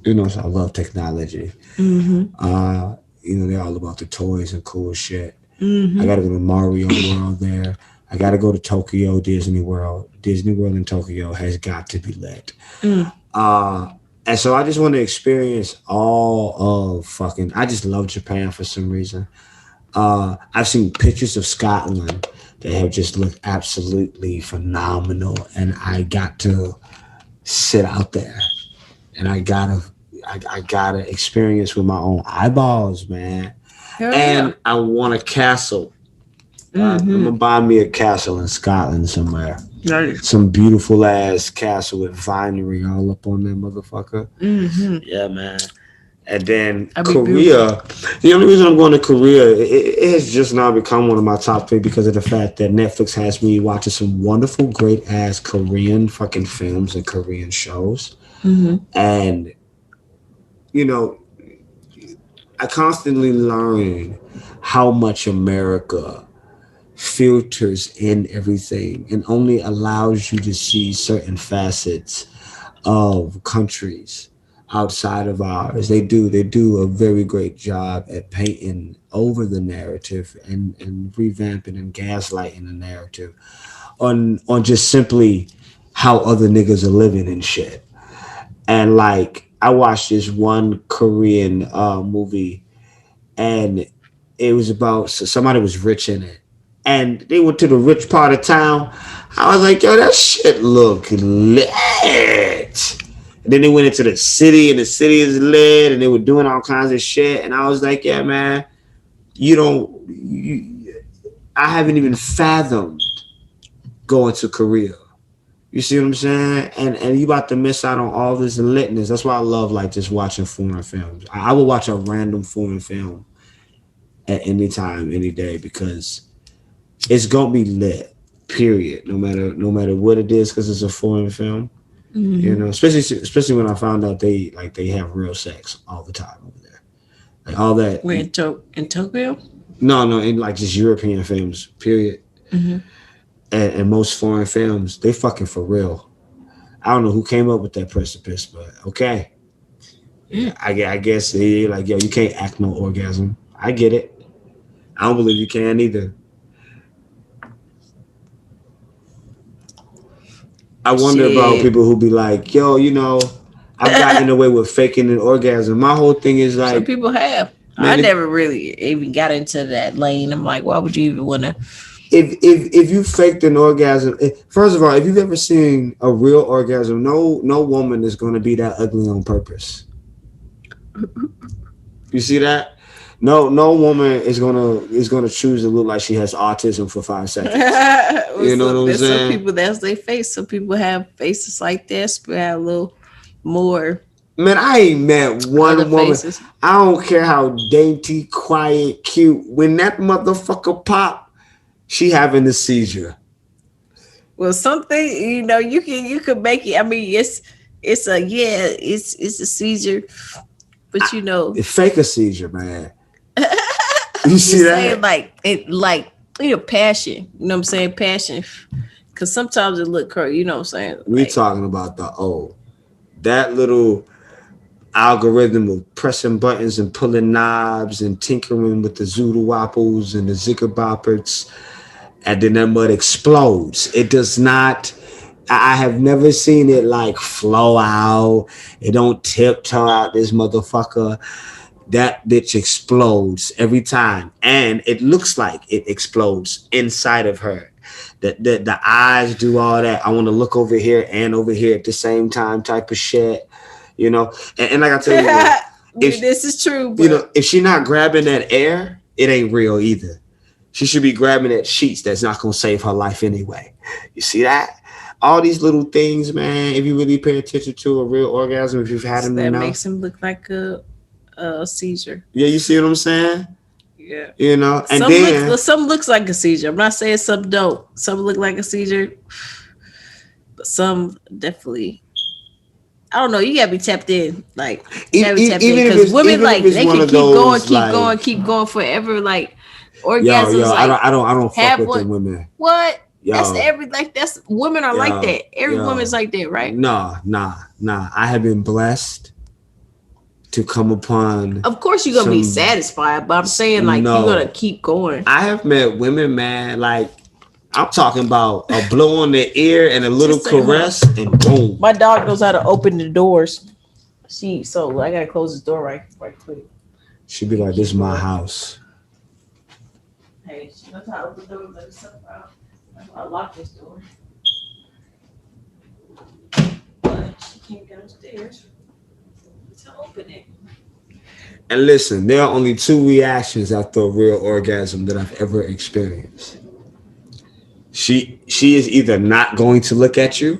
So I love technology. Mm-hmm. They're all about the toys and cool shit. I Mm-hmm. gotta go to Mario World there. I gotta go to Tokyo Disney World. Disney World in Tokyo has got to be lit. Mm. Uh, and so I just want to experience all of fucking. I just love Japan for some reason. I've seen pictures of Scotland that have just looked absolutely phenomenal, and I got to sit out there, and I gotta experience with my own eyeballs, man. Hell yeah. And I want a castle. I'm Mm-hmm. gonna buy me a castle in Scotland somewhere. Nice. Some beautiful ass castle with vinery all up on that motherfucker. Mm-hmm. Yeah, man. And then That'd be beautiful. Korea. The only reason I'm going to Korea, it has just now become one of my top three because of the fact that Netflix has me watching some wonderful, great ass Korean fucking films and Korean shows. Mm-hmm. And you know, I constantly learn how much America filters in everything and only allows you to see certain facets of countries outside of ours. They do a very great job at painting over the narrative and revamping and gaslighting the narrative on just simply how other niggas are living and shit. And like I watched this one Korean movie, and it was about somebody was rich in it, and they went to the rich part of town. I was like, yo, that shit look lit. And then they went into the city, and the city is lit, and they were doing all kinds of shit. And I was like, yeah, man, you don't. I haven't even fathomed going to Korea. You see what I'm saying? And you about to miss out on all this litness. That's why I love like just watching foreign films. I will watch a random foreign film at any time, any day, because it's gonna be lit. Period. No matter what it is, because it's a foreign film. Mm-hmm. Especially when I found out they have real sex all the time over there. Like all that. We're in Tokyo. No, in like just European films. Period. Mm-hmm. And most foreign films, they fucking for real. I don't know who came up with that precipice, but okay. Yeah, I guess they like, yo, you can't act no orgasm. I get it. I don't believe you can either. I wonder about Shit. people who be like, yo, I've gotten away with faking an orgasm. My whole thing is Some like, people have. I man, never really even got into that lane. I'm like, why would you even want to? if you faked an orgasm, first of all, if you've ever seen a real orgasm, no woman is going to be that ugly on purpose. You see that? No woman is gonna choose to look like she has autism for 5 seconds. You know what I'm There's some saying? people that's their face. Some people have faces like this, but have a little more Man, I ain't met other one woman. faces. I don't care how dainty, quiet, cute. When that motherfucker pop, she having a seizure. Well, something you can make it. I mean, it's a it's a seizure, but It fake a seizure, man. You you see saying that? like it like passion. You know what I'm saying? Passion Cause sometimes it look crazy, you know what I'm saying? We Like, talking about that little algorithm of pressing buttons and pulling knobs and tinkering with the zoodle wapples and the zigger boppers, and then that mud explodes. It does not. I have never seen it like flow out. It don't tiptoe out this motherfucker. That bitch explodes every time, and it looks like it explodes inside of her. The eyes do all that. I want to look over here and over here at the same time, type of shit. You know, and like I tell you, if this is true, but you know, if she not grabbing that air, it ain't real either. She should be grabbing at sheets that's not gonna save her life anyway. You see that? All these little things, man. If you really pay attention to a real orgasm, if you've had them, that enough, makes him look like a seizure. yeah, you see what I'm saying? Yeah. You know, and Some looks like a seizure. I'm not saying some don't. Some look like a seizure, but some definitely. I don't know. You gotta be tapped in, like you gotta be tapped in, because women like they can keep going forever. Like orgasms, yo, like I don't fuck have with what? them women. What? Yo, That's women are like that. Every woman's like that, right? Nah. I have been blessed to come upon. Of course, you're gonna be satisfied, but I'm saying like you're gonna keep going. I have met women, man. Like I'm talking about a blow on the ear and a little caress, and boom. My dog knows how to open the doors. So I gotta close this door right quick. She'd be like, "This is my house." Hey, she knows how to open the door. Let herself out. I locked this door, but she can't get upstairs to open it. And listen, there are only two reactions after a real orgasm that I've ever experienced. She is either not going to look at you,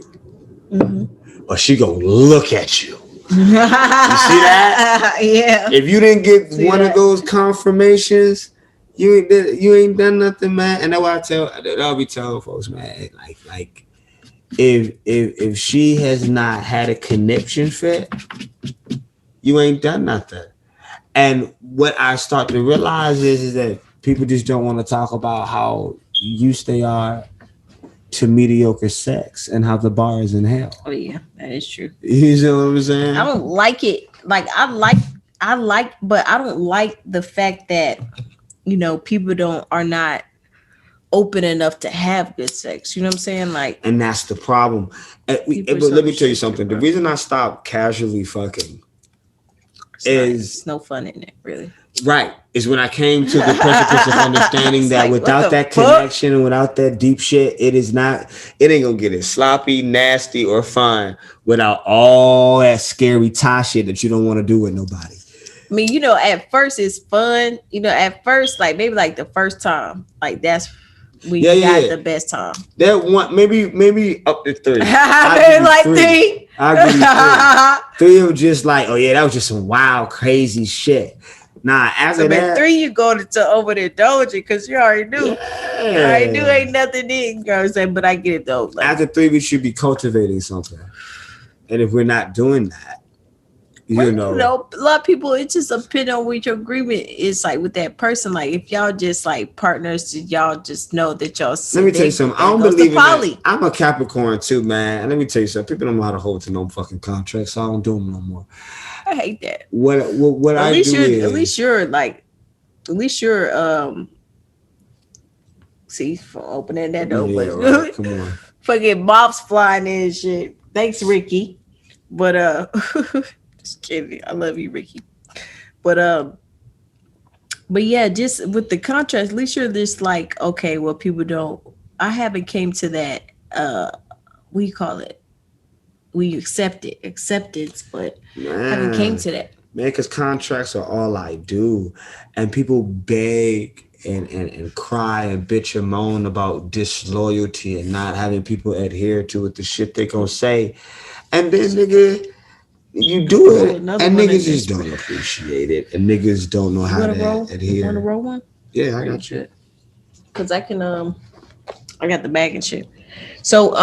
or she gonna look at you. You see that? Yeah. If you didn't get one of those confirmations, you ain't done nothing, man. And that's why I'll be telling folks, man, like if she has not had a conniption fit, you ain't done nothing. And what I start to realize is that people just don't want to talk about how used they are to mediocre sex and how the bar is in hell. Oh yeah, that is true. You know what I'm saying? I don't like it. Like I like, but I don't like the fact that people are not open enough to have good sex. You know what I'm saying? Like, and that's the problem. But let me tell you something. The reason I stopped casually fucking it's no fun in it, really. Right. Is when I came to the precipice of understanding that like, without that connection and without that deep shit, it ain't gonna get as sloppy, nasty, or fun without all that scary tie shit that you don't want to do with nobody. I mean, at first it's fun. At first, like maybe like the first time, like that's when you got the best time. That one, maybe up to 3. Like 3. I give you 3. 3 of just like, oh yeah, that was just some wild, crazy shit. Nah, after that 3, you go to over there doja because you already knew. Yeah. You already knew ain't nothing in, you know what I'm saying? But I get it though. Like, after 3, we should be cultivating something. And if we're not doing that, a lot of people, it just depends on what your agreement is like with that person. Like if y'all just like partners, y'all just know that y'all. Let me tell you something. I don't believe in that. I'm a Capricorn too, man. And let me tell you something. People don't know how to hold to no fucking contracts, so I don't do them no more. I hate that. What I do is at least you're see for opening that door. Yeah, right. Come on. Fucking mops flying in and shit. Thanks, Ricky. But just kidding. I love you, Ricky. But yeah, just with the contrast, at least you're just like, okay, well, people don't. I haven't came to that. What do you call it? We acceptance, but I haven't came to that. Man, because contracts are all I do, and people beg and cry and bitch and moan about disloyalty and not having people adhere to it, the shit they gonna say, and then nigga. You do it, and niggas just don't appreciate it, and niggas don't know how to adhere. You want to roll one? Yeah, I got you. Cause I can, I got the bag and shit. So,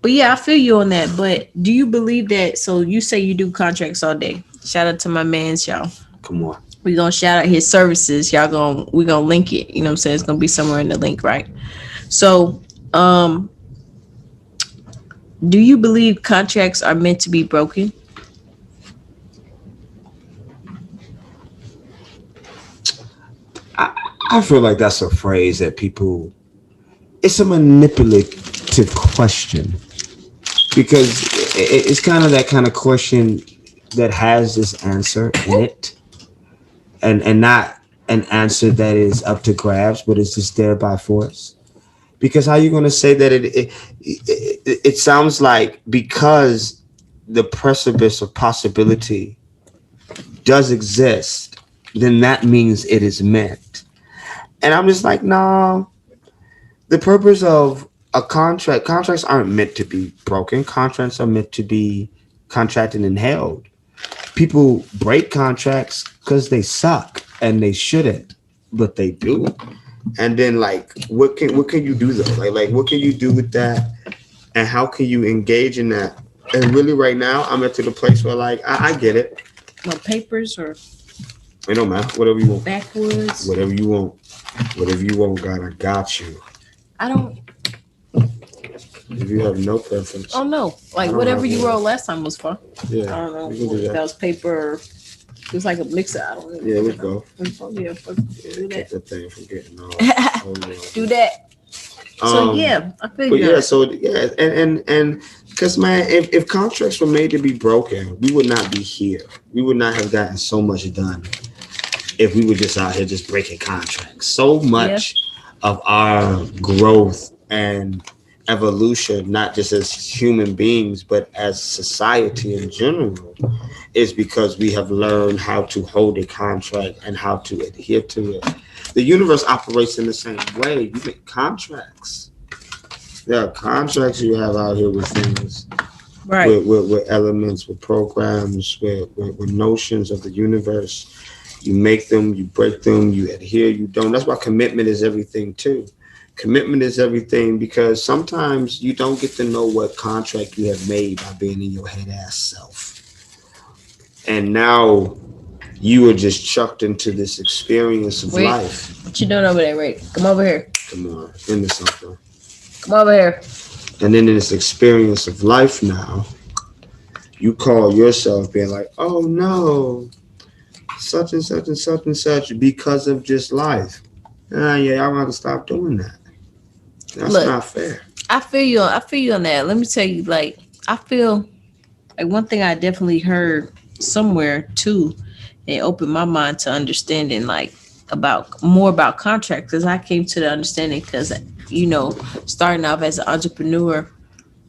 but yeah, I feel you on that. But do you believe that? So you say you do contracts all day. Shout out to my mans, y'all. Come on. We gonna shout out his services. We gonna link it. You know what I'm saying? It's gonna be somewhere in the link, right? So, Do you believe contracts are meant to be broken? I, I feel like that's a phrase that people. It's a manipulative question because it's kind of that kind of question that has this answer in it, and not an answer that is up to grabs, but it's just there by force. Because how you going to say that it sounds like because the precipice of possibility does exist, then that means it is meant. And I'm just like, no. The purpose of a contracts aren't meant to be broken. Contracts are meant to be contracted and held. People break contracts because they suck and they shouldn't, but they do. And then like, what can you do though? Like what can you do with that? And how can you engage in that? And really, right now, I'm at to the place where like I get it. No papers or You know, man. Whatever you want. backwoods? Whatever you want. Whatever you want, God, I got you. I don't. If you have no preference, Oh no! I Like don't whatever have you one. wrote last time was fun. Yeah, I don't know. we can do That that. was paper. It was like a mixer. I don't know. Yeah, let's go. Yeah, do Keep that. the thing from getting all. Do that. So yeah, I But figured. yeah, so yeah, and because man, if contracts were made to be broken, we would not be here. We would not have gotten so much done if we were just out here just breaking contracts. So Yeah. much of our growth and evolution, not just as human beings, but as society in general, is because we have learned how to hold a contract and how to adhere to it. The universe operates in the same way. You make contracts. There are contracts you have out here with things, Right. with elements, with programs, with notions of the universe. You make them, you break them, you adhere, you don't. That's why commitment is everything too. Commitment is everything because sometimes you don't get to know what contract you have made by being in your head ass self. And now you are just chucked into this experience of Wait. life. What you doing over there? Wait. Come over here. Come on, into something. Come over here. And then in this experience of life now, you call yourself being like, oh no, such and such and such and such because of just life. Yeah, I want to stop doing that. That's Look, not fair. I feel you. I feel you on that. Let me tell you. Like I feel like one thing I definitely heard somewhere too, and it opened my mind to understanding like about more about contracts. Because I came to the understanding because starting off as an entrepreneur,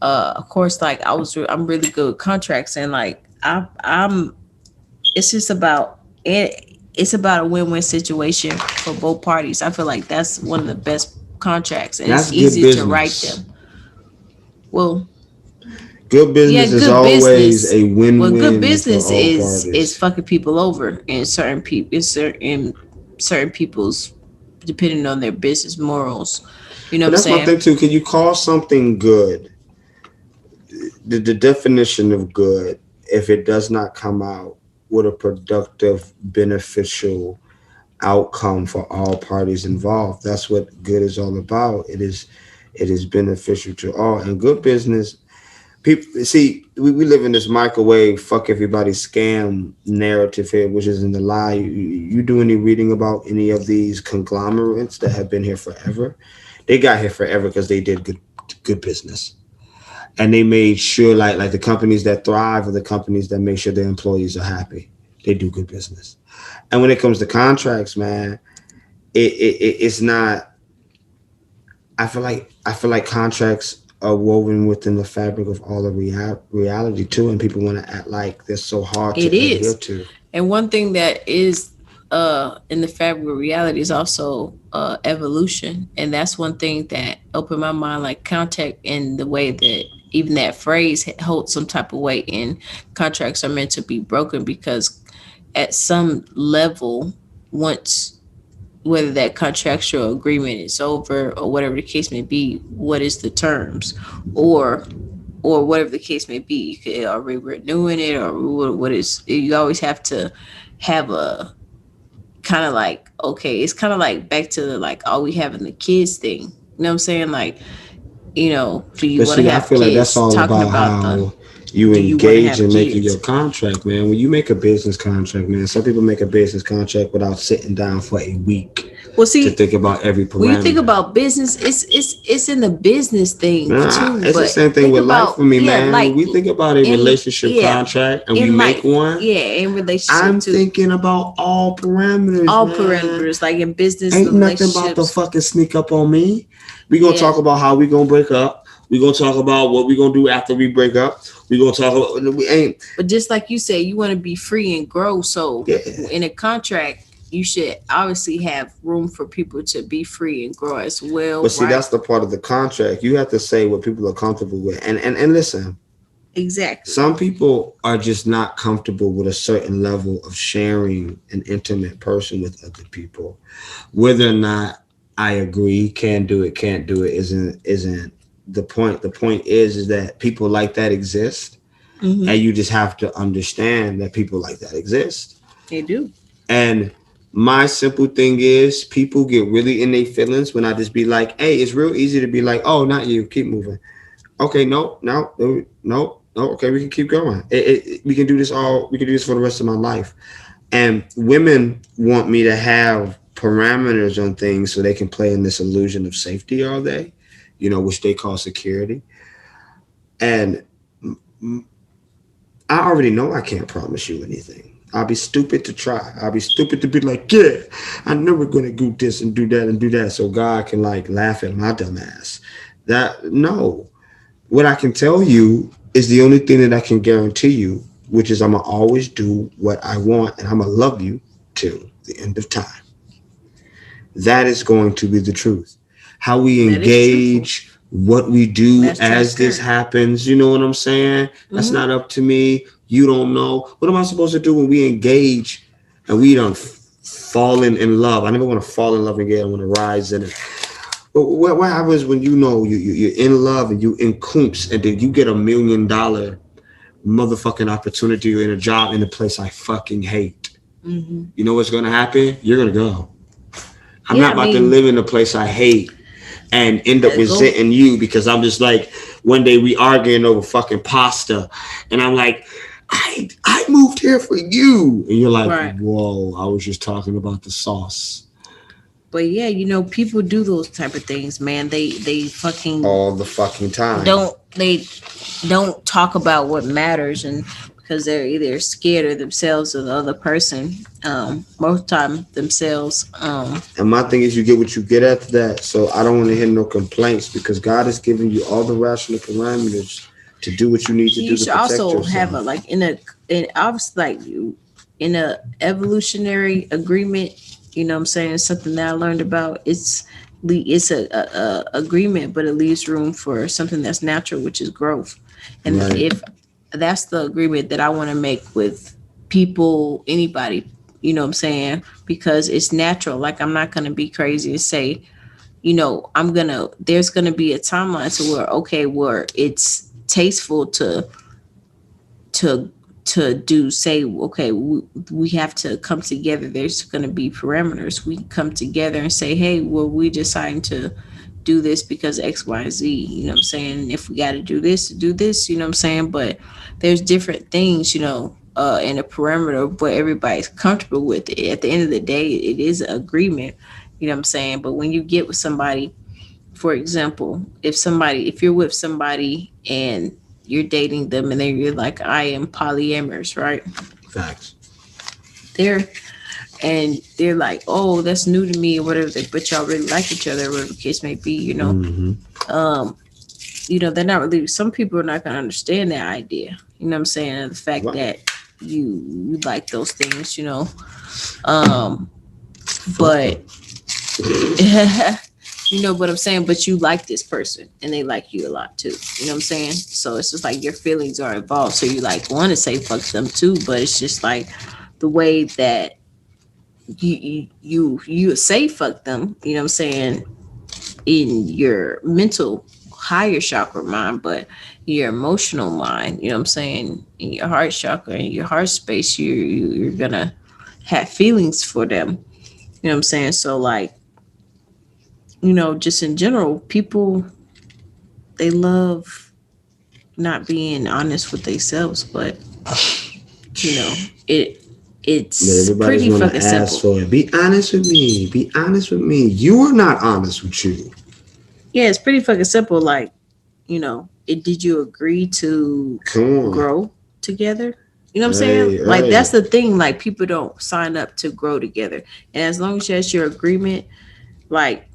of course, like I'm really good with contracts, and like I'm it's just about it. It's about a win-win situation for both parties. I feel like that's one of the best contracts, and That's it's good easy to write business. them. Well, Good yeah, business is good always business. a Well, good win-win for business all is parties. fucking people over in certain people's depending on their business morals. You know what But I'm that's my saying? thing too. Can you call something good? The definition of good, if it does not come out with a productive, beneficial outcome for all parties involved, that's what good is all about. It is beneficial to all. And good business people see we live in this microwave fuck everybody scam narrative here, which isn't a lie. You do any reading about any of these conglomerates that have been here forever? They got here forever because they did good business, and they made sure like the companies that thrive are the companies that make sure their employees are happy. They do good business. And when it comes to contracts, man, it's not. I feel like contracts are woven within the fabric of all of reality too, and people want to act like they're so hard to It adhere is. to. And one thing that is in the fabric of reality is also evolution. And that's one thing that opened my mind, like contact in the way that even that phrase holds some type of weight in contracts are meant to be broken because at some level, once whether that contractual agreement is over or whatever the case may be, what is the terms or whatever the case may be. You could, are we renewing it or what is you always have to have a kind of like okay, it's kind of like back to the like all we have in the kids thing. You know what I'm saying? Like Do you But want to see, I have feel like that's kids? all Talking about about the how you do you want to engage have in making your kids? contract, man. When you make a business contract, man, some people make a business contract without sitting down for a week Well, to see, think about every when you think parameter. about business, it's in the business thing Nah, too. it's the But same thing think with life about, for me, yeah, man. When like we think about a in relationship yeah, contract and we in make life, one, yeah, in relationship I'm too. thinking about all parameters, All man. parameters, like in business Ain't nothing about to relationships. fucking sneak up on me. We gonna Yeah, talk about how we gonna break up. We gonna talk about what we gonna do after we break up. We gonna talk about we ain't. but just like you said, you want to be free and grow. So Yeah. in a contract, you should obviously have room for people to be free and grow as well, But see, right? that's the part of the contract. You have to say what people are comfortable with. And listen, Exactly. some people are just not comfortable with a certain level of sharing an intimate person with other people. Whether or not I agree, can do it, can't do it, isn't the point. The point is that people like that exist, and Hmm. you just have to understand that people like that exist. They do. And my simple thing is, people get really in their feelings when I just be like, "Hey, it's real easy to be like, oh, not you, keep moving." Okay, no, no, no, no, no. Okay, we can keep going. We can do this all. We can do this for the rest of my life. And women want me to have parameters on things so they can play in this illusion of safety all day, which they call security. And I already know I can't promise you anything. I'll be stupid to try. I'll be stupid to be like, yeah, I know we're gonna do this and do that and do that, so God can like laugh at my dumb ass. That no. What I can tell you is the only thing that I can guarantee you, which is I'm gonna always do what I want and I'm gonna love you till the end of time. That is going to be the truth. How we That is truthful. engage, what we do That's as this transparent. happens, you know what I'm saying? That's Hmm. not up to me. You don't know. What am I supposed to do when we engage and we don't fallen in love? I never want to fall in love again. I want to rise in it. But what happens when you're in love and you in coops and then you get $1 million motherfucking opportunity in a job in a place I fucking hate? Hmm. You know what's gonna happen? You're gonna go. I'm Yeah, not I about to mean, live in a place I hate and end up go. resenting you because I'm just like one day we arguing over fucking pasta and I'm like, I moved here for you. And you're like, Right. whoa, I was just talking about the sauce But yeah, people do those type of things, man. They fucking all the fucking time. don't talk about what matters, and because they're either scared of themselves or the other person. Most time themselves. And my thing is, you get what you get after that. So I don't want to hear no complaints because God has given you all the rational parameters to do what you need to You do to should protect also have a yourself. like in obviously like you in a evolutionary agreement. You know what I'm saying? Something that I learned about. It's a agreement, but it leaves room for something that's natural, which is growth. And Right. if that's the agreement that I want to make with people, anybody, you know what I'm saying? Because it's natural. Like I'm not gonna be crazy and say, there's gonna be a timeline to where okay, where it's tasteful to to do say okay, we have to come together. There's going to be parameters. We come together and say, hey, well, we deciding to do this because XYZ, you know what I'm saying? If we got to do this, you know what I'm saying? But there's different things, in a parameter where everybody's comfortable with it. At the end of the day, it is an agreement, you know what I'm saying? But when you get with somebody, for example, if you're with somebody and you're dating them and then you're like, I am polyamorous, right? Facts. They're they're like, oh, that's new to me or whatever, but y'all really like each other, whatever the case may be, Mm-hmm. Um, they're not really some people are not gonna understand that idea. You know what I'm saying? And the fact Right. that you like those things, Um, Fuck but them. you know what I'm saying? But you like this person and they like you a lot too. You know what I'm saying? So it's just like your feelings are involved. So you like want to say fuck them too, but it's just like the way that you say fuck them, you know what I'm saying, in your mental higher chakra mind, but your emotional mind, you know what I'm saying, in your heart chakra, in your heart space, you're gonna have feelings for them. You know what I'm saying? So like, just in general, people they love not being honest with themselves, but you know, But it's everybody's pretty want to fucking ask simple. for it. Be honest with me. Be honest with me. You are not honest with you. Yeah, it's pretty fucking simple. Like, did you agree to Come on. grow together? You know what I'm saying? Hey, Like that's hey. the thing. Like people don't sign up to grow together, and as long as that's your agreement, like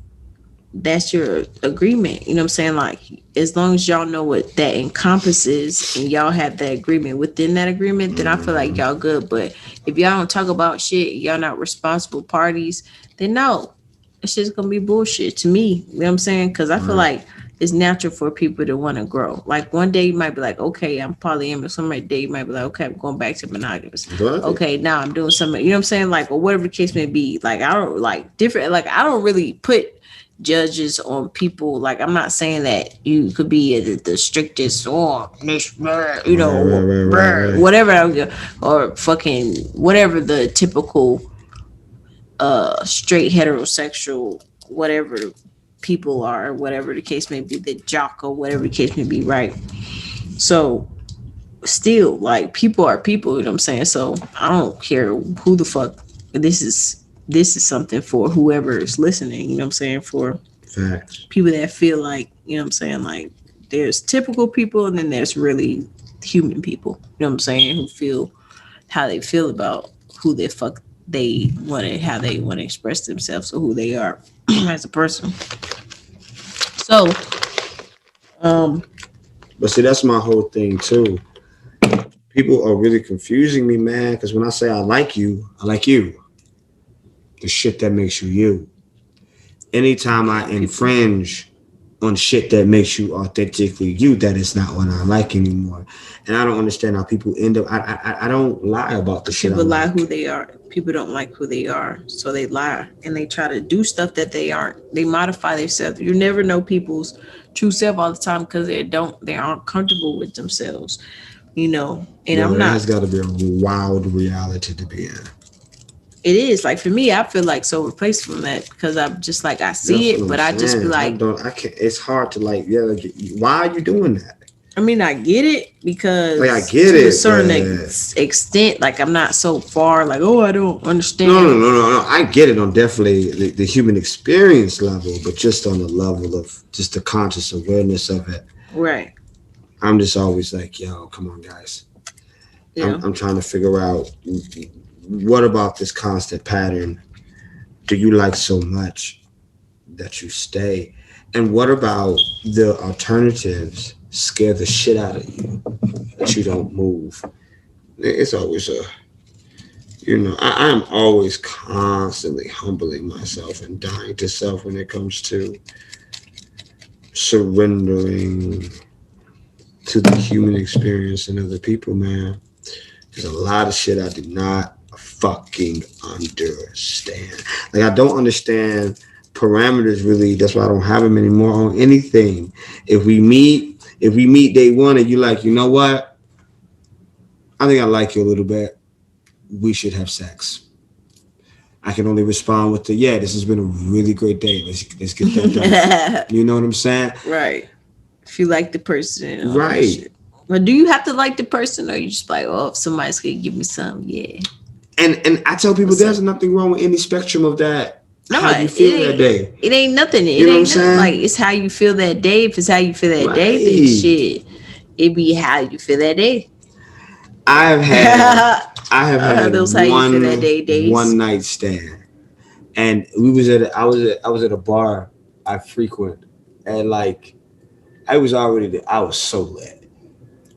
that's your agreement. You know what I'm saying? Like as long as y'all know what that encompasses and y'all have that agreement within that agreement, then I feel like Mhm. y'all good. But if y'all don't talk about shit, y'all not responsible parties, then no. It's just gonna be bullshit to me. You know what I'm saying? Because I feel Right. like it's natural for people to want to grow. Like one day you might be like, okay, I'm polyamorous. Some day you might be like, okay, I'm going back to monogamous. Right. Okay, now I'm doing something. You know what I'm saying? Like, or whatever the case may be. Like I don't like different. Like I don't really put judges on people. Like I'm not saying that you could be the strictest or Right, right, right, right, right. whatever, or fucking whatever the typical straight heterosexual whatever people are, whatever the case may be, the jock or whatever the case may be, right? So still like people are people, you know what I'm saying? So I don't care who the fuck this is something for whoever is listening, you know what I'm saying? For Facts. people that feel like, you know what I'm saying, like there's typical people and then there's really human people, you know what I'm saying, who feel how they feel about who the fuck they want to, how they want to express themselves or who they are as a person. So, um, But see, that's my whole thing too. People are really confusing me, man. Because when I say I like you, I like you. The shit that makes you you. Anytime I people, infringe on shit that makes you authentically you, that is not what I like anymore. And I don't understand how people end up. I don't lie about the shit I people lie who like. they are. People don't like who they are, so they lie and they try to do stuff that they aren't. They modify themselves. You never know people's true self all the time because they aren't comfortable with themselves. And Yo, I'm that has not. got to be a wild reality to be in. It is like for me, I feel like so replaced from that because I'm just like I see That's what it, I'm but I just be saying. I like, don't. I can't. It's hard to like. Yeah. Like, why are you doing that? I mean, I get it Like, I because get to a it, certain but extent, like I'm not so far, like, oh, I don't no, no, understand. no, no, no. I get it on definitely the human experience level, but just on the level of just the conscious awareness of it, Right. I'm just always like, yo, come on, guys. I'm, Yeah. I'm trying to figure out what about this constant pattern do you like so much that you stay? And what about the alternatives scare the shit out of you that you don't move? It's always I'm always constantly humbling myself and dying to self when it comes to surrendering to the human experience and other people, man. There's a lot of shit I do not fucking understand. Like, I don't understand parameters really. That's why I don't have them anymore on anything. If we meet day one and you like, you know what? I think I like you a little bit. We should have sex. I can only respond with the yeah. This has been a really great day. Let's get that done. You know what I'm saying? Right. If you like the person and all that Right. shit. But do you have to like the person or you just like, oh, if somebody's gonna give me some, yeah. And I tell people What's there's up? nothing wrong with any spectrum of that. No, How you it feel that ain't. day. It ain't nothing. You It know what I'm ain't nothing. Like saying? it's how you feel that day. If it's how you feel that day, then Right. shit, it be how you feel that day. I have had I have had Those how you feel that day one days. night stand, and we was at I was at a bar I frequent, and like I was so lit,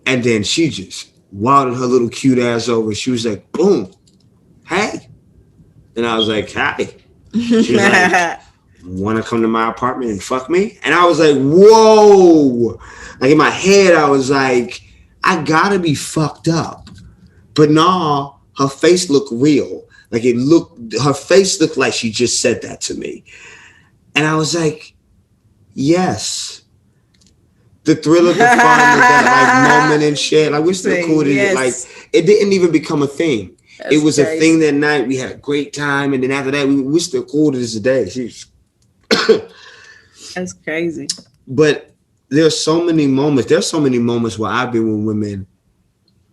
and then she just wilded her little cute ass over. She was like, "Boom, hey," and I was like, "Hi." She was like, "Want to come to my apartment and fuck me?" And I was like, "Whoa!" Like in my head, I was like, "I gotta be fucked up." But nah, her face looked real. Her face looked like she just said that to me. And I was like, yes. The thrill of the fun of that like moment and shit. Like we're still Say cool to it. Like yes. it didn't even become a thing. It That's was a thing crazy. that night. We had a great time, and then after that, we're still cool to this day. She's That's crazy. but there's so many moments. There's so many moments where I've been with women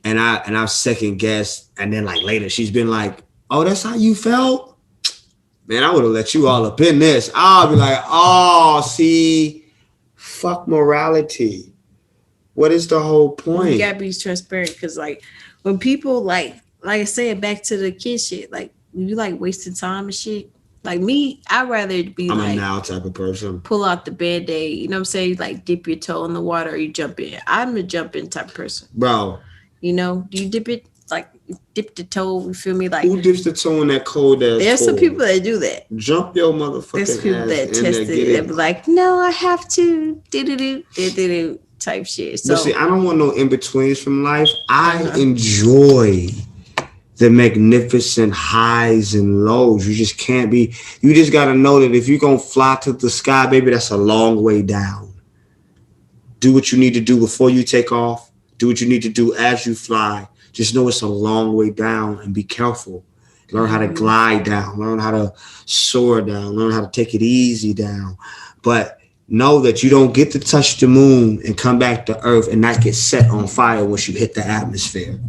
and I've second guessed, and then like later she's been like, "Oh, that's how you felt." Man, I would have let you all up in this. I'll be like, "Oh, see, fuck morality. What is the whole You point?" gotta be transparent because like when people like I said, back to the kid shit, like when you like wasting time and shit. Like me, I'd rather be I'm a like now type of person. pull out the band-aid, you know what I'm saying? Like dip your toe in the water or you jump in. I'm a jump in type of person. Bro, You know, do you dip it like dip the toe? You feel me? Like who dips the toe in that cold ass there's some people pool? that do that. Jump your There's motherfucking people ass that in there, test get it and it. be like, no, I have to do type shit. But So see, I don't want no in betweens from life. I uh-huh. enjoy the magnificent highs and lows. You just can't be. You just gotta know that if you're gonna fly to the sky, baby, that's a long way down. Do what you need to do before you take off. Do what you need to do as you fly. Just know it's a long way down and be careful. Learn how to glide down. Learn how to soar down. Learn how to take it easy down. But know that you don't get to touch the moon and come back to Earth and not get set on fire once you hit the atmosphere.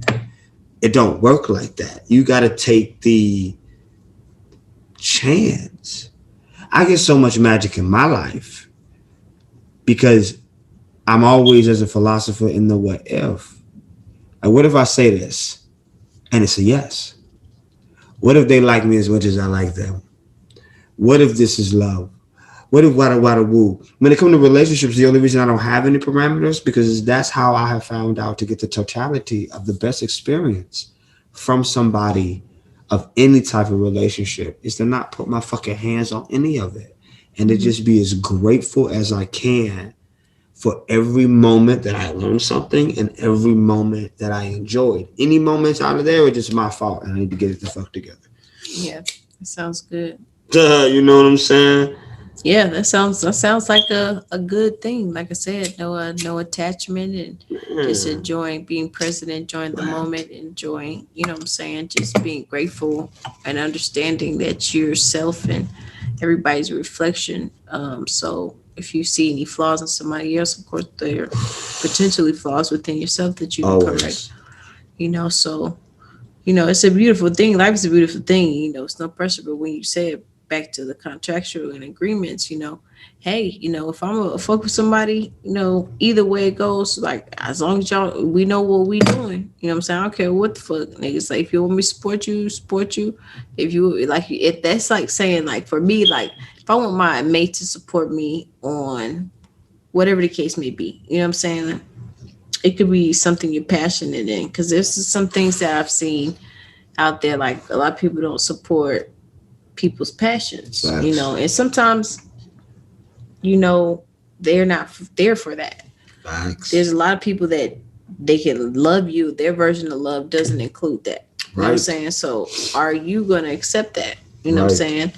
It don't work like that. You got to take the chance. I get so much magic in my life because I'm always as a philosopher in the what if. And what if I say this and it's a yes? What if they like me as much as I like them? What if this is love? What if wada woo? When it comes to relationships, the only reason I don't have any parameters because that's how I have found out to get the totality of the best experience from somebody of any type of relationship is to not put my fucking hands on any of it and to just be as grateful as I can for every moment that I learned something and every moment that I enjoyed. Any moments out of there are just my fault and I need to get it the fuck together. Yeah, that sounds good. You know what I'm saying? Yeah, that sounds like a good thing. Like I said, no attachment and just Yeah. enjoying being present, enjoying the moment, enjoying, you know what I'm saying, just being grateful and understanding that you're yourself and everybody's a reflection. So if you see any flaws in somebody else, of course there are potentially flaws within yourself that you can correct. Always. You know, so it's a beautiful thing. Life is a beautiful thing. It's no pressure. But when you say it back to the contractual and agreements, hey, if I'm a fuck with somebody, either way it goes, like as long as y'all we know what we doing, you know what I'm saying? I don't care what the fuck niggas like. If you want me to support you, support you. If you like, if that's like saying like for me, like if I want my mate to support me on whatever the case may be, you know what I'm saying? It could be something you're passionate in because there's some things that I've seen out there, like a lot of people don't support people's passions, Facts. and sometimes, they're not there for that. Facts. There's a lot of people that they can love you. Their version of love doesn't include that. You know what I'm Right. saying? So are you going to accept that? You know what I'm Right.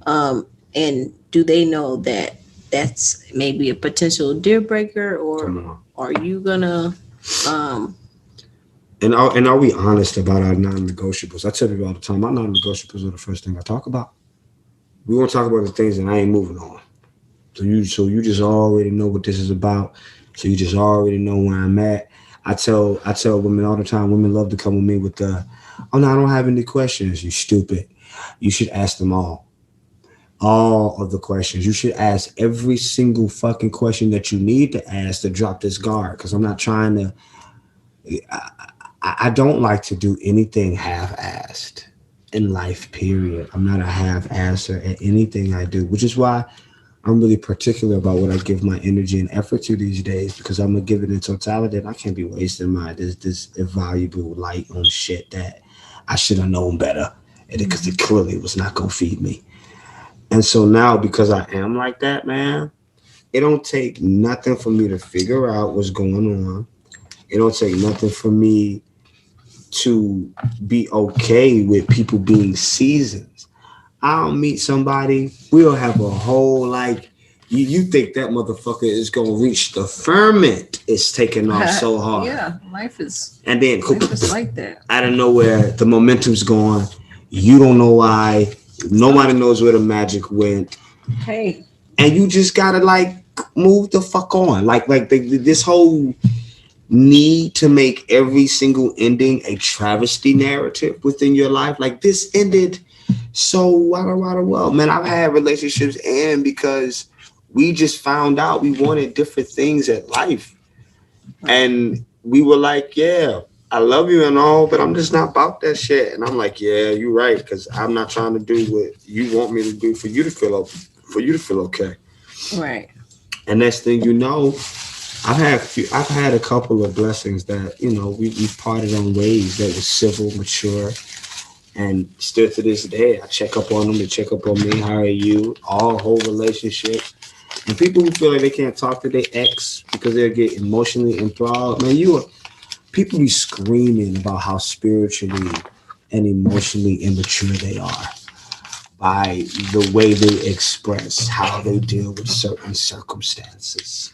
saying? And do they know that that's maybe a potential deal breaker, or Come on. are you gonna um And are we honest about our non-negotiables? I tell people all the time, my non-negotiables are the first thing I talk about. We won't talk about the things that I ain't moving on. So you just already know what this is about. So you just already know where I'm at. I tell women all the time, women love to come with me with the, oh no, I don't have any questions. You stupid. You should ask them all. All of the questions. You should ask every single fucking question that you need to ask to drop this guard. Because I'm not trying to I don't like to do anything half-assed in life, period. I'm not a half-asser at anything I do, which is why I'm really particular about what I give my energy and effort to these days because I'm gonna give it in totality. And I can't be wasting my this invaluable light on shit that I should have known better, because it clearly was not gonna feed me. And so now, because I am like that, man, it don't take nothing for me to figure out what's going on. It don't take nothing for me to be okay with people being seasons. I'll meet somebody, we'll have a whole like you think that motherfucker is gonna reach the firmament. It's taking off so hard. yeah, life is And then like that. out of nowhere, the momentum's gone. You don't know why. Nobody knows where the magic went. Hey, And you just gotta like move the fuck on. This whole need to make every single ending a travesty narrative within your life. Like this ended so well. Man, I've had relationships end because we just found out we wanted different things at life. And we were like, yeah, I love you and all, but I'm just not about that shit. And I'm like, yeah, you're right, because I'm not trying to do what you want me to do for you to feel okay. Right. And next thing you know, I've had a couple of blessings that we parted on ways that was civil, mature, and still to this day I check up on them. They check up on me. How are you? All whole relationships. And people who feel like they can't talk to their ex because they'll get emotionally enthralled. Man, people be screaming about how spiritually and emotionally immature they are by the way they express how they deal with certain circumstances.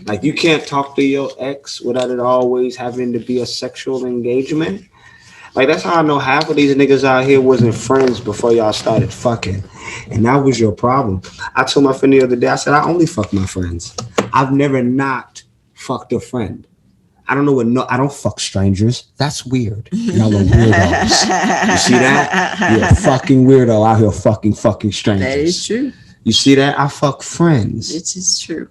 Like you can't talk to your ex without it always having to be a sexual engagement. Like that's how I know half of these niggas out here wasn't friends before y'all started fucking. And that was your problem. I told my friend the other day, I said, I only fuck my friends. I've never not fucked a friend. I don't know what no I don't fuck strangers. That's weird. Y'all are weirdos. You see that? You're a fucking weirdo out here fucking strangers. That is true. You see that? I fuck friends. This is true.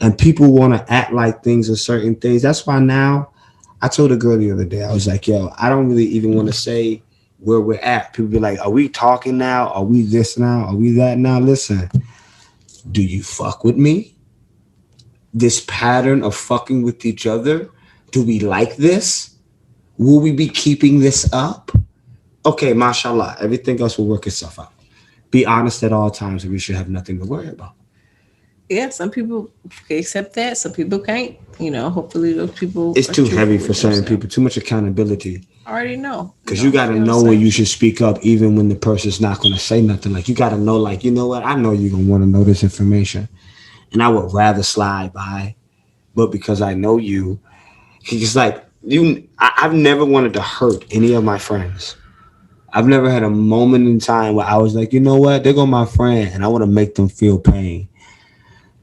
And people want to act like things are certain things. That's why now I told a girl the other day, I was like, yo, I don't really even want to say where we're at. People be like, are we talking now? Are we this now? Are we that now? Listen, do you fuck with me? This pattern of fucking with each other, do we like this? Will we be keeping this up? Okay, mashallah, everything else will work itself out. Be honest at all times, and we should have nothing to worry about. Yeah, some people can accept that. Some people can't. Hopefully those people. It's too heavy for certain people. Too much accountability. I already know. Because you got to know when you should speak up, even when the person's not going to say nothing. Like you got to know, like, you know what? I know you're going to want to know this information, and I would rather slide by, but because I know you, it's like I've never wanted to hurt any of my friends. I've never had a moment in time where I was like, you know what? There go my friend, and I want to make them feel pain.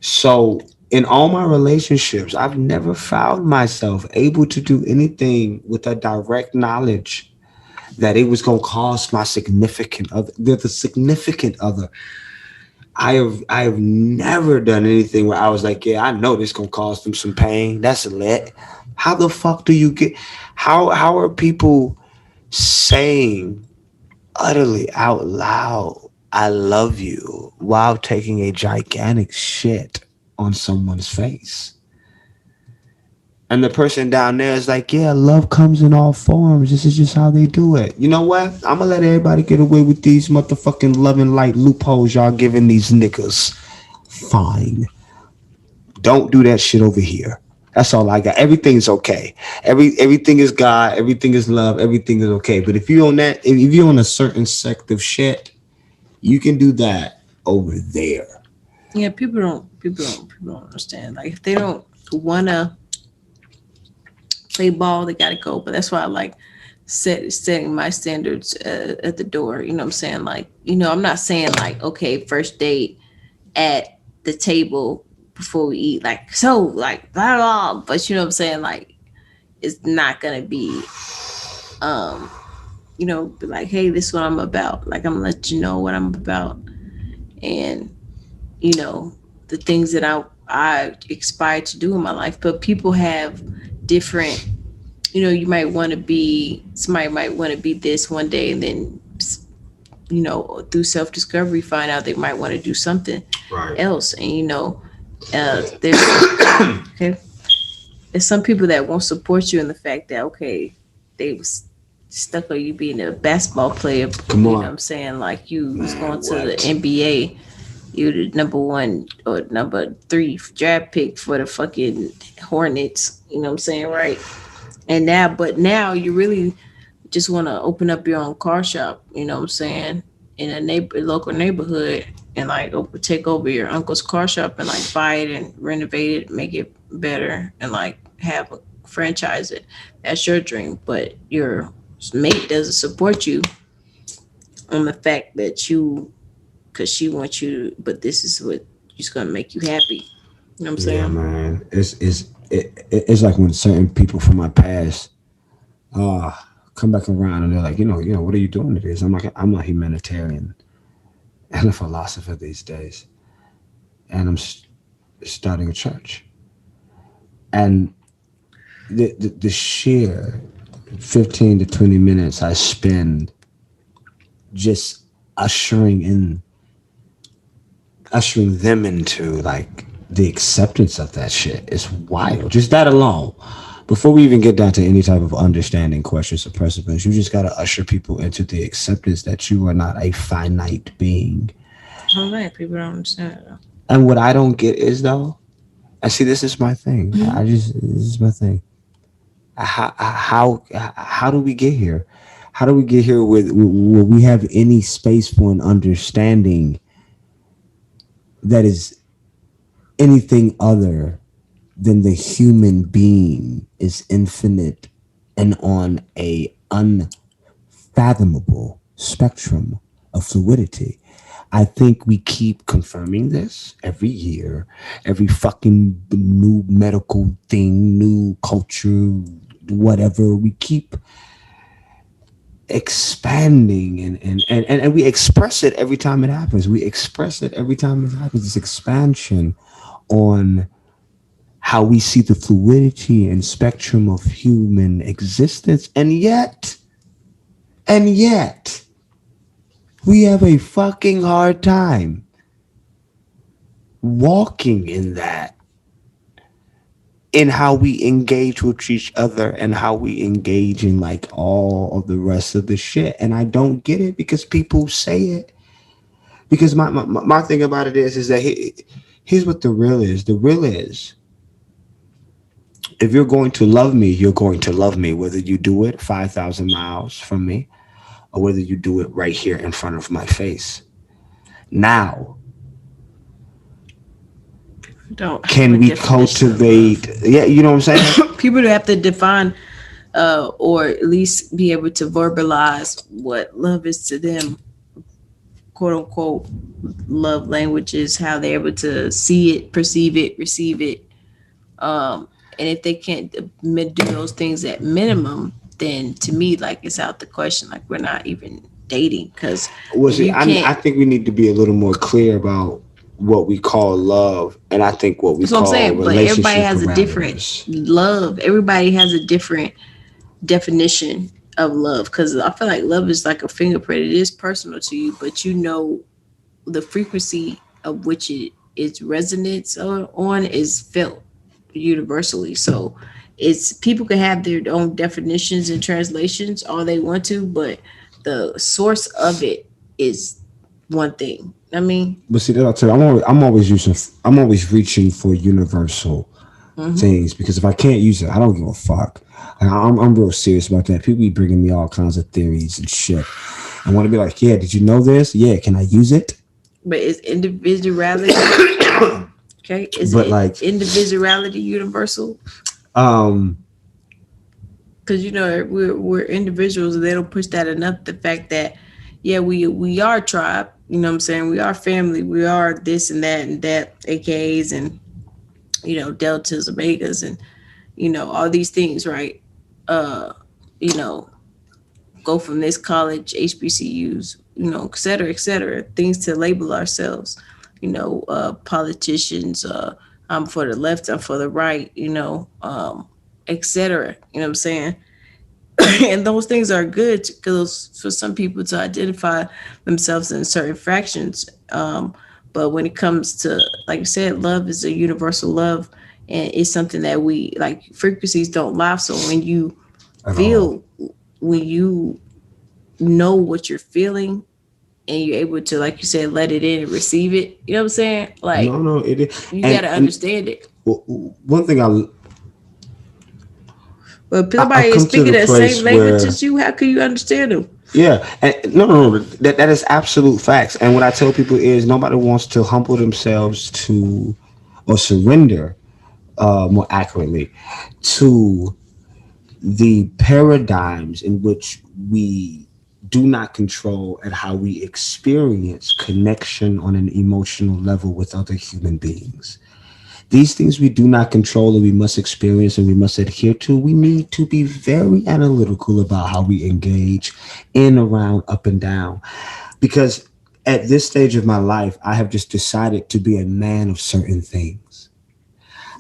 So in all my relationships, I've never found myself able to do anything with a direct knowledge that it was going to cost my significant other. The significant other. I have never done anything where I was like, yeah, I know this going to cause them some pain. That's lit. How the fuck do you get? How are people saying utterly out loud, I love you, while taking a gigantic shit on someone's face? And the person down there is like, yeah, love comes in all forms. This is just how they do it. You know what? I'm going to let everybody get away with these motherfucking love and light loopholes y'all giving these niggas. Fine. Don't do that shit over here. That's all I got. Everything's okay. Everything is God. Everything is love. Everything is okay. But if you're on a certain sect of shit, you can do that over there. Yeah, people don't understand. Like if they don't wanna play ball, they gotta go. But that's why I like setting my standards at the door. You know what I'm saying? Like, I'm not saying like, okay, first date at the table before we eat, like, so like blah blah. But you know what I'm saying? Like, it's not gonna be be like, hey, this is what I'm about. Like, I'm gonna let you know what I'm about, and the things that I aspire to do in my life. But people have different, you might want to be, somebody might want to be this one day, and then through self-discovery find out they might want to do something else. And there's okay, there's some people that won't support you in the fact that, okay, they was stuck on you being a basketball player. Come on. You know what I'm saying? Like, you was going to the NBA, you the number 1 or number 3 draft pick for the fucking Hornets. You know what I'm saying? Right. And now you really just want to open up your own car shop. You know what I'm saying? In a local neighborhood, and like take over your uncle's car shop and like buy it and renovate it, make it better, and like have a franchise it. That's your dream. But your mate doesn't support you on the fact that because she wants you, but this is what just gonna make you happy. You know what I'm Yeah, saying? man. It's like when certain people from my past uh come back around and they're like, what are you doing to this? I'm like, I'm a humanitarian and a philosopher these days, and starting a church. And the sheer 15 to 20 minutes I spend just ushering in ushering them into like the acceptance of that shit is wild. Just that alone. Before we even get down to any type of understanding questions or precedents, you just gotta usher people into the acceptance that you are not a finite being. I'm glad people don't understand it though. And what I don't get is though, I see this is my thing. This is my thing. How do we get here? How do we get here with where we have any space for an understanding that is anything other than the human being is infinite and on a unfathomable spectrum of fluidity? I think we keep confirming this every year, every fucking new medical thing, new culture, whatever. We keep expanding and we express it every time it happens. We express it every time it happens. This expansion on how we see the fluidity and spectrum of human existence. And yet, we have a fucking hard time walking in that, in how we engage with each other and how we engage in like all of the rest of the shit. And I don't get it because people say it. Because my thing about it is that here's what the real is. The real is, if you're going to love me, you're going to love me, whether you do it 5,000 miles from me or whether you do it right here in front of my face. Now, Don't have can a we definition of love. cultivate? Yeah, you know what I'm saying? People have to define or at least be able to verbalize what love is to them, quote unquote love languages, how they're able to see it, perceive it, receive it. And if they can't do those things at minimum, then to me, like it's out the question. Like we're not even dating because Well, if see, you can't, I think we need to be a little more clear about what we call love, and I think what we that's what I'm call saying. But everybody relationship has a different parameters. love. Everybody has a different definition of love because I feel like love is like a fingerprint. It is personal to you, but you know the frequency of which its resonance on is felt universally. So it's people can have their own definitions and translations all they want to, but the source of it is one thing. I mean, But see, that I'll tell you, I'm always reaching for universal things because if I can't use it, I don't give a fuck. I'm real serious about that. People be bringing me all kinds of theories and shit. I want to be like, yeah, did you know this? Yeah, can I use it? but it's individuality. Okay, is But it like, individuality universal? um, Because you know we're individuals and they don't push that enough. The fact that yeah we are tribe, you know what I'm saying, we are family, we are this and that AKAs and deltas, omegas, and all these things, right? uh you know Go from this college, HBCUs, et cetera, et cetera, things to label ourselves, politicians, I'm for the left, I'm for the right, et cetera, you know what I'm saying? And those things are good because for some people to identify themselves in certain fractions. But when it comes to, like I said, love is a universal love, and it's something that we like. Frequencies don't lie. So when you at all. feel, when you know what you're feeling, and you're able to, like you said, let it in and receive it. You know what I'm saying? No, Like no, it is. you got to And understand it. one thing But if I've somebody is come to speaking the that same place language where as you, how can you understand them? yeah, and no, no, no, that is absolute facts. And what I tell people is nobody wants to humble themselves to or surrender, more accurately, to the paradigms in which we do not control at how we experience connection on an emotional level with other human beings. These things we do not control and we must experience and we must adhere to. We need to be very analytical about how we engage in, around, up, and down. Because at this stage of my life, I have just decided to be a man of certain things.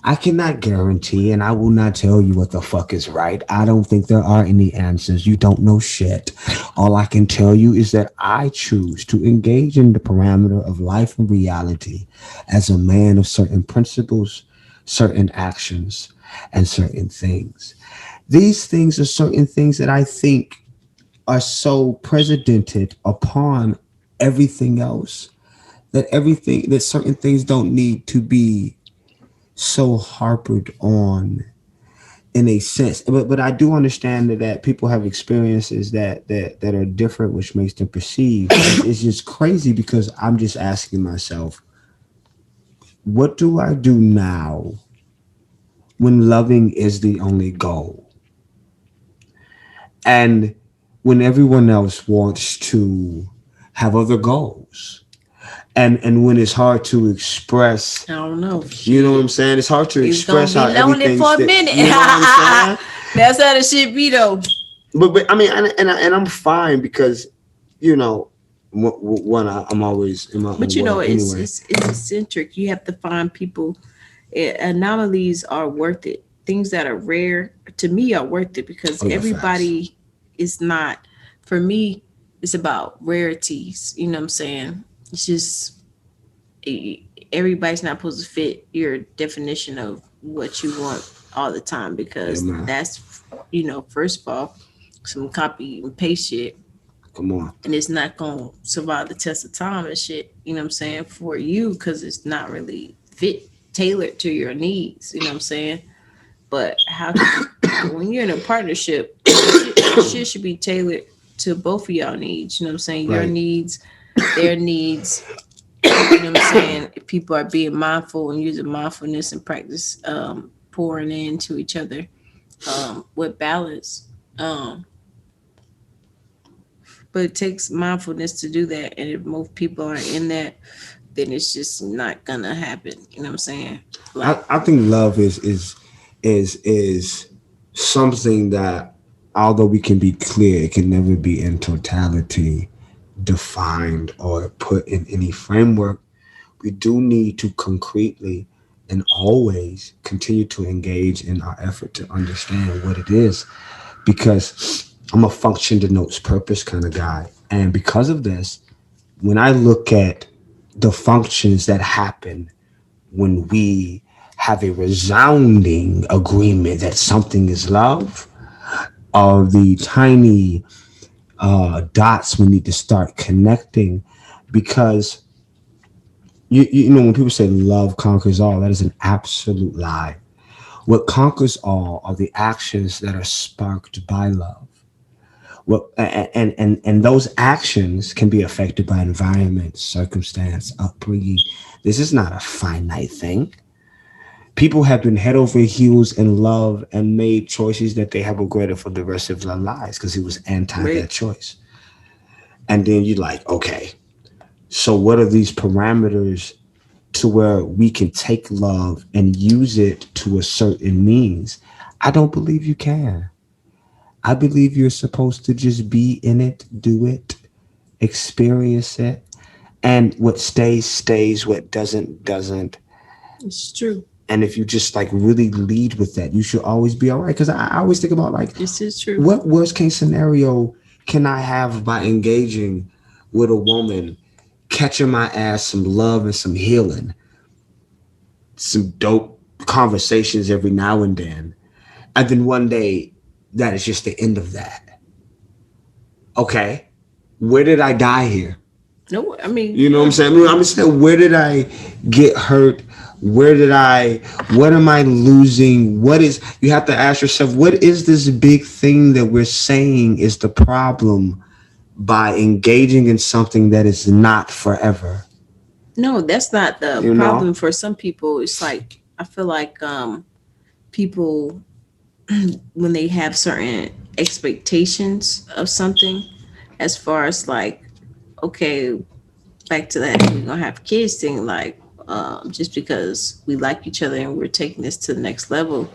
I cannot guarantee and I will not tell you what the fuck is right. I don't think there are any answers. You don't know shit. All I can tell you is that I choose to engage in the parameter of life and reality as a man of certain principles, certain actions, and certain things. These things are certain things that I think are so precedented upon everything else that certain things don't need to be so harped on in a sense. But I do understand that people have experiences that are different, which makes them perceive. It's just crazy because I'm just asking myself, what do I do now when loving is the only goal? And when everyone else wants to have other goals. And when it's hard to express, I don't know. you know what Shit. I'm saying? It's hard to It's gonna express be how lonely everything's for a that, minute. you know what I'm saying? That's how the shit be though. But I mean, and I'm fine because, you know, one I'm always in my But own you know, world anyway. it's eccentric. You have to find people. Anomalies are worth it. Things that are rare to me are worth it because Oh yeah, facts. everybody is not. For me, it's about rarities. You know what I'm saying? It's just eh, everybody's not supposed to fit your definition of what you want all the time Yeah, because man. that's first of all some copy and paste shit Come on. and it's not gonna survive the test of time and shit. You know what I'm saying for you because it's not really fit tailored to your needs. You know what I'm saying? But how when you're in a partnership, shit should be tailored to both of y'all needs. You know what I'm saying? Your Right. needs, their needs. You know what I'm saying? If people are being mindful and using mindfulness and practice pouring into each other with balance. Um, but it takes mindfulness to do that. And if most people are in that, then it's just not gonna happen. You know what I'm saying? Like, I think love is something that, although we can be clear, it can never be in totality defined or put in any framework. We do need to concretely and always continue to engage in our effort to understand what it is, because I'm a function denotes purpose kind of guy. And because of this, when I look at the functions that happen when we have a resounding agreement that something is love, are the tiny dots we need to start connecting. Because you know, when people say love conquers all, that is an absolute lie. What conquers all are the actions that are sparked by love. Well, and those actions can be affected by environment, circumstance, upbringing. This is not a finite thing. People have been head over heels in love and made choices that they have regretted for the rest of their lives because it was anti right? that choice. And then you're like, okay, so what are these parameters to where we can take love and use it to a certain means? I don't believe you can. I believe you're supposed to just be in it, do it, experience it, and what stays stays, what doesn't doesn't. It's true. And if you just like really lead with that, you should always be all right. Because I always think about like, This is true. what worst case scenario can I have by engaging with a woman, catching my ass some love and some healing, some dope conversations every now and then, and then one day that is just the end of that. Okay, where did I die here? No, I mean, You know what I'm yeah. saying? I'm just saying, where did I get hurt? Where did I, what am I losing? What is, you have to ask yourself, what is this big thing that we're saying is the problem by engaging in something that is not forever? No, that's not the You know? problem for some people. It's like I feel like people when they have certain expectations of something, as far as like, okay, back to that we're gonna have kids thing, like just because we like each other and we're taking this to the next level,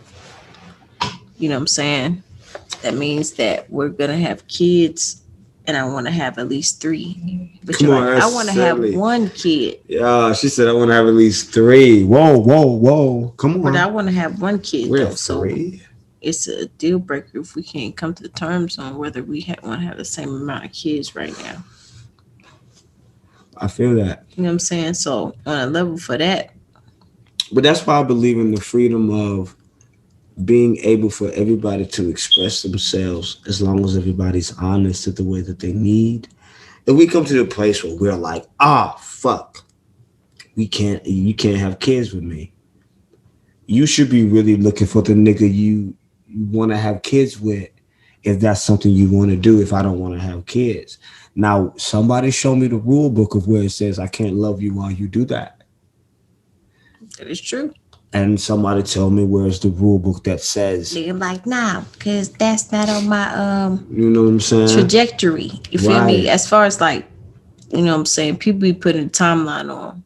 you know what I'm saying? That means that we're gonna have kids and I wanna have at least three. But Come you're on, like, I that's wanna have silly. one kid. Yeah, she said I want to have at least three. Whoa, whoa, whoa. Come But I on. wanna have one kid We're though. So three. it's a deal breaker if we can't come to the terms on whether we want to have the same amount of kids right now. I feel that. You know what I'm saying? So on a level for that, But that's why I believe in the freedom of being able for everybody to express themselves as long as everybody's honest to the way that they need. If we come to the place where we're like, fuck, you can't have kids with me. You should be really looking for the nigga you want to have kids with if that's something you want to do if I don't want to have kids. Now, somebody show me the rule book of where it says I can't love you while you do that. that is true. And somebody tell me where's the rule book that says, They're like, nah, because that's not on my you know what I'm saying? trajectory. You feel me? Right. As far as like, you know what I'm saying, people be putting a timeline on.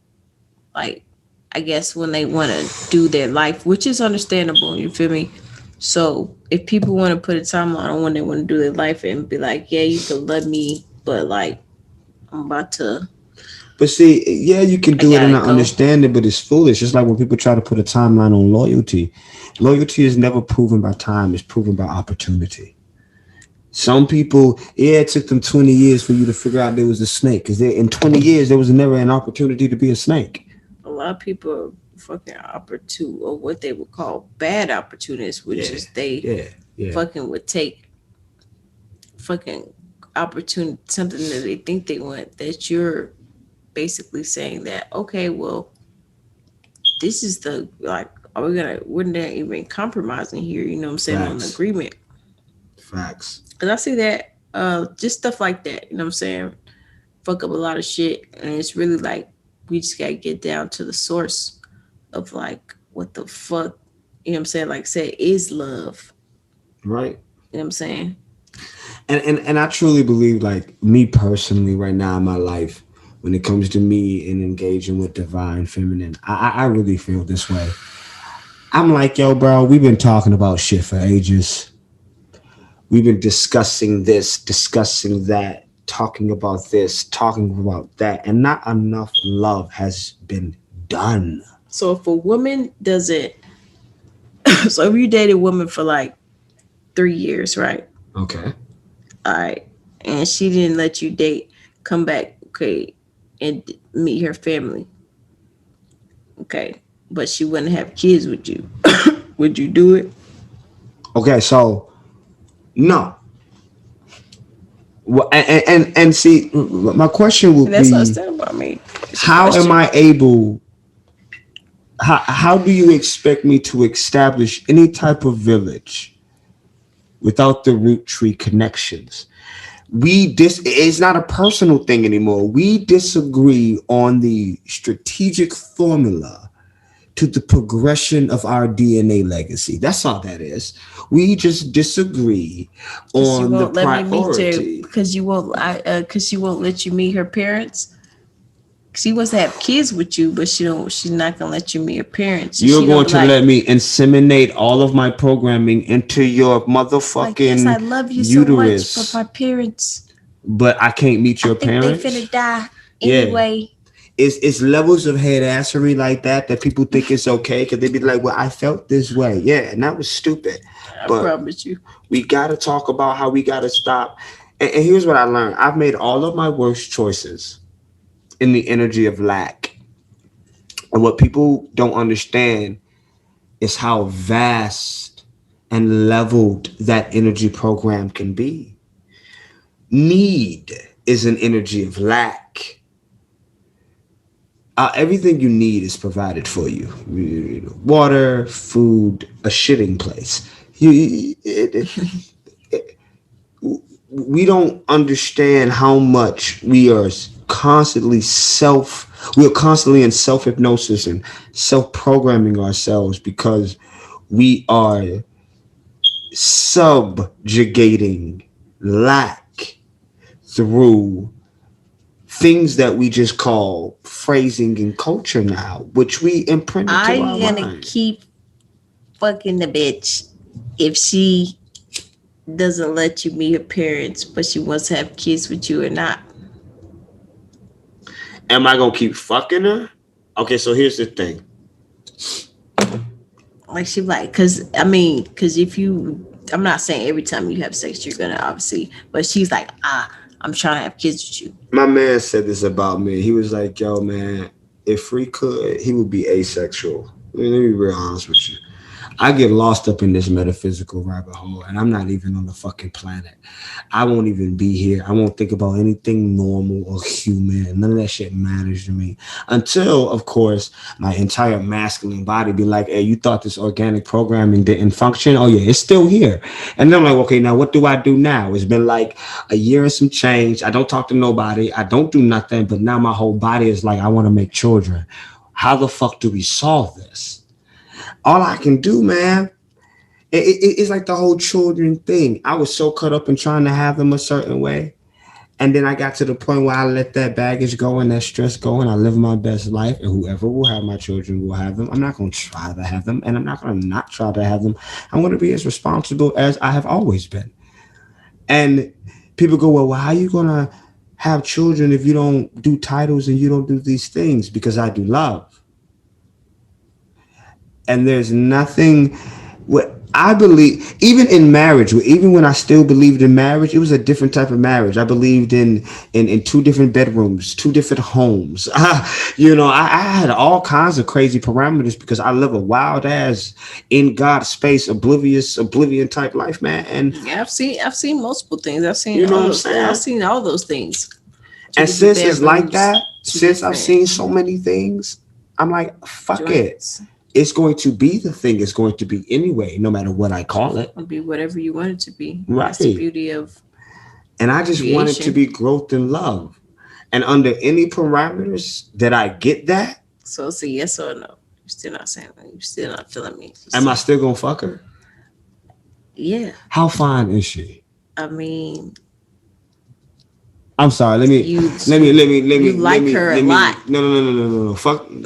Like, I guess when they want to do their life, which is understandable, you feel me? So if people want to put a timeline on when they want to do their life and be like, yeah, you can love me, but like I'm about to, But see, yeah, you can I do it and gotta I go. understand it, but it's foolish. Just like when people try to put a timeline on loyalty. Loyalty is never proven by time, it's proven by opportunity. Some people, yeah, it took them 20 years for you to figure out there was a snake. Because in 20 years, there was never an opportunity to be a snake. A lot of people are fucking opportune or what they would call bad opportunists, which Yeah, is they yeah, yeah. fucking would take fucking opportunity, something that they think they want, that you're basically saying that, okay, well, this is the like, are we gonna, we're not even compromising here, you know what I'm saying, on the Facts. agreement. Facts. Because I see that, just stuff like that, you know what I'm saying, fuck up a lot of shit. And it's really like, we just gotta get down to the source of like, what the fuck, you know what I'm saying, like, say, is love, Right. you know what I'm saying? And I truly believe, like, me personally, right now in my life, when it comes to me and engaging with divine feminine, I really feel this way. I'm like, yo, bro, we've been talking about shit for ages. We've been discussing this, discussing that, talking about this, talking about that, and not enough love has been done. So if a woman doesn't, so if you dated a woman for like 3 years, right? Okay. All right. And she didn't let you date, come back, okay, and meet her family. Okay. But she wouldn't have kids with you. Would you do it? Okay, so no. Well, and see, my question And would that's be, understandable. I mean, it's a how am question. I able? How do you expect me to establish any type of village without the root tree connections? It's not a personal thing anymore. We disagree on the strategic formula to the progression of our DNA legacy. That's all that is. We just disagree Because you on the won't let me meet her. priority. Because you won't. Because she won't let you meet her parents. She wants to have kids with you, but she don't. She's not gonna let you meet her parents. And You're she don't going be to like, let me inseminate all of my programming into your yes, I motherfucking love you so much, but uterus, my parents, but I can't meet I your think they finna parents? die Yeah. anyway. It's levels of head assery like that people think it's okay because they be like, well, I felt this way. Yeah, and that was stupid. I But promise you. we got to talk about how we got to stop. And here's what I learned. I've made all of my worst choices in the energy of lack. And what people don't understand is how vast and leveled that energy program can be. Need is an energy of lack. Everything you need is provided for you. Water, food, a shitting place. We don't understand how much we are constantly in self hypnosis and self programming ourselves because we are subjugating lack through things that we just call phrasing and culture now, which we imprint Are into our you gonna mind. keep fucking the bitch if she doesn't let you meet her parents, but she wants to have kids with you or not? Am I gonna keep fucking her? Okay, so here's the thing. Like she like, cause if you, I'm not saying every time you have sex you're gonna obviously, but she's like, I'm trying to have kids with you. My man said this about me. He was like, "Yo, man, if Free could, he would be asexual." Let me be real honest with you. I get lost up in this metaphysical rabbit hole, and I'm not even on the fucking planet. I won't even be here. I won't think about anything normal or human. None of that shit matters to me until, of course, my entire masculine body be like, "Hey, you thought this organic programming didn't function? Oh yeah, it's still here." And then I'm like, "Okay, now what do I do now?" It's been like a year and some change. I don't talk to nobody. I don't do nothing. But now my whole body is like, I want to make children. How the fuck do we solve this? All I can do, man, it's like the whole children thing. I was so caught up in trying to have them a certain way. And then I got to the point where I let that baggage go and that stress go and I live my best life. And whoever will have my children will have them. I'm not going to try to have them and I'm not going to not try to have them. I'm going to be as responsible as I have always been. And people go, well, how are you going to have children if you don't do titles and you don't do these things? Because I do love. And there's nothing what I believe, even in marriage, even when I still believed in marriage, it was a different type of marriage. I believed in two different bedrooms, two different homes. I had all kinds of crazy parameters because I live a wild ass in God space, oblivion type life, man. And Yeah, I've seen multiple things. I've seen you know all what I'm those. saying? I've seen all those things. Two And different since it's like bedrooms, that, two since I've different seen so many things, I'm like, fuck it. joints. It's going to be the thing it's going to be anyway, no matter what I call it. It'll be whatever you want it to be. That's the Right. beauty of And I just want it to creation. be growth and love. And under any parameters that I get that, So it's a yes or a no. You're still not saying that. You're still not feeling me. am I still gonna fuck her? Yeah. How fine is she? I mean, I'm sorry. Let me you let me let me let you me let like me her a let me lot. no. Fuck. I'm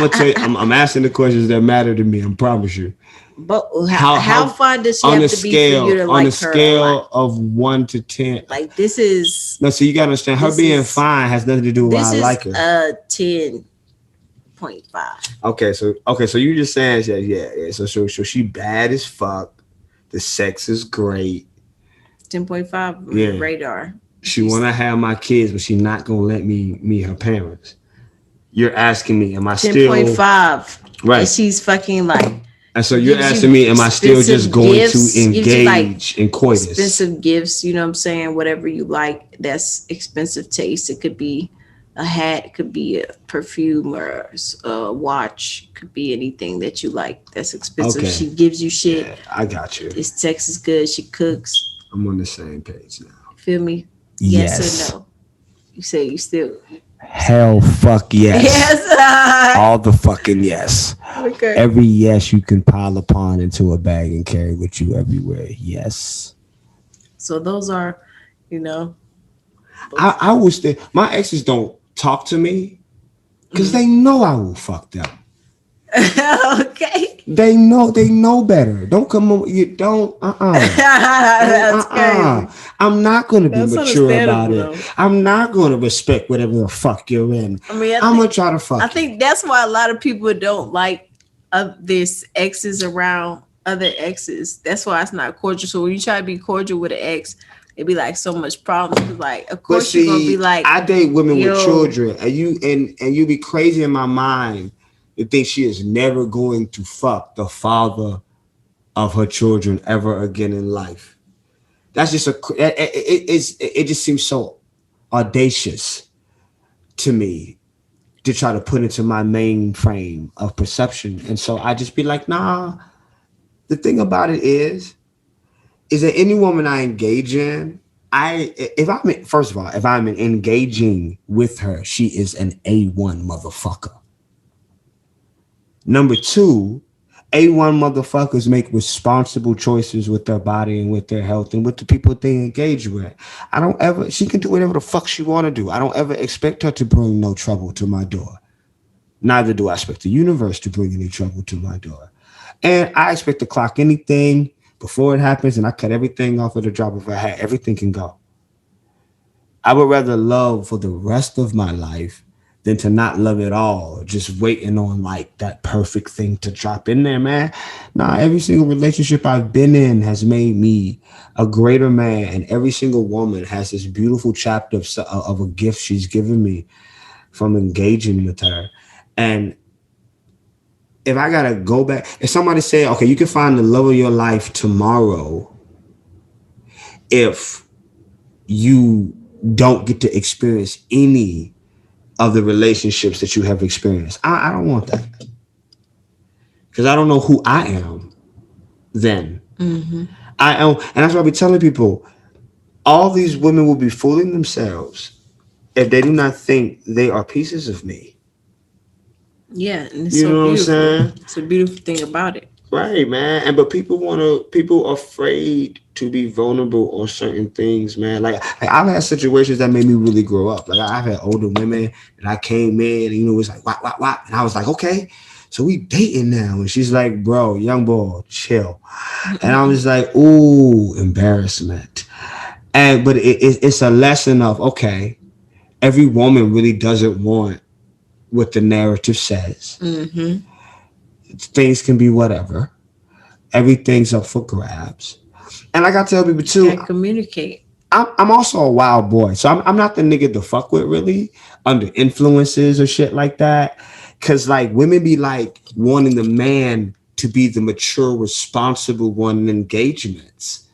gonna tell you. I'm asking the questions that matter to me. I promise you. But how far does she On have a to be for you scale to on a like her a lot? scale of 1 to 10. Like this is No, so you gotta understand. Her this being is fine has nothing to do with why this I is like her. 10.5. Okay, so you just saying that, yeah. So she bad as fuck. The sex is great. 10.5 Yeah. radar. She wanna have my kids, but she not gonna let me meet her parents. You're asking me, am I still 10.5. And right? she's fucking like And so you're gives asking you me, am I still just expensive going to gifts, gives you like engage in coitus? expensive gifts, you know what I'm saying? Whatever you like, that's expensive taste. It could be a hat, it could be a perfume or a watch, it could be anything that you like that's expensive. Okay. She gives you shit. Yeah, I got you. This text is good. She cooks. I'm on the same page now. Feel me? Yes. Yes or no? You say you still. Hell fuck yes. Yes. All the fucking yes. Okay. Every yes you can pile upon into a bag and carry with you everywhere. Yes. So those are, you know. I wish that my exes don't talk to me because they know I will fuck them. Okay. They know better. Don't come on. You don't. That's crazy. I'm not going to be That's mature about understandable, it. though. I'm not going to respect whatever the fuck you're in. I mean, I'm going to try to fuck I you. think that's why a lot of people don't like this exes around other exes. That's why it's not cordial. So when you try to be cordial with an ex, it'd be like so much problems. 'Cause, like, of But course you're gonna be like, I date women yo. with children, and you be crazy in my mind to think she is never going to fuck the father of her children ever again in life. That's just it just seems so audacious to me to try to put into my mainframe of perception. And so I just be like, nah. The thing about it is that any woman I engage in, first of all, if I'm engaging with her, she is an A1 motherfucker. Number two, A1 motherfuckers make responsible choices with their body and with their health and with the people they engage with. I don't ever, she can do whatever the fuck she want to do. I don't ever expect her to bring no trouble to my door. Neither do I expect the universe to bring any trouble to my door. And I expect to clock anything before it happens, and I cut everything off at the drop of a hat. Everything can go. I would rather love for the rest of my life than to not love at all, just waiting on like that perfect thing to drop in there, man. Nah, every single relationship I've been in has made me a greater man, and every single woman has this beautiful chapter of a gift she's given me from engaging with her. And if I gotta go back, if somebody say, okay, you can find the love of your life tomorrow if you don't get to experience any of the relationships that you have experienced. I don't want that because I don't know who I am then. Mm-hmm. I am, and that's why I be telling people all these women will be fooling themselves if they do not think they are pieces of me. Yeah, and it's You so know what I'm beautiful. saying? It's a beautiful thing about it. Right, man. And but people afraid to be vulnerable on certain things, man. Like I've had situations that made me really grow up. Like I've had older women and I came in and it was like what, and I was like, okay, so we dating now. And she's like, bro, young boy, chill. And I was like, ooh, embarrassment. And but it's a lesson of okay, every woman really doesn't want what the narrative says. Mm-hmm. Things can be whatever. Everything's up for grabs. And like I tell people You too, gotta communicate. I'm also a wild boy. So I'm not the nigga to fuck with really under influences or shit like that. Cause like women be like wanting the man to be the mature, responsible one in engagements.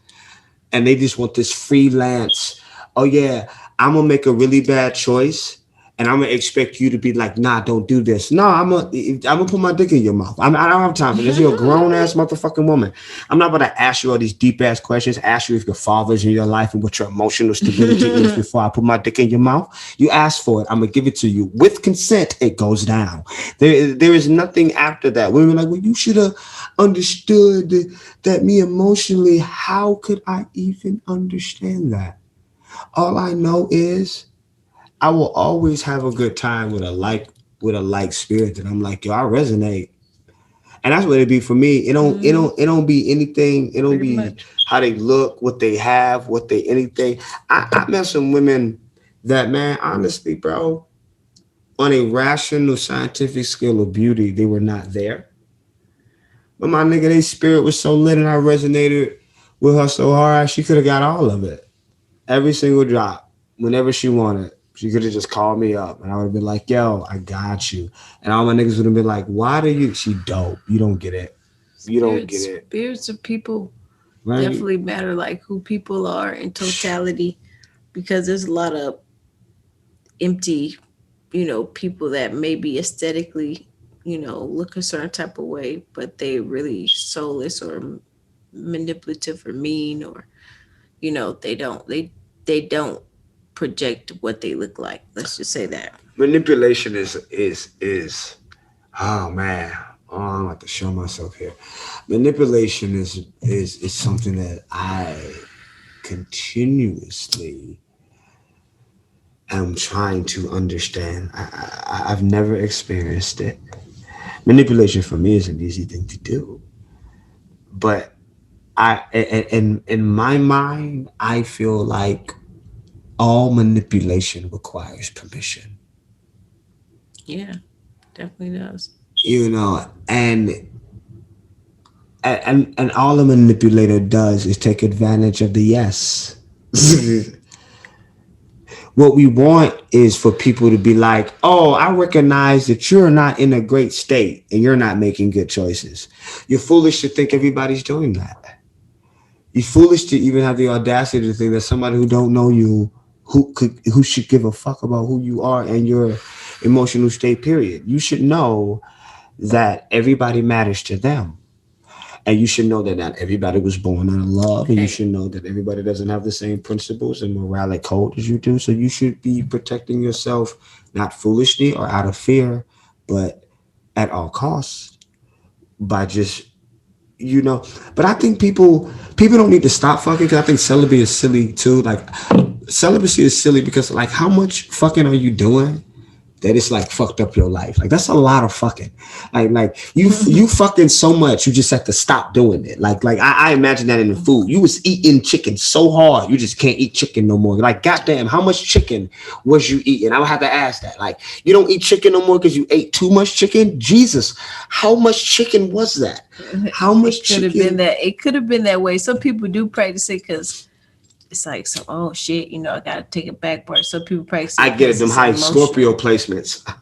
And they just want this freelance. Oh yeah, I'm gonna make a really bad choice, and I'm gonna expect you to be like, nah, don't do this. No, I'm gonna put my dick in your mouth. I don't have time for this. You're a grown ass motherfucking woman. I'm not about to ask you all these deep ass questions. Ask you if your father's in your life and what your emotional stability is before I put my dick in your mouth. You ask for it. I'm gonna give it to you with consent. It goes down. There is nothing after that. Women are like, well, you should have understood that me emotionally. How could I even understand that? All I know is I will always have a good time with a like spirit that I'm like, yo, I resonate. And that's what it be for me. Mm-hmm. It don't be anything, it don't Pretty be much. how they look, what they have, what they anything. I met some women that man, honestly, bro, on a rational scientific scale of beauty, they were not there. But my nigga, their spirit was so lit and I resonated with her so hard, she could have got all of it. Every single drop, whenever she wanted. She could have just called me up and I would have been like, yo, I got you. And all my niggas would have been like, why do you? She dope. You don't get it. You don't get it. Spirits of people Right? definitely matter, like who people are in totality, because there's a lot of empty, people that maybe aesthetically, look a certain type of way, but they really soulless or manipulative or mean, or they don't project what they look like. Let's just say that. Manipulation is oh man. Oh, I'm about to show myself here. Manipulation is something that I continuously am trying to understand. I've never experienced it. Manipulation for me is an easy thing to do, but in my mind, I feel like all manipulation requires permission. Yeah, definitely does. You know, and all a manipulator does is take advantage of the yes. What we want is for people to be like, oh, I recognize that you're not in a great state and you're not making good choices. You're foolish to think everybody's doing that. You're foolish to even have the audacity to think that somebody who don't know you, who should give a fuck about who you are and your emotional state, period. You should know that everybody matters to them. And you should know that not everybody was born out of love, and you Hey, should know that everybody doesn't have the same principles and moralic code as you do. So you should be protecting yourself, not foolishly or out of fear, but at all costs. by just, you know. But I think people don't need to stop fucking, because I think celibacy is silly too. Like celibacy is silly because like how much fucking are you doing that it's like fucked up your life? Like that's a lot of fucking. Like you fucking so much you just have to stop doing it. Like I imagine that in the food. You was eating chicken so hard you just can't eat chicken no more. Like goddamn, how much chicken was you eating? I would have to ask that. Like you don't eat chicken no more because you ate too much chicken. Jesus, how much chicken was that? How much Could have chicken? been that. It could have been that way. Some people do practice it because it's like, so, oh shit, I gotta take it back part. Some people practice it I get it. because Them it's high Scorpio emotional. placements.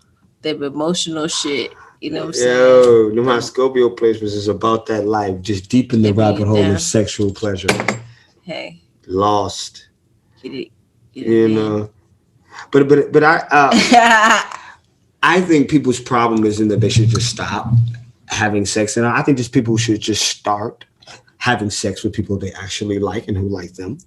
Them emotional shit. You know what I'm saying? Yo, them high Them, Scorpio placements is about that life, just deep in the get rabbit me hole of down. sexual pleasure. Hey, Lost, get it, get you it in. know. But I think people's problem isn't that they should just stop having sex, and I think just people should just start having sex with people they actually like and who like them.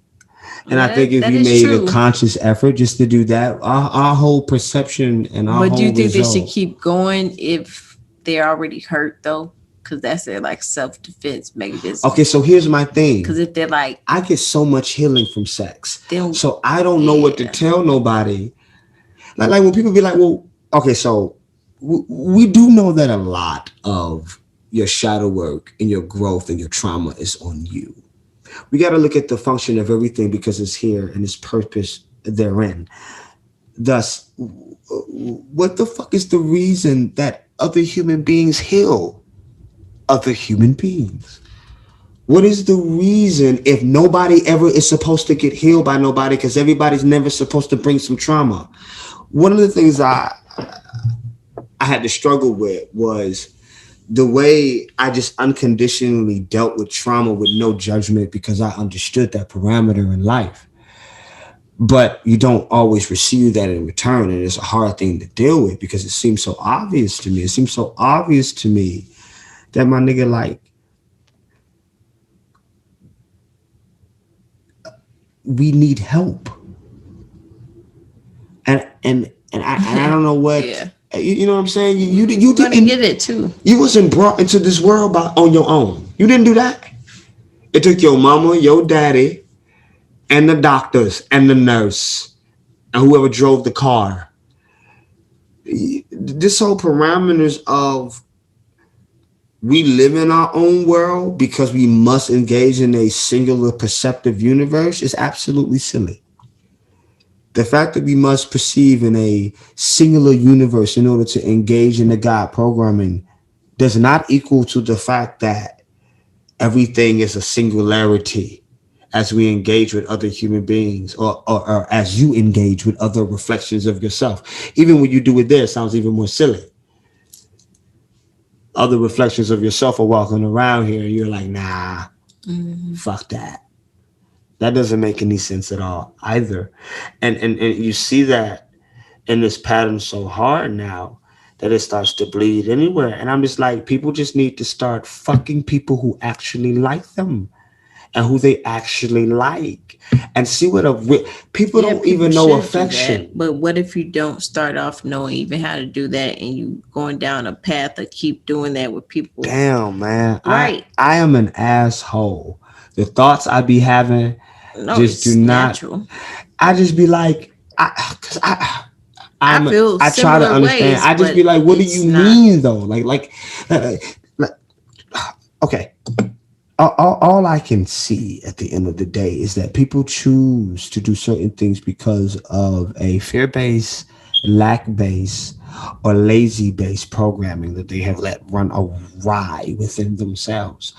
And I think if That you is made a true. conscious effort just to do that, our whole perception and our But do you whole think they should result. keep going if they're already hurt though? Because that's their like self defense mechanism. Okay, so here's my Because thing. if they're like, I get so much healing from sex. then So I don't know what to yeah, tell nobody. Like when people be like, well, okay, so we do know that a lot of your shadow work and your growth and your trauma is on you. We got to look at the function of everything because it's here and its purpose therein. Thus, what the fuck is the reason that other human beings heal other human beings? What is the reason if nobody ever is supposed to get healed by nobody because everybody's never supposed to bring some trauma? One of the things I had to struggle with was the way I just unconditionally dealt with trauma with no judgment because I understood that parameter in life. But you don't always receive that in return, and it's a hard thing to deal with because it seems so obvious to me. It seems so obvious to me that my nigga, like, we need help, and I don't know what. yeah, You know what I'm saying? You you're gonna didn't. get it too. You wasn't brought into this world on your own. You didn't do that. It took your mama, your daddy, and the doctors and the nurse and whoever drove the car. This whole parameters of we live in our own world because we must engage in a singular perceptive universe is absolutely silly. The fact that we must perceive in a singular universe in order to engage in the God programming does not equal to the fact that everything is a singularity as we engage with other human beings or as you engage with other reflections of yourself. Even when you do it there, it sounds even more silly. Other reflections of yourself are walking around here and you're like, nah, fuck that. That doesn't make any sense at all either. And you see that in this pattern so hard now that it starts to bleed anywhere. And I'm just like, people just need to start fucking people who actually like them and who they actually like and see what people Yeah, don't people even know should do affection. that. But what if you don't start off knowing even how to do that and you going down a path of keep doing that with people? Damn, man. I Right. I am an asshole. The thoughts I be having No, just do it's not. natural. I just be like, cause I feel I try to similar understand. ways, I just be but like, what do it's you not. mean though? Uh, like, okay. All I can see at the end of the day is that people choose to do certain things because of a fear based, lack based, or lazy based programming that they have let run awry within themselves.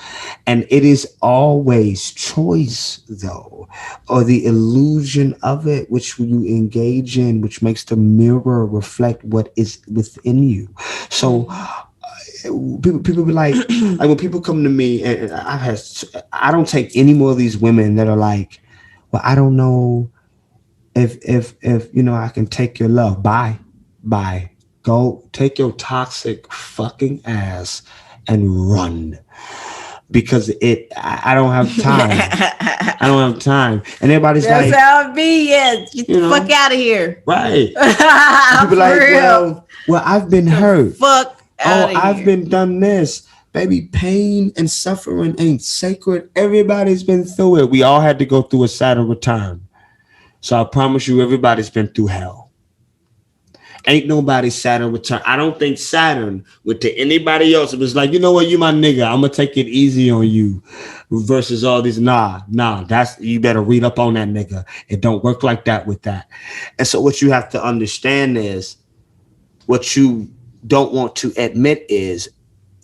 And it is always choice, though, or the illusion of it, which you engage in, which makes the mirror reflect what is within you. So, people be like when people come to me and I don't take any more of these women that are like, well, I don't know if I can take your love. Bye, go take your toxic fucking ass and run because I don't have time. I don't have time. And everybody's That's like, how it be. Yeah, get the fuck out of here. right. For People like, real. well, I've been The hurt. fuck Oh, out of I've here. been done this. Baby, pain and suffering ain't sacred. Everybody's been through it. We all had to go through a Saturn return. So I promise you, everybody's been through hell. Ain't nobody Saturn return. I don't think Saturn went to anybody else. It was like, you know what, you my nigga. I'm gonna take it easy on you. Versus all these, nah. That's you better read up on that nigga. It don't work like that with that. And so what you have to understand is what you don't want to admit is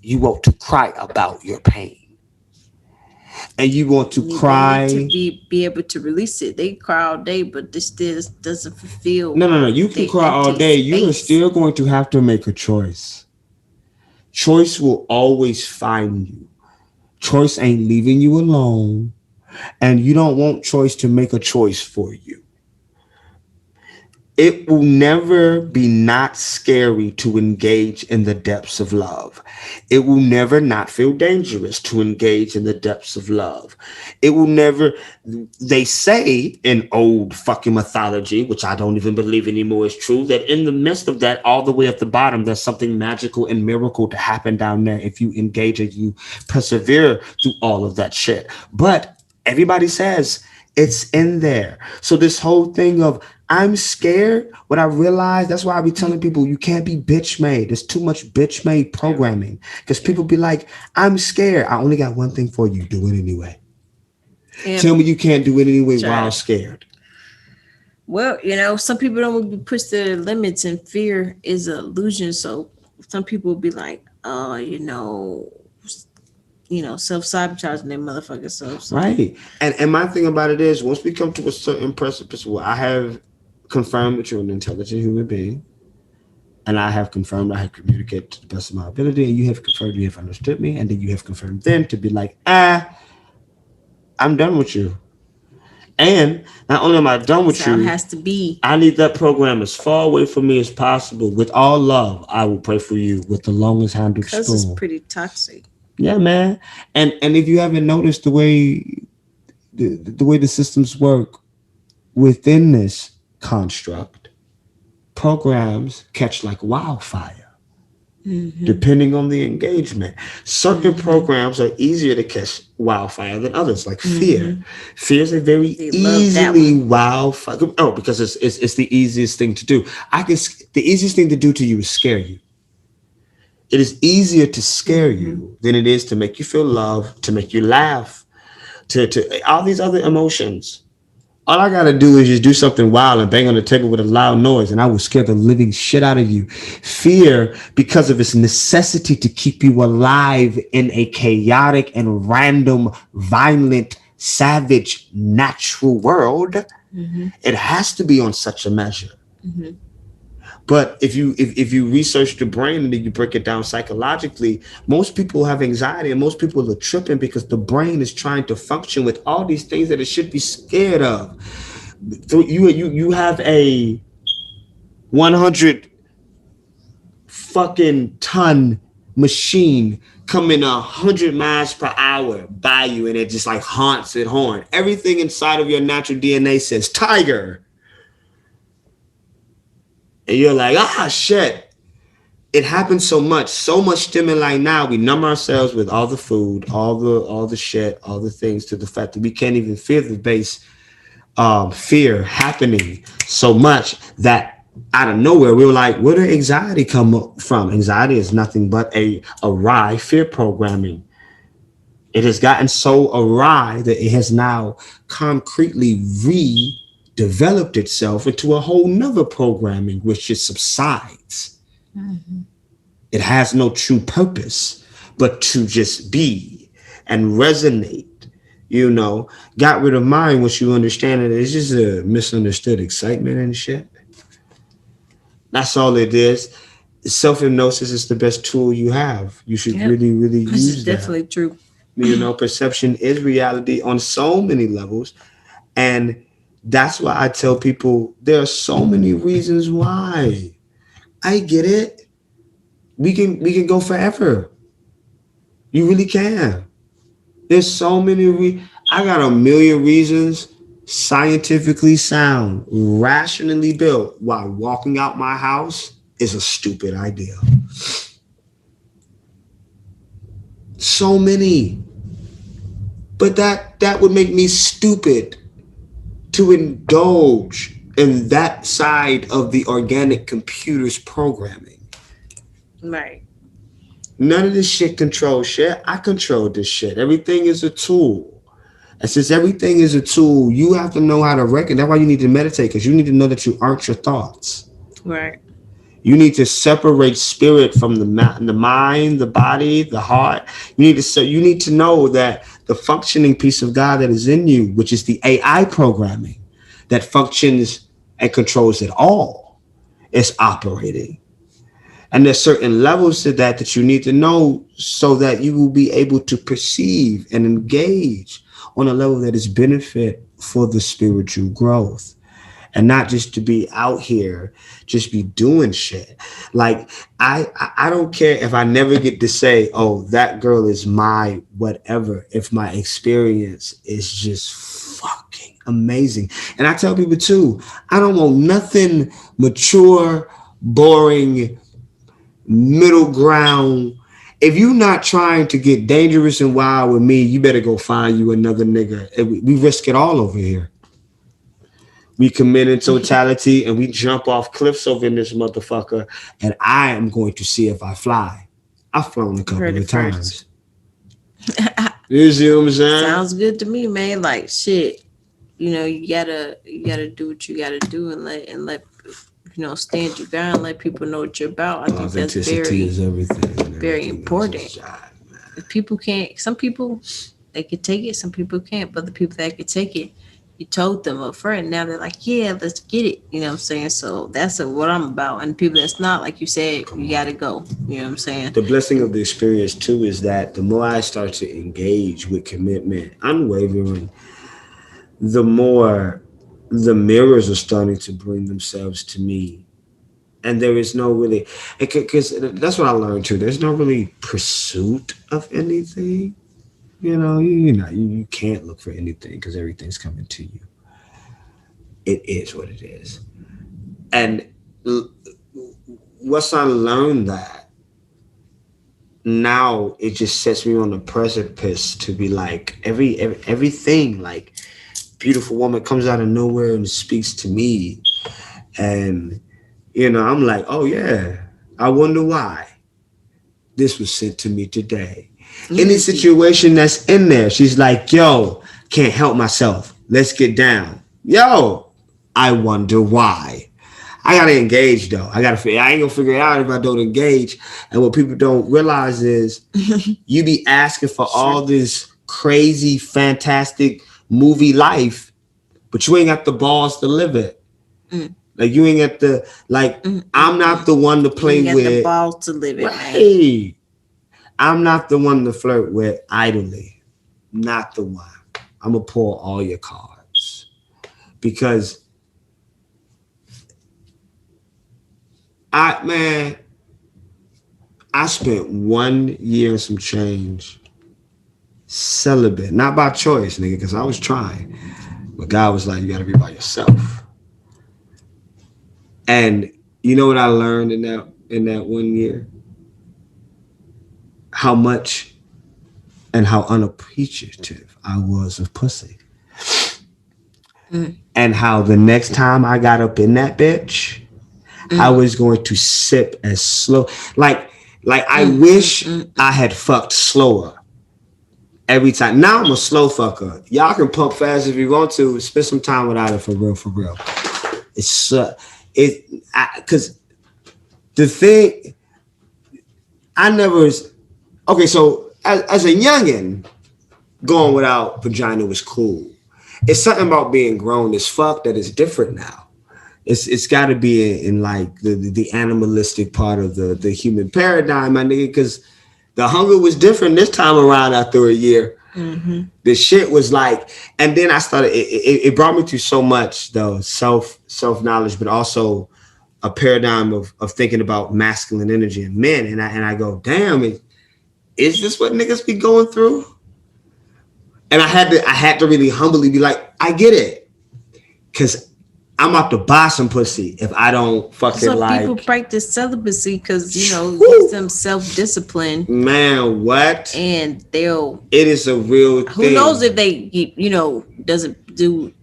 you want to cry about your pain. And you want to They need to cry. be able to release it. They cry all day, but this still doesn't fulfill No. You can their cry all empty day. You are space. still going to have to make a choice. Choice will always find you. Choice ain't leaving you alone. And you don't want choice to make a choice for you. It will never be not scary to engage in the depths of love. It will never not feel dangerous to engage in the depths of love. It will never, they say in old fucking mythology, which I don't even believe anymore is true, that in the midst of that, all the way at the bottom, there's something magical and miracle to happen down there if you engage and you persevere through all of that shit. But everybody says it's in there. So this whole thing of I'm scared, what I realize, that's why I be telling people you can't be bitch made. There's too much bitch made programming. Because people be like, I'm scared. I only got one thing for you. Do it anyway. Yeah. Tell me you can't do it anyway Try. while scared. Well, some people don't be pushed to their limits, and fear is an illusion. So some people will be like, oh, self-sabotaging their motherfucking self. So. Right. And my thing about it is once we come to a certain precipice where I have confirmed that you're an intelligent human being, and I have confirmed I have communicated to the best of my ability, and you have confirmed you have understood me, and then you have confirmed then to be like, I'm done with you. And not only am I done with That's how you, it has to be. I need that program as far away from me as possible. With all love, I will pray for you with the longest handled spoon. Because it's pretty toxic. Yeah, man. And if you haven't noticed the way the systems work within this construct, programs catch like wildfire. Mm-hmm. Depending on the engagement. Certain programs are easier to catch wildfire than others, like fear. Fear is a very easily wildfire. Oh, because it's the easiest thing to do. The easiest thing to do to you is scare you. It is easier to scare you than it is to make you feel love, to make you laugh, to all these other emotions. All I gotta do is just do something wild and bang on the table with a loud noise, and I will scare the living shit out of you. Fear, because of its necessity to keep you alive in a chaotic and random, violent, savage, natural world, it has to be on such a measure. But if you research the brain and then you break it down psychologically, most people have anxiety and most people are tripping because the brain is trying to function with all these things that it should be scared of. So you have a 100 fucking ton machine coming 100 miles per hour by you, and it just like haunts it horn. Everything inside of your natural DNA says tiger. And you're like, shit. It happens so much stimuli now. We numb ourselves with all the food, all the shit, all the things, to the fact that we can't even feel the base fear happening so much that out of nowhere we were like, where did anxiety come from? Anxiety is nothing but a awry fear programming. It has gotten so awry that it has now concretely developed itself into a whole nother programming which just subsides. It has no true purpose but to just be and resonate. Got rid of mind once you understand it. It's just a misunderstood excitement and shit. That's all it is. Self-hypnosis is the best tool you have. You should really use that. It's definitely true. Perception is reality on so many levels. And that's why I tell people there are so many reasons why. I get it. We can go forever. You really can. There's so many. I got a million reasons, scientifically sound, rationally built, why walking out my house is a stupid idea. So many. But that would make me stupid to indulge in that side of the organic computer's programming. Right. None of this shit controls shit. I control this shit. Everything is a tool. And since everything is a tool, you have to know how to reckon. That's why you need to meditate, because you need to know that you aren't your thoughts. Right. You need to separate spirit from the mind, the body, the heart. You need to know that the functioning piece of God that is in you, which is the AI programming that functions and controls it all, is operating. And there's certain levels to that you need to know so that you will be able to perceive and engage on a level that is benefit for the spiritual growth. And not just to be out here, just be doing shit. Like I don't care if I never get to say, oh, that girl is my whatever, if my experience is just fucking amazing. And I tell people too, I don't want nothing mature, boring, middle ground. If you not trying to get dangerous and wild with me, you better go find you another nigga. We risk it all over here. We commit in totality and we jump off cliffs over in this motherfucker. And I am going to see if I fly. I've flown a couple of times. You see what I'm saying? Sounds good to me, man. Like shit. You gotta do what you gotta do and let stand your ground, let people know what you're about. I think that's is everything. Very important. If people can't, some people they could take it, some people can't, but the people that could take it, you told them up front. Now they're like, yeah, let's get it. You know what I'm saying? So that's what I'm about. And people that's not, like you said, you got to go. You know what I'm saying? The blessing of the experience, too, is that the more I start to engage with commitment, unwavering, the more the mirrors are starting to bring themselves to me. And there is no really, because that's what I learned, too. There's no really pursuit of anything. You can't look for anything because everything's coming to you. It is what it is. And once I learned that, now it just sets me on the precipice to be like, everything, like, beautiful woman comes out of nowhere and speaks to me. And, I'm like, oh, yeah, I wonder why this was sent to me today. Any situation that's in there, she's like, yo, can't help myself. Let's get down. Yo, I wonder why. I gotta engage though. I ain't gonna figure it out if I don't engage. And what people don't realize is you be asking for all this crazy, fantastic movie life, but you ain't got the balls to live it. Like you ain't got the I'm not the one to play you with. The balls to live it, right. Man. I'm not the one to flirt with idly. Not the one. I'm going to pull all your cards. Because I spent 1 year and some change celibate. Not by choice, nigga, because I was trying. But God was like, you got to be by yourself. And you know what I learned in that 1 year? How much and how unappreciative I was of pussy. And how the next time I got up in that bitch, I was going to sip as slow. Like I wish I had fucked slower every time. Now I'm a slow fucker. Y'all can pump fast if you want to. Spend some time without it for real. It's because the thing I never. Okay, so as a youngin', going without vagina was cool. It's something about being grown as fuck that is different now. It's got to be in like the animalistic part of the human paradigm, my nigga, because the hunger was different this time around after a year. The shit was like, and then I started. It brought me through so much though, self knowledge, but also a paradigm of thinking about masculine energy in men, and I go, damn it. Is this what niggas be going through? And I had to really humbly be like, I get it. Cause I'm about to buy some pussy if I don't fucking Some like. people practice celibacy because it Whew. gives them self-discipline, Man, what? and they'll. It is a real Who thing. knows if they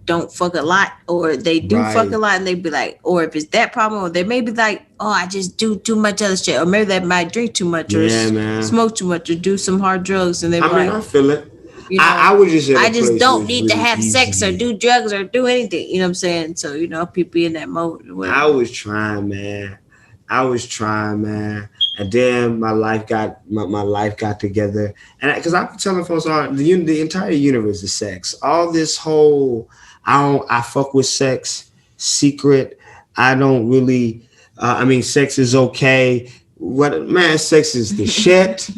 don't fuck a lot, or they do fuck Right. a lot, and they be like, or if it's that problem, or they may be like, oh, I just do too much other shit, or maybe they might drink too much, or Yeah, man. smoke too much, or do some hard drugs, and they be I mean, like, I feel it. you know, I was just at a I just place don't where it's need to really have sex or easy. do drugs or do anything. You know what I'm saying? So people be in that mode. Or I whatever. was trying, man. And then my life got my life got together, and because I've been telling folks, the entire universe is sex. All this whole I fuck with sex secret. I don't really. I mean, sex is okay. What man? Sex is the shit.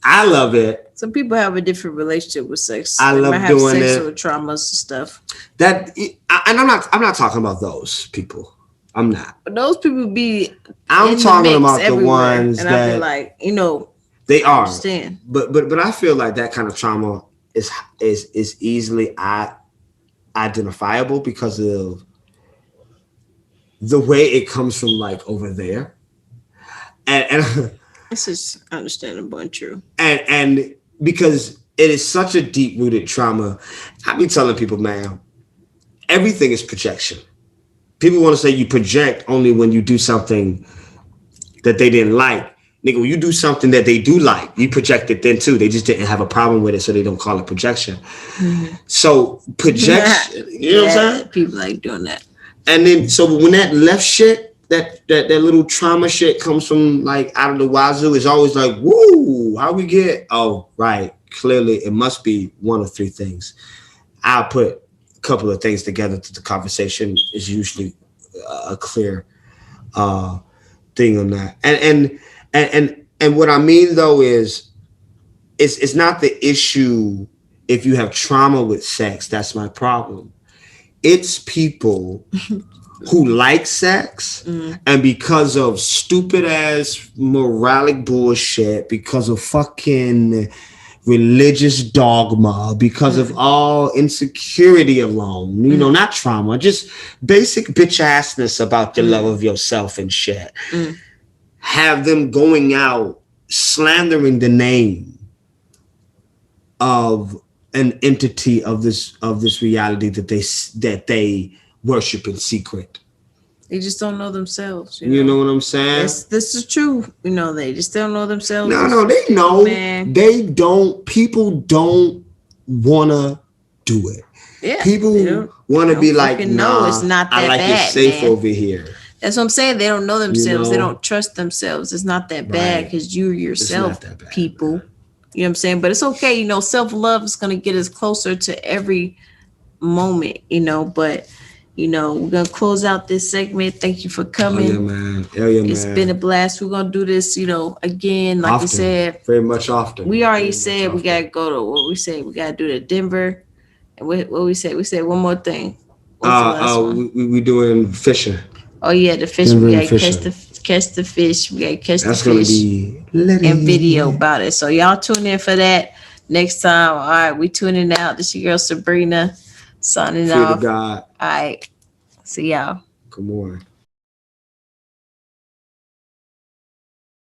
I love it. Some people have a different relationship with sex. I They love might have doing sex it. with traumas and stuff. And I'm not talking about those people. I'm not. But those people be I'm in the talking mix about the everywhere. ones And I that be like, they I are. understand. But I feel like that kind of trauma is easily identifiable because of the way it comes from like over there, and This is understandable and true. and because it is such a deep rooted trauma. I be telling people, man, everything is projection. People want to say you project only when you do something that they didn't like. Nigga, when you do something that they do like, you project it then too. They just didn't have a problem with it, so they don't call it projection. Mm-hmm. So projection, you know what I'm saying? People like doing that. And then so when that left shit, that little trauma shit comes from like out of the wazoo, it's always like, woo, how we get? Oh, right. Clearly it must be one of three things. I'll put a couple of things together to the conversation is usually a clear thing on that. And what I mean though is it's not the issue if you have trauma with sex, that's my problem. It's people who like sex and because of stupid ass moralic bullshit, because of fucking religious dogma, because of all insecurity alone, not trauma, just basic bitch assness about the love of yourself and shit, have them going out slandering the name of an entity of this reality that they worship in secret. They just don't know themselves. You know what I'm saying? This is true. They just don't know themselves. No, they know. Man. They don't. People don't wanna do it. Yeah, people want to be like, nah, it's not that I like bad, it safe man. over here. That's what I'm saying. They don't know themselves. They don't trust themselves. It's not that bad because you yourself, people. You know what I'm saying? But it's okay. Self-love is going to get us closer to every moment, But, we're going to close out this segment. Thank you for coming. Oh, yeah, man. Hell yeah, It's been a blast. We're going to do this, again, like often. you said. Very much often. We already said we got to go to what we said. We got to do the Denver. And what we said? We said one more thing. We doing fishing. Oh yeah, the fish. We gotta catch the fish. We gotta catch the fish. That's gonna be and video about it. So y'all tune in for that next time. All right, we tuning out. This your girl Sabrina signing off. God. All right, see y'all. Come on.